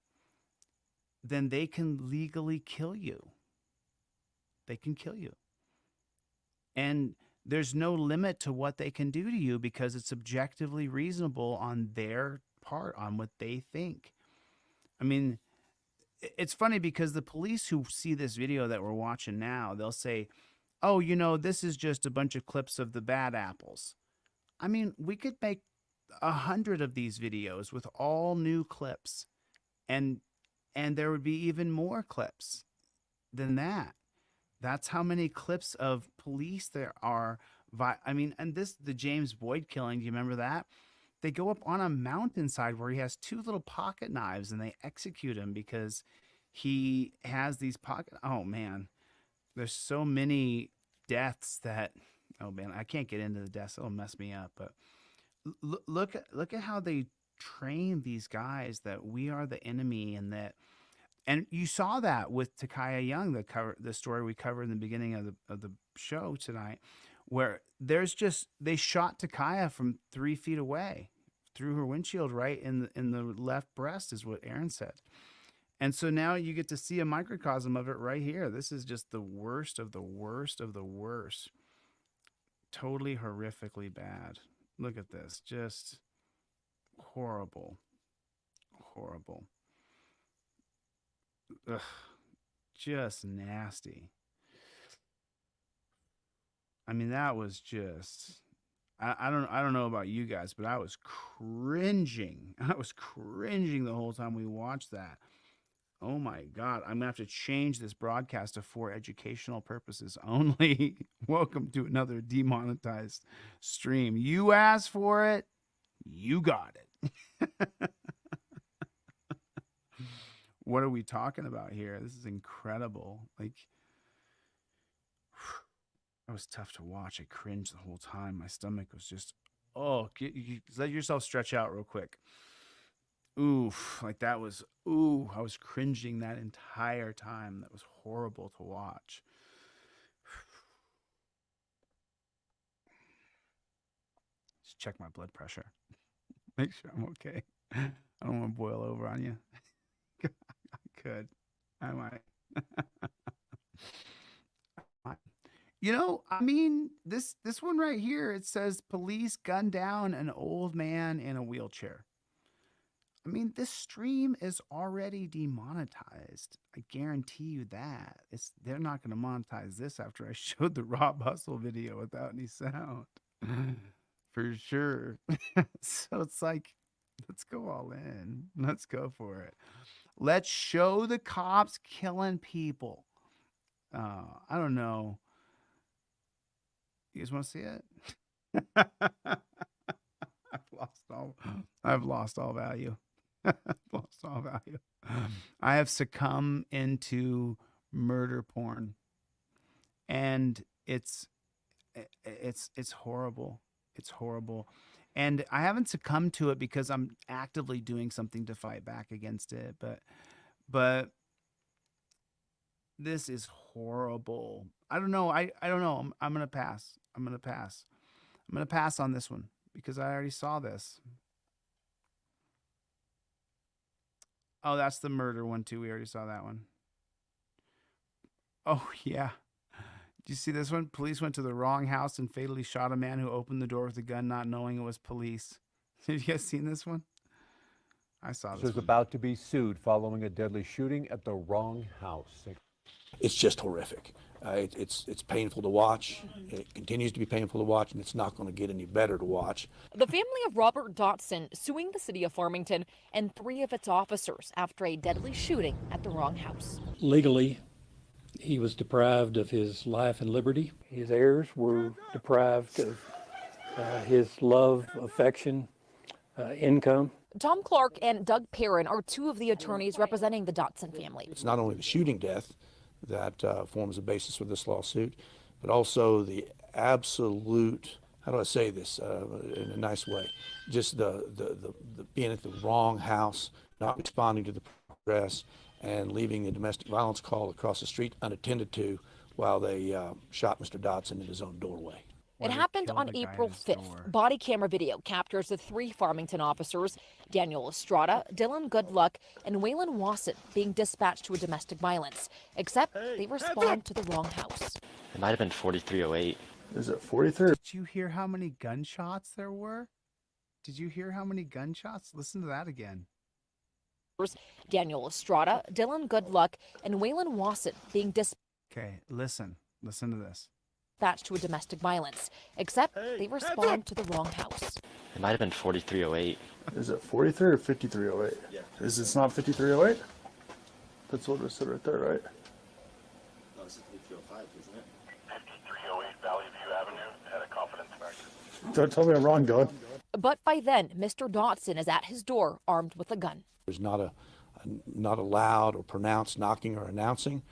then they can legally kill you. They can kill you. And there's no limit to what they can do to you because it's objectively reasonable on their part, on what they think. I mean, it's funny because the police who see this video that we're watching now, they'll say, oh, you know, this is just a bunch of clips of the bad apples. I mean, we could make 100 of these videos with all new clips, and there would be even more clips than that. That's how many clips of police there are. I mean, and the James Boyd killing, do you remember that? They go up on a mountainside where he has 2 little pocket knives and they execute him because he has these oh man, there's so many deaths that, oh man, I can't get into the deaths. It'll mess me up. But look at how they train these guys that we are the enemy, and you saw that with Takaya Young, the story we covered in the beginning of the show tonight, where they shot Takaya from 3 feet away through her windshield, right in the left breast, is what Aaron said. And so now you get to see a microcosm of it right here. This is just the worst of the worst of the worst. Totally horrifically bad. Look at this. Just horrible. Horrible. Ugh, just nasty. I mean, that was just, I don't know about you guys, but I was cringing. I was cringing the whole time we watched that. Oh my God, I'm gonna have to change this broadcast to for educational purposes only. Welcome to another demonetized stream. You asked for it, you got it. What are we talking about here? This is incredible. Like, that was tough to watch. I cringed the whole time. My stomach was just, oh, let yourself stretch out real quick. Oof, like that was, ooh, I was cringing that entire time. That was horrible to watch. Just check my blood pressure. Make sure I'm okay. I don't want to boil over on you. I could. I might. You know, I mean, this one right here, it says police gunned down an old man in a wheelchair. I mean, this stream is already demonetized. I guarantee you that. They're not going to monetize this after I showed the Rob Hustle video without any sound. For sure. So it's like, let's go all in. Let's go for it. Let's show the cops killing people. I don't know. You guys want to see it? I've lost all value. Lost all value. I have succumbed into murder porn, and it's horrible. It's horrible, and I haven't succumbed to it because I'm actively doing something to fight back against it. But this is horrible. I don't know. I don't know. I'm gonna pass. I'm gonna pass on this one because I already saw this. Oh, that's the murder one too. We already saw that one. Oh yeah. Did you see this one? Police went to the wrong house and fatally shot a man who opened the door with a gun, not knowing it was police. Have you guys seen this one? I saw this. Is about to be sued following a deadly shooting at the wrong house. It's just horrific. It's painful to watch. It continues to be painful to watch, and it's not going to get any better to watch. The family of Robert Dotson suing the city of Farmington and 3 of its officers after a deadly shooting at the wrong house. Legally, he was deprived of his life and liberty. His heirs were deprived of his love, affection, income. Tom Clark and Doug Perrin are 2 of the attorneys representing the Dotson family. It's not only the shooting death that forms the basis for this lawsuit, but also the absolute, how do I say this in a nice way, just the being at the wrong house, not responding to the press, and leaving a domestic violence call across the street unattended to while they shot Mr. Dotson in his own doorway. It happened on April 5th. Body camera video captures the 3 Farmington officers, Daniel Estrada, Dylan Goodluck, and Waylon Wasson, being dispatched to a domestic violence, except they respond to the wrong house. It might have been 4308. Is it 43? Did you hear how many gunshots there were? Did you hear how many gunshots? Listen to that again. Daniel Estrada, Dylan Goodluck, and Waylon Wasson being dispatched. Okay, listen to this. To a domestic violence, except they respond to the wrong house. It might have been 4308. Is it 43 or 5308? Yeah. Is it not 5308? That's what it said right there, right? No, this is 5305, isn't it? 5308 Valley View Avenue, had a confidence factor. Don't tell me I'm wrong, God. But by then, Mr. Dotson is at his door armed with a gun. There's not a loud or pronounced knocking or announcing.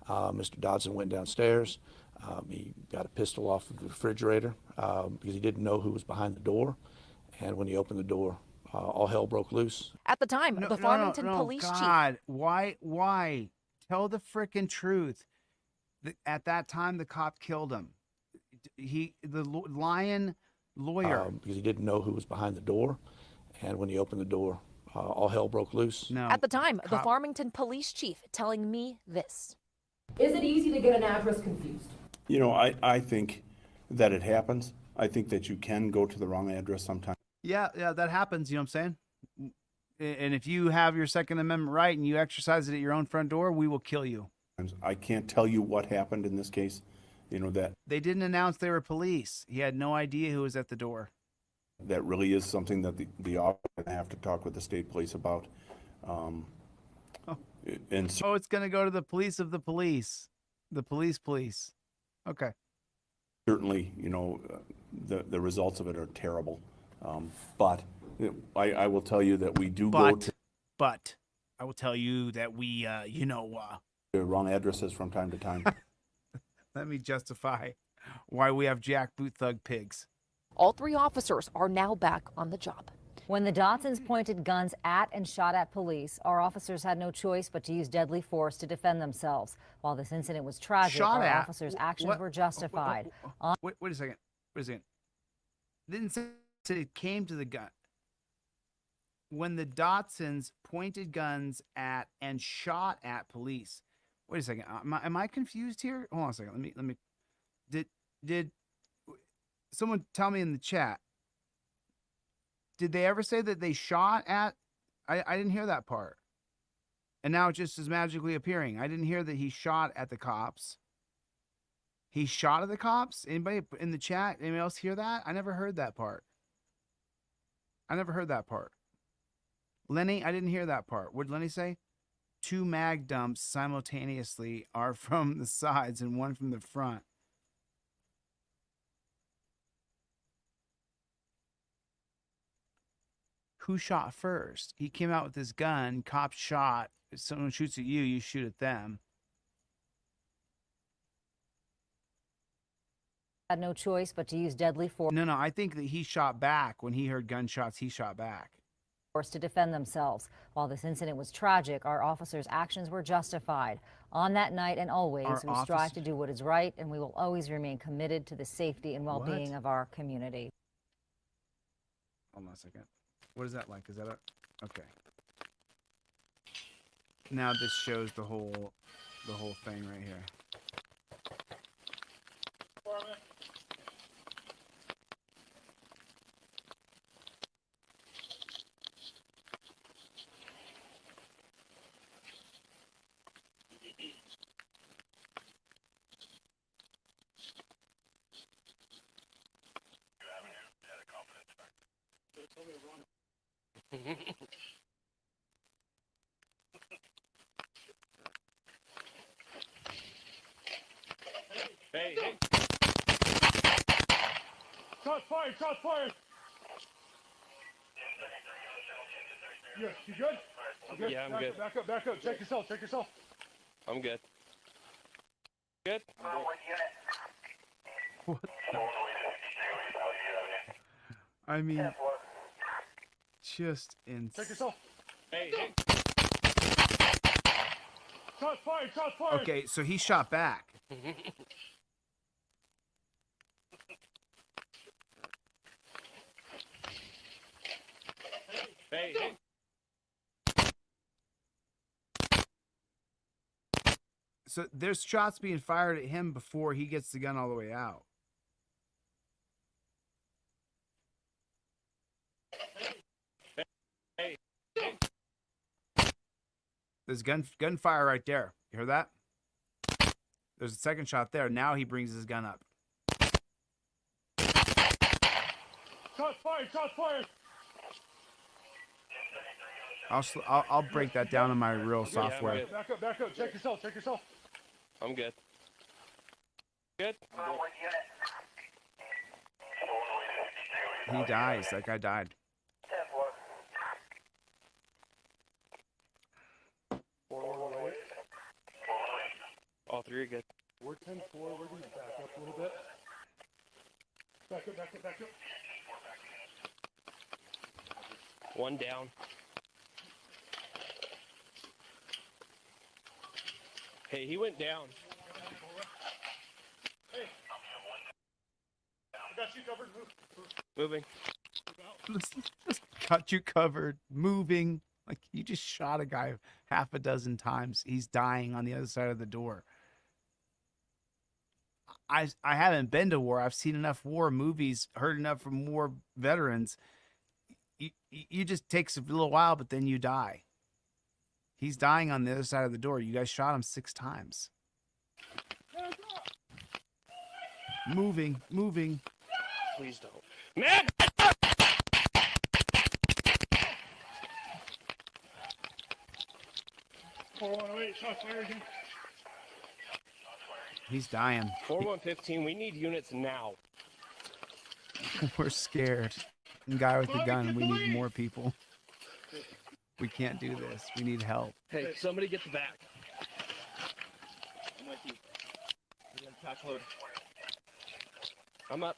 Mr. Dotson went downstairs. He got a pistol off of the refrigerator because he didn't know who was behind the door. And when he opened the door, all hell broke loose. At the time, the Farmington police God, chief. why? Tell the frickin' truth. At that time, the cop killed him. The lion lawyer. Because he didn't know who was behind the door. And when he opened the door, all hell broke loose. No. At the time, the Farmington police chief telling me this. Is it easy to get an address confused? You know, I think that it happens. I think that you can go to the wrong address sometimes. Yeah, that happens. You know what I'm saying? And if you have your Second Amendment right and you exercise it at your own front door, we will kill you. I can't tell you what happened in this case. You know, that They didn't announce they were police. He had no idea who was at the door. that really is something that the officer have to talk with the state police about. And so, It's going to go to the police of the police. The police. Okay. certainly, you know, the results of it are terrible. But I will tell you that we do go to But I will tell you that we, the wrong addresses from time to time. let me justify why we have jackboot thug pigs. All 3 officers are now back on the job. When the Dotsons pointed guns at and shot at police, our officers had no choice but to use deadly force to defend themselves. While this incident was tragic, our officers' actions were justified. Wait a second. Didn't say it came to the gun. When the Dotsons pointed guns at and shot at police. Wait a second. Am I confused here? Hold on a second. Let me. Did someone tell me in the chat? Did they ever say that they shot at? I didn't hear that part. And now it just is magically appearing. I didn't hear that he shot at the cops. He shot at the cops? Anybody in the chat? Anybody else hear that? I never heard that part. Lenny, I didn't hear that part. What did Lenny say? 2 mag dumps simultaneously are from the sides and 1 from the front. Who shot first? He came out with his gun, cop shot. If someone shoots at you, you shoot at them. Had no choice but to use deadly force. No, I think that he shot back. When he heard gunshots, he shot back. To defend themselves. While this incident was tragic, our officers' actions were justified. On that night and always, we strive to do what is right, and we will always remain committed to the safety and well-being of our community. Hold on a second. What is that like? Is that okay? Now this shows the whole thing right here. Hey, hey. Shots fired, shots fired. Yeah, you good? You good? Yeah, I'm good. Back up, back up. Check yourself, check yourself. I'm good. Good? What the? I mean, just insane. Check yourself. Hey, hey. Shots fired, shots fired. Okay, so he shot back. Hey, hey. So there's shots being fired at him before he gets the gun all the way out. Hey. There's gunfire right there. You hear that? There's a second shot there. Now he brings his gun up. Shots fired, shots fired. I'll break that down in my real software. Yeah, back up, back up. Check yourself, check yourself. I'm good. Good? He dies. That guy died. All three are good. We're 10-4. We're going to back up a little bit. Back up, back up, back up. One down. Hey, he went down. Hey. I got you covered. Move. Moving. Just got you covered. Moving. Like, you just shot a guy half a dozen times. He's dying on the other side of the door. I haven't been to war. I've seen enough war movies, heard enough from war veterans. You just takes a little while, but then you die. He's dying on the other side of the door. You guys shot him 6 times. Moving. Please don't. Man! Wait, shots fired again. He's dying. 4115, we need units now. We're scared. The guy with the gun, we need more people. We can't do this. We need help. Hey, somebody get the back. I'm with you. We're gonna pack load. I'm up.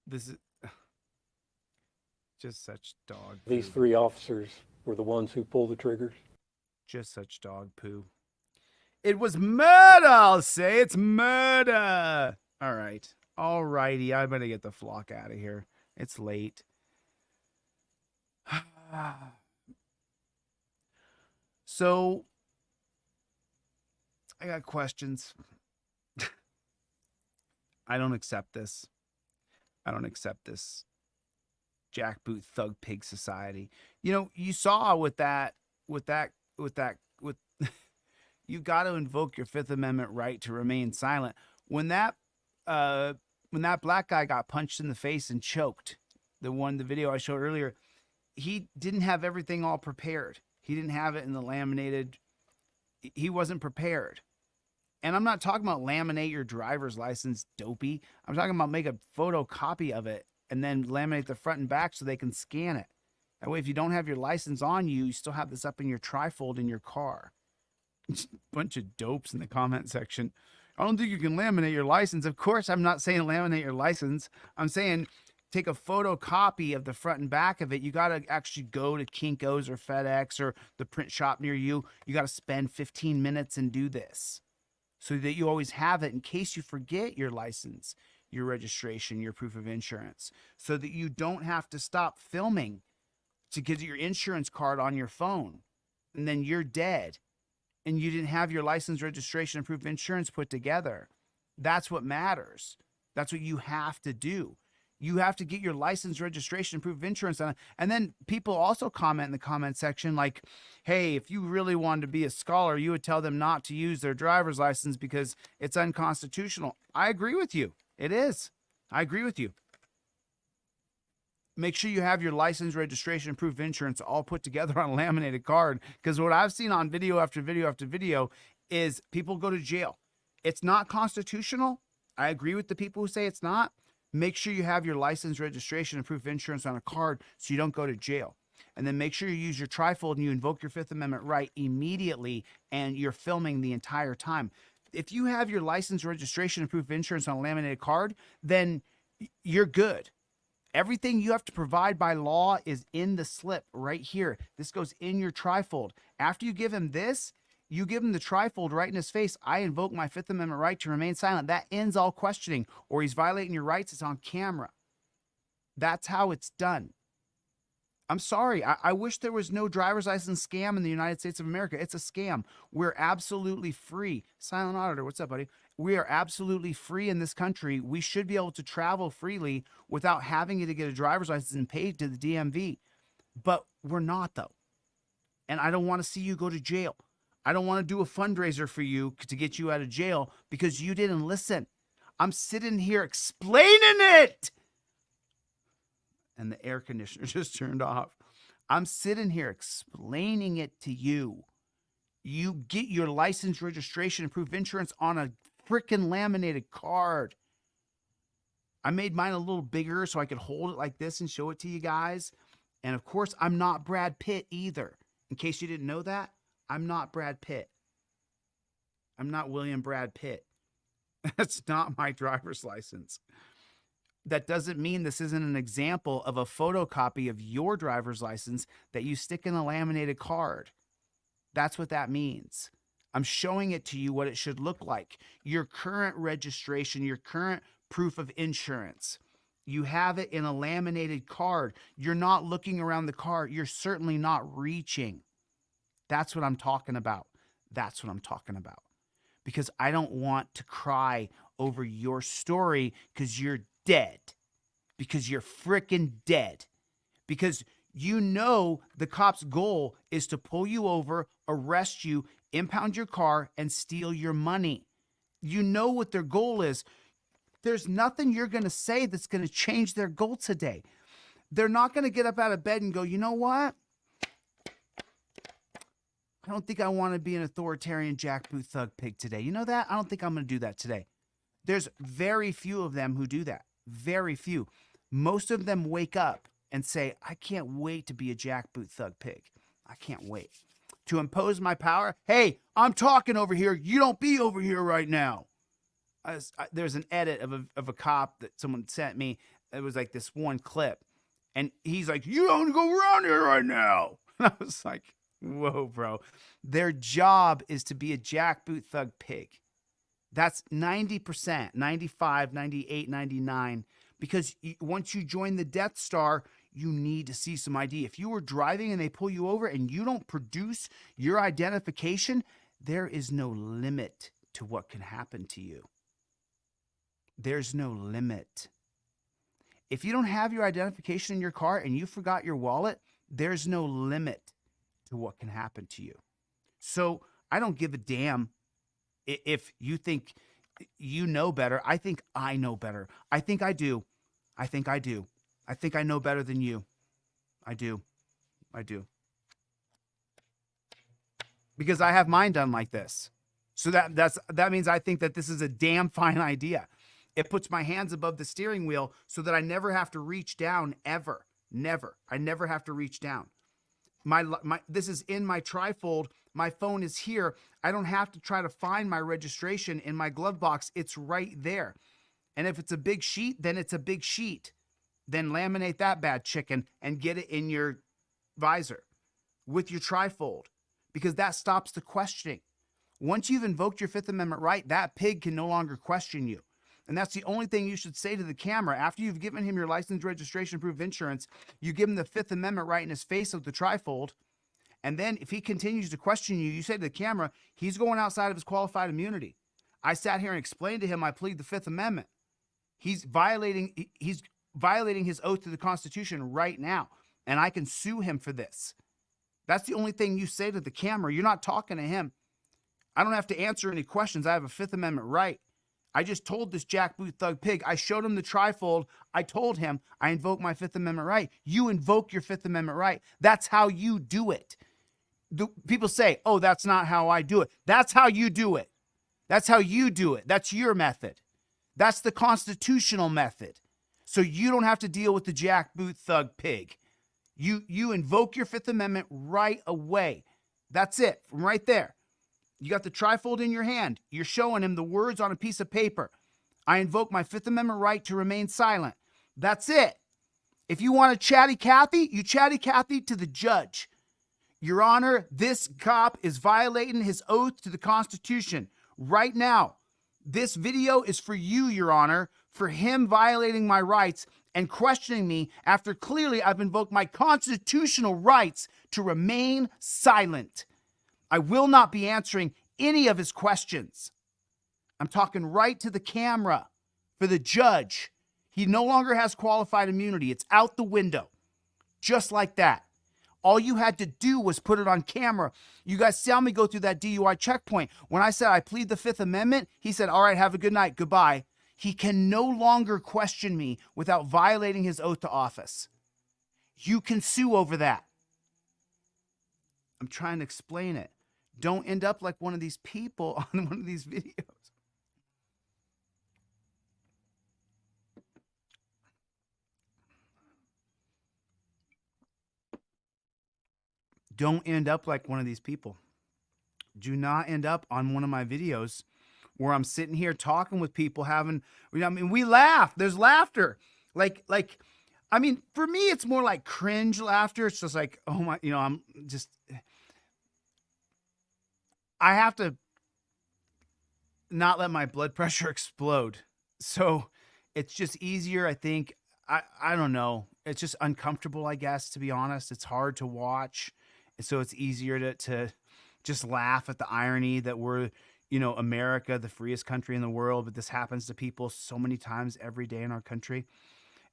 This is just such dog poo. These 3 officers were the ones who pulled the triggers. Just such dog poo. It was murder, I'll say. It's murder. All right. All righty. I better get the flock out of here. It's late. So, I got questions. I don't accept this. I don't accept this jackboot thug pig society. You know, you saw with you got to invoke your Fifth Amendment right to remain silent. When that black guy got punched in the face and choked, the video I showed earlier, he didn't have everything all prepared. He didn't have it in the laminated. He wasn't prepared. And I'm not talking about laminate your driver's license, dopey. I'm talking about make a photocopy of it and then laminate the front and back so they can scan it. That way, if you don't have your license on you, you still have this up in your trifold in your car. Bunch of dopes in the comment section. I don't think you can laminate your license. Of course, I'm not saying laminate your license. I'm saying take a photocopy of the front and back of it. You got to actually go to Kinko's or FedEx or the print shop near you. You got to spend 15 minutes and do this so that you always have it in case you forget your license, your registration, your proof of insurance, so that you don't have to stop filming to get your insurance card on your phone and then you're dead and you didn't have your license, registration, and proof of insurance put together. That's what matters. That's what you have to do. You have to get your license, registration, and proof of insurance on it. And then people also comment in the comment section like, hey, if you really wanted to be a scholar, you would tell them not to use their driver's license because it's unconstitutional. I agree with you. It is. I agree with you. Make sure you have your license, registration, and proof of insurance all put together on a laminated card, because what I've seen on video after video after video is people go to jail. It's not constitutional. I agree with the people who say it's not. Make sure you have your license, registration, and proof of insurance on a card so you don't go to jail. And then make sure you use your trifold and you invoke your Fifth Amendment right immediately, and you're filming the entire time. If you have your license, registration, and proof of insurance on a laminated card, then you're good. Everything you have to provide by law is in the slip right here. This goes in your trifold. After you give him this, you give him the trifold right in his face. I invoke my Fifth Amendment right to remain silent. That ends all questioning, or he's violating your rights. It's on camera. That's how it's done. I'm sorry. I wish there was no driver's license scam in the United States of America. It's a scam. We're absolutely free. Silent Auditor, what's up, buddy? We are absolutely free in this country. We should be able to travel freely without having to get a driver's license and pay to the DMV. But we're not, though. And I don't want to see you go to jail. I don't want to do a fundraiser for you to get you out of jail because you didn't listen. I'm sitting here explaining it. And the air conditioner just turned off. I'm sitting here explaining it to you. You get your license, registration, and proof of insurance on a freaking laminated card. I made mine a little bigger so I could hold it like this and show it to you guys. And of course, I'm not Brad Pitt either. In case you didn't know that, I'm not Brad Pitt. I'm not William Brad Pitt. That's not my driver's license. That doesn't mean this isn't an example of a photocopy of your driver's license that you stick in a laminated card. That's what that means. I'm showing it to you what it should look like. Your current registration, your current proof of insurance. You have it in a laminated card. You're not looking around the card. You're certainly not reaching. That's what I'm talking about. That's what I'm talking about. Because I don't want to cry over your story because you're dead. Because you're freaking dead. Because you know the cop's goal is to pull you over, arrest you, impound your car, and steal your money. You know what their goal is. There's nothing you're going to say that's going to change their goal today. They're not going to get up out of bed and go, you know what? I don't think I want to be an authoritarian jackboot thug pig today. You know that? I don't think I'm going to do that today. There's very few of them who do that. Very few. Most of them wake up and say, I can't wait to be a jackboot thug pig. I can't wait to impose my power. Hey, I'm talking over here. You don't be over here right now. There's an edit of a cop that someone sent me. It was like this one clip. And he's like, you don't go around here right now. And I was like, whoa, bro. Their job is to be a jackboot thug pig. That's 90%, 95, 98, 99. Because once you join the Death Star, you need to see some ID. If you were driving and they pull you over and you don't produce your identification, there is no limit to what can happen to you. There's no limit. If you don't have your identification in your car and you forgot your wallet, there's no limit to what can happen to you. So I don't give a damn if you think you know better. I think I know better. I think I do. I think I do. I think I know better than you. I do. I do. Because I have mine done like this. So that means I think that this is a damn fine idea. It puts my hands above the steering wheel so that I never have to reach down ever. Never. I never have to reach down. This is in my trifold. My phone is here. I don't have to try to find my registration in my glove box. It's right there. And if it's a big sheet, then it's a big sheet. Then laminate that bad chicken and get it in your visor with your trifold, because that stops the questioning. Once you've invoked your Fifth Amendment right, that pig can no longer question you. And that's the only thing you should say to the camera. After you've given him your license, registration, proof of insurance, you give him the Fifth Amendment right in his face with the trifold. And then if he continues to question you, you say to the camera, he's going outside of his qualified immunity. I sat here and explained to him, I plead the Fifth Amendment. He's violating, he's violating his oath to the Constitution right now, and I can sue him for this. That's the only thing you say to the camera. You're not talking to him. I don't have to answer any questions. I have a Fifth Amendment right. I just told this jackboot thug pig. I showed him the trifold. I told him I invoke my Fifth Amendment right. You invoke your Fifth Amendment right. That's how you do it. People say, oh, that's not how I do it. That's how you do it. That's how you do it. That's your method. That's the constitutional method. So you don't have to deal with the jackboot thug pig. You invoke your Fifth Amendment right away. That's it, from right there. You got the trifold in your hand. You're showing him the words on a piece of paper. I invoke my Fifth Amendment right to remain silent. That's it. If you want to chatty Cathy, you chatty Cathy to the judge. Your Honor, this cop is violating his oath to the Constitution right now. This video is for you, Your Honor, for him violating my rights and questioning me after clearly I've invoked my constitutional rights to remain silent. I will not be answering any of his questions. I'm talking right to the camera for the judge. He no longer has qualified immunity. It's out the window. Just like that. All you had to do was put it on camera. You guys saw me go through that DUI checkpoint. When I said I plead the Fifth Amendment, he said, all right, have a good night. Goodbye. He can no longer question me without violating his oath to office. You can sue over that. I'm trying to explain it. Don't end up like one of these people on one of these videos. Don't end up like one of these people. Do not end up on one of my videos where I'm sitting here talking with people having, I mean, we laugh. There's laughter. I mean, for me, it's more like cringe laughter. It's just like, oh my, I'm just, I have to not let my blood pressure explode. So it's just easier, I think. I don't know. It's just uncomfortable, I guess, to be honest. It's hard to watch. So it's easier to just laugh at the irony that we're, America, the freest country in the world, but this happens to people so many times every day in our country.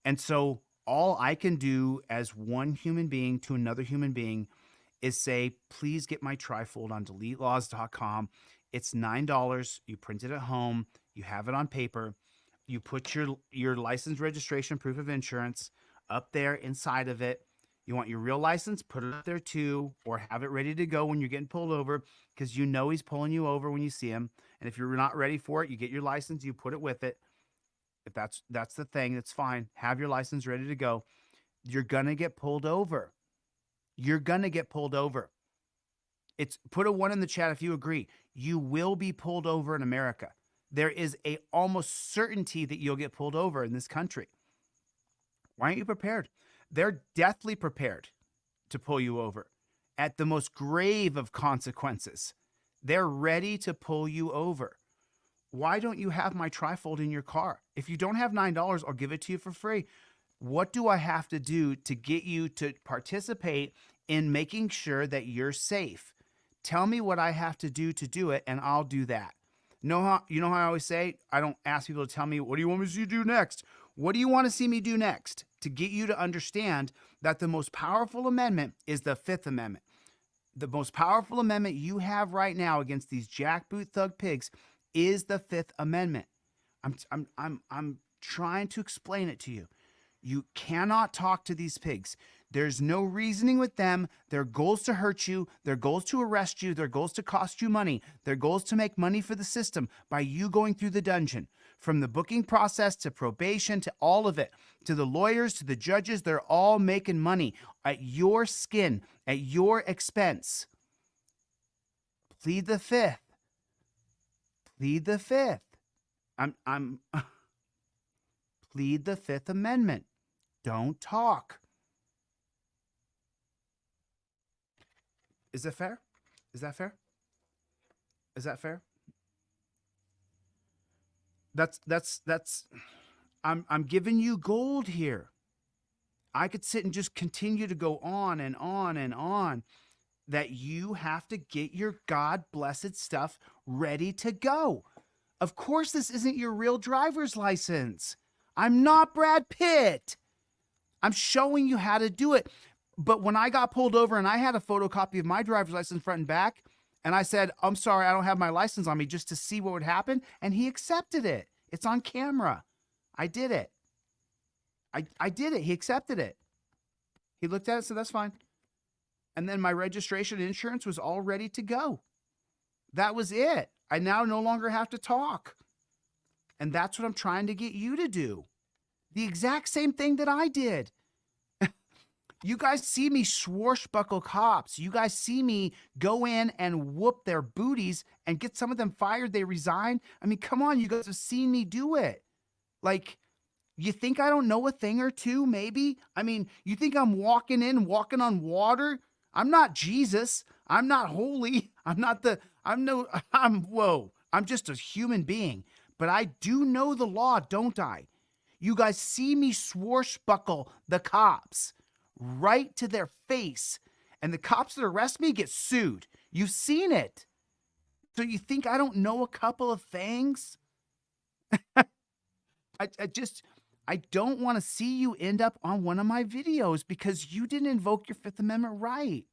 And so all I can do as one human being to another human being is say, please get my trifold on deletelaws.com. It's $9. You print it at home. You have it on paper. You put your license, registration, proof of insurance up there inside of it. You want your real license, put it up there too, or have it ready to go when you're getting pulled over, because he's pulling you over when you see him. And if you're not ready for it, you get your license, you put it with it. If that's the thing, that's fine. Have your license ready to go. You're going to get pulled over. You're going to get pulled over. Put a 1 in the chat if you agree. You will be pulled over in America. There is a almost certainty that you'll get pulled over in this country. Why aren't you prepared? They're deathly prepared to pull you over at the most grave of consequences. They're ready to pull you over. Why don't you have my trifold in your car? If you don't have $9, I'll give it to you for free. What do I have to do to get you to participate in making sure that you're safe? Tell me what I have to do it, and I'll do that. You know how I always say, I don't ask people to tell me, what do you want me to do next? What do you want to see me do next? To get you to understand that the most powerful amendment is the Fifth Amendment. The most powerful amendment you have right now against these jackboot thug pigs is the Fifth Amendment. I'm trying to explain it to you. You cannot talk to these pigs. There's no reasoning with them. Their goal is to hurt you. Their goal is to arrest you. Their goal is to cost you money. Their goal is to make money for the system by you going through the dungeon. From the booking process to probation to all of it, to the lawyers, to the judges, they're all making money at your skin, at your expense. Plead the Fifth. Plead the Fifth. Plead the Fifth Amendment. Don't talk. Is that fair? Is that fair? Is that fair? I'm giving you gold here. I could sit and just continue to go on and on and on, that you have to get your God-blessed stuff ready to go. Of course, this isn't your real driver's license. I'm not Brad Pitt. I'm showing you how to do it. But when I got pulled over and I had a photocopy of my driver's license front and back, and I said, I'm sorry, I don't have my license on me, just to see what would happen, and he accepted it. It's on camera. I did it. I did it. He accepted it. He looked at it, said, that's fine. And then my registration and insurance was all ready to go. That was it. I now no longer have to talk. And that's what I'm trying to get you to do. The exact same thing that I did. You guys see me swashbuckle cops. You guys see me go in and whoop their booties and get some of them fired. They resign. I mean, come on, you guys have seen me do it. Like, you think I don't know a thing or two, maybe? I mean, you think I'm walking on water? I'm not Jesus. I'm not holy. I'm just a human being. But I do know the law, don't I? You guys see me swashbuckle the cops right to their face. And the cops that arrest me get sued. You've seen it. So you think I don't know a couple of things? I don't want to see you end up on one of my videos because you didn't invoke your Fifth Amendment right.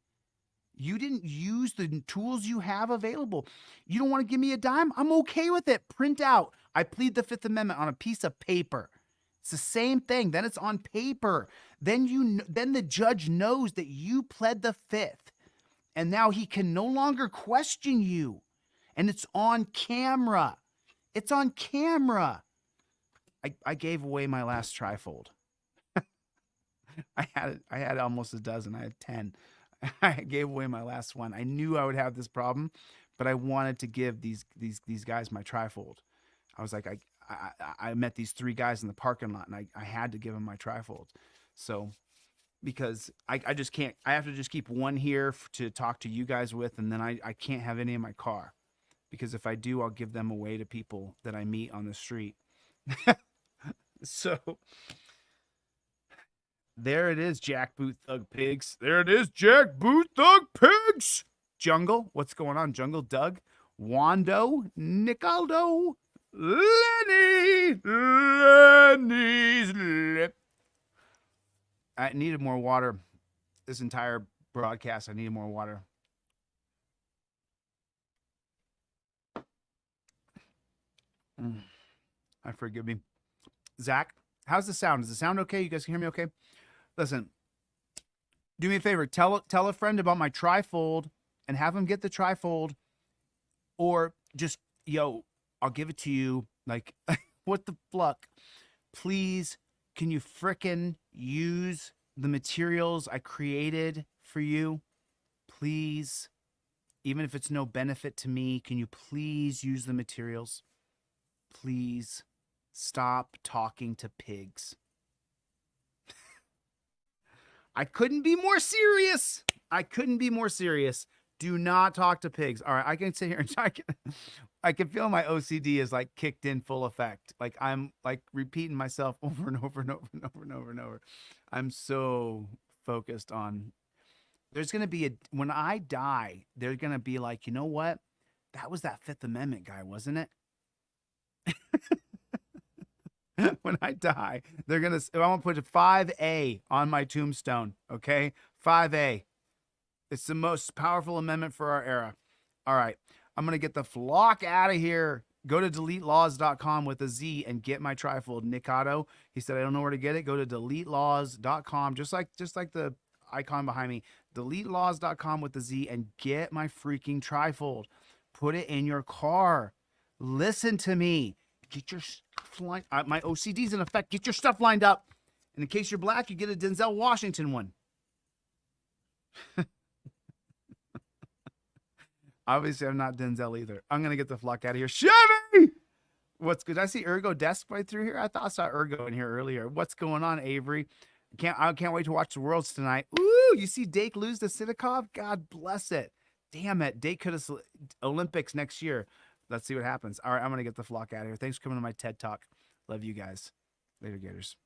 You didn't use the tools you have available. You don't want to give me a dime? I'm okay with it. Print out. I plead the Fifth Amendment on a piece of paper. It's the same thing. Then it's on paper. Then the judge knows that you pled the Fifth. And now he can no longer question you. And it's on camera. It's on camera. I gave away my last trifold. I had almost a dozen. I had 10. I gave away my last one. I knew I would have this problem, but I wanted to give these guys my trifold. I was like, I met these 3 guys in the parking lot, and I had to give them my trifold. So, because I just can't, I have to just keep one here to talk to you guys with, and then I can't have any in my car. Because if I do, I'll give them away to people that I meet on the street. So, there it is, Jackboot Thug Pigs. There it is, Jackboot Thug Pigs. Jungle, what's going on? Jungle, Doug, Wando, Nicaldo, Lenny's lip. I needed more water. This entire broadcast, I needed more water. I forgive me. Zach, how's the sound? Does the sound okay? You guys can hear me okay? Listen, do me a favor. Tell a friend about my trifold and have them get the trifold, or just, yo, I'll give it to you. Like, what the fuck? Please, can you frickin' use the materials I created for you? Please, even if it's no benefit to me, can you please use the materials? Please stop talking to pigs. I couldn't be more serious. Do not talk to pigs. All right, I can sit here and I can feel my OCD is like kicked in full effect. Like I'm like repeating myself over and over and over and over and over and over. I'm so focused on. There's gonna be when I die, they're gonna be like, you know what? That was that Fifth Amendment guy, wasn't it? When I die, I'm gonna put a 5A on my tombstone. Okay, 5A. It's the most powerful amendment for our era. All right, I'm gonna get the flock out of here. Go to deletelaws.com with a Z and get my trifold. Nicado, he said I don't know where to get it. Go to deletelaws.com, just like the icon behind me. Deletelaws.com with a Z and get my freaking trifold. Put it in your car. Listen to me. Get your stuff lined up. My OCD's in effect. Get your stuff lined up. And in case you're black, you get a Denzel Washington one. Obviously, I'm not Denzel either. I'm going to get the flock out of here. Chevy! What's good? Did I see Ergo Desk right through here? I thought I saw Ergo in here earlier. What's going on, Avery? I can't wait to watch the Worlds tonight. Ooh, you see Dake lose to Sidakov? God bless it. Damn it. Dake could have Olympics next year. Let's see what happens. All right, I'm going to get the flock out of here. Thanks for coming to my TED Talk. Love you guys. Later, Gators.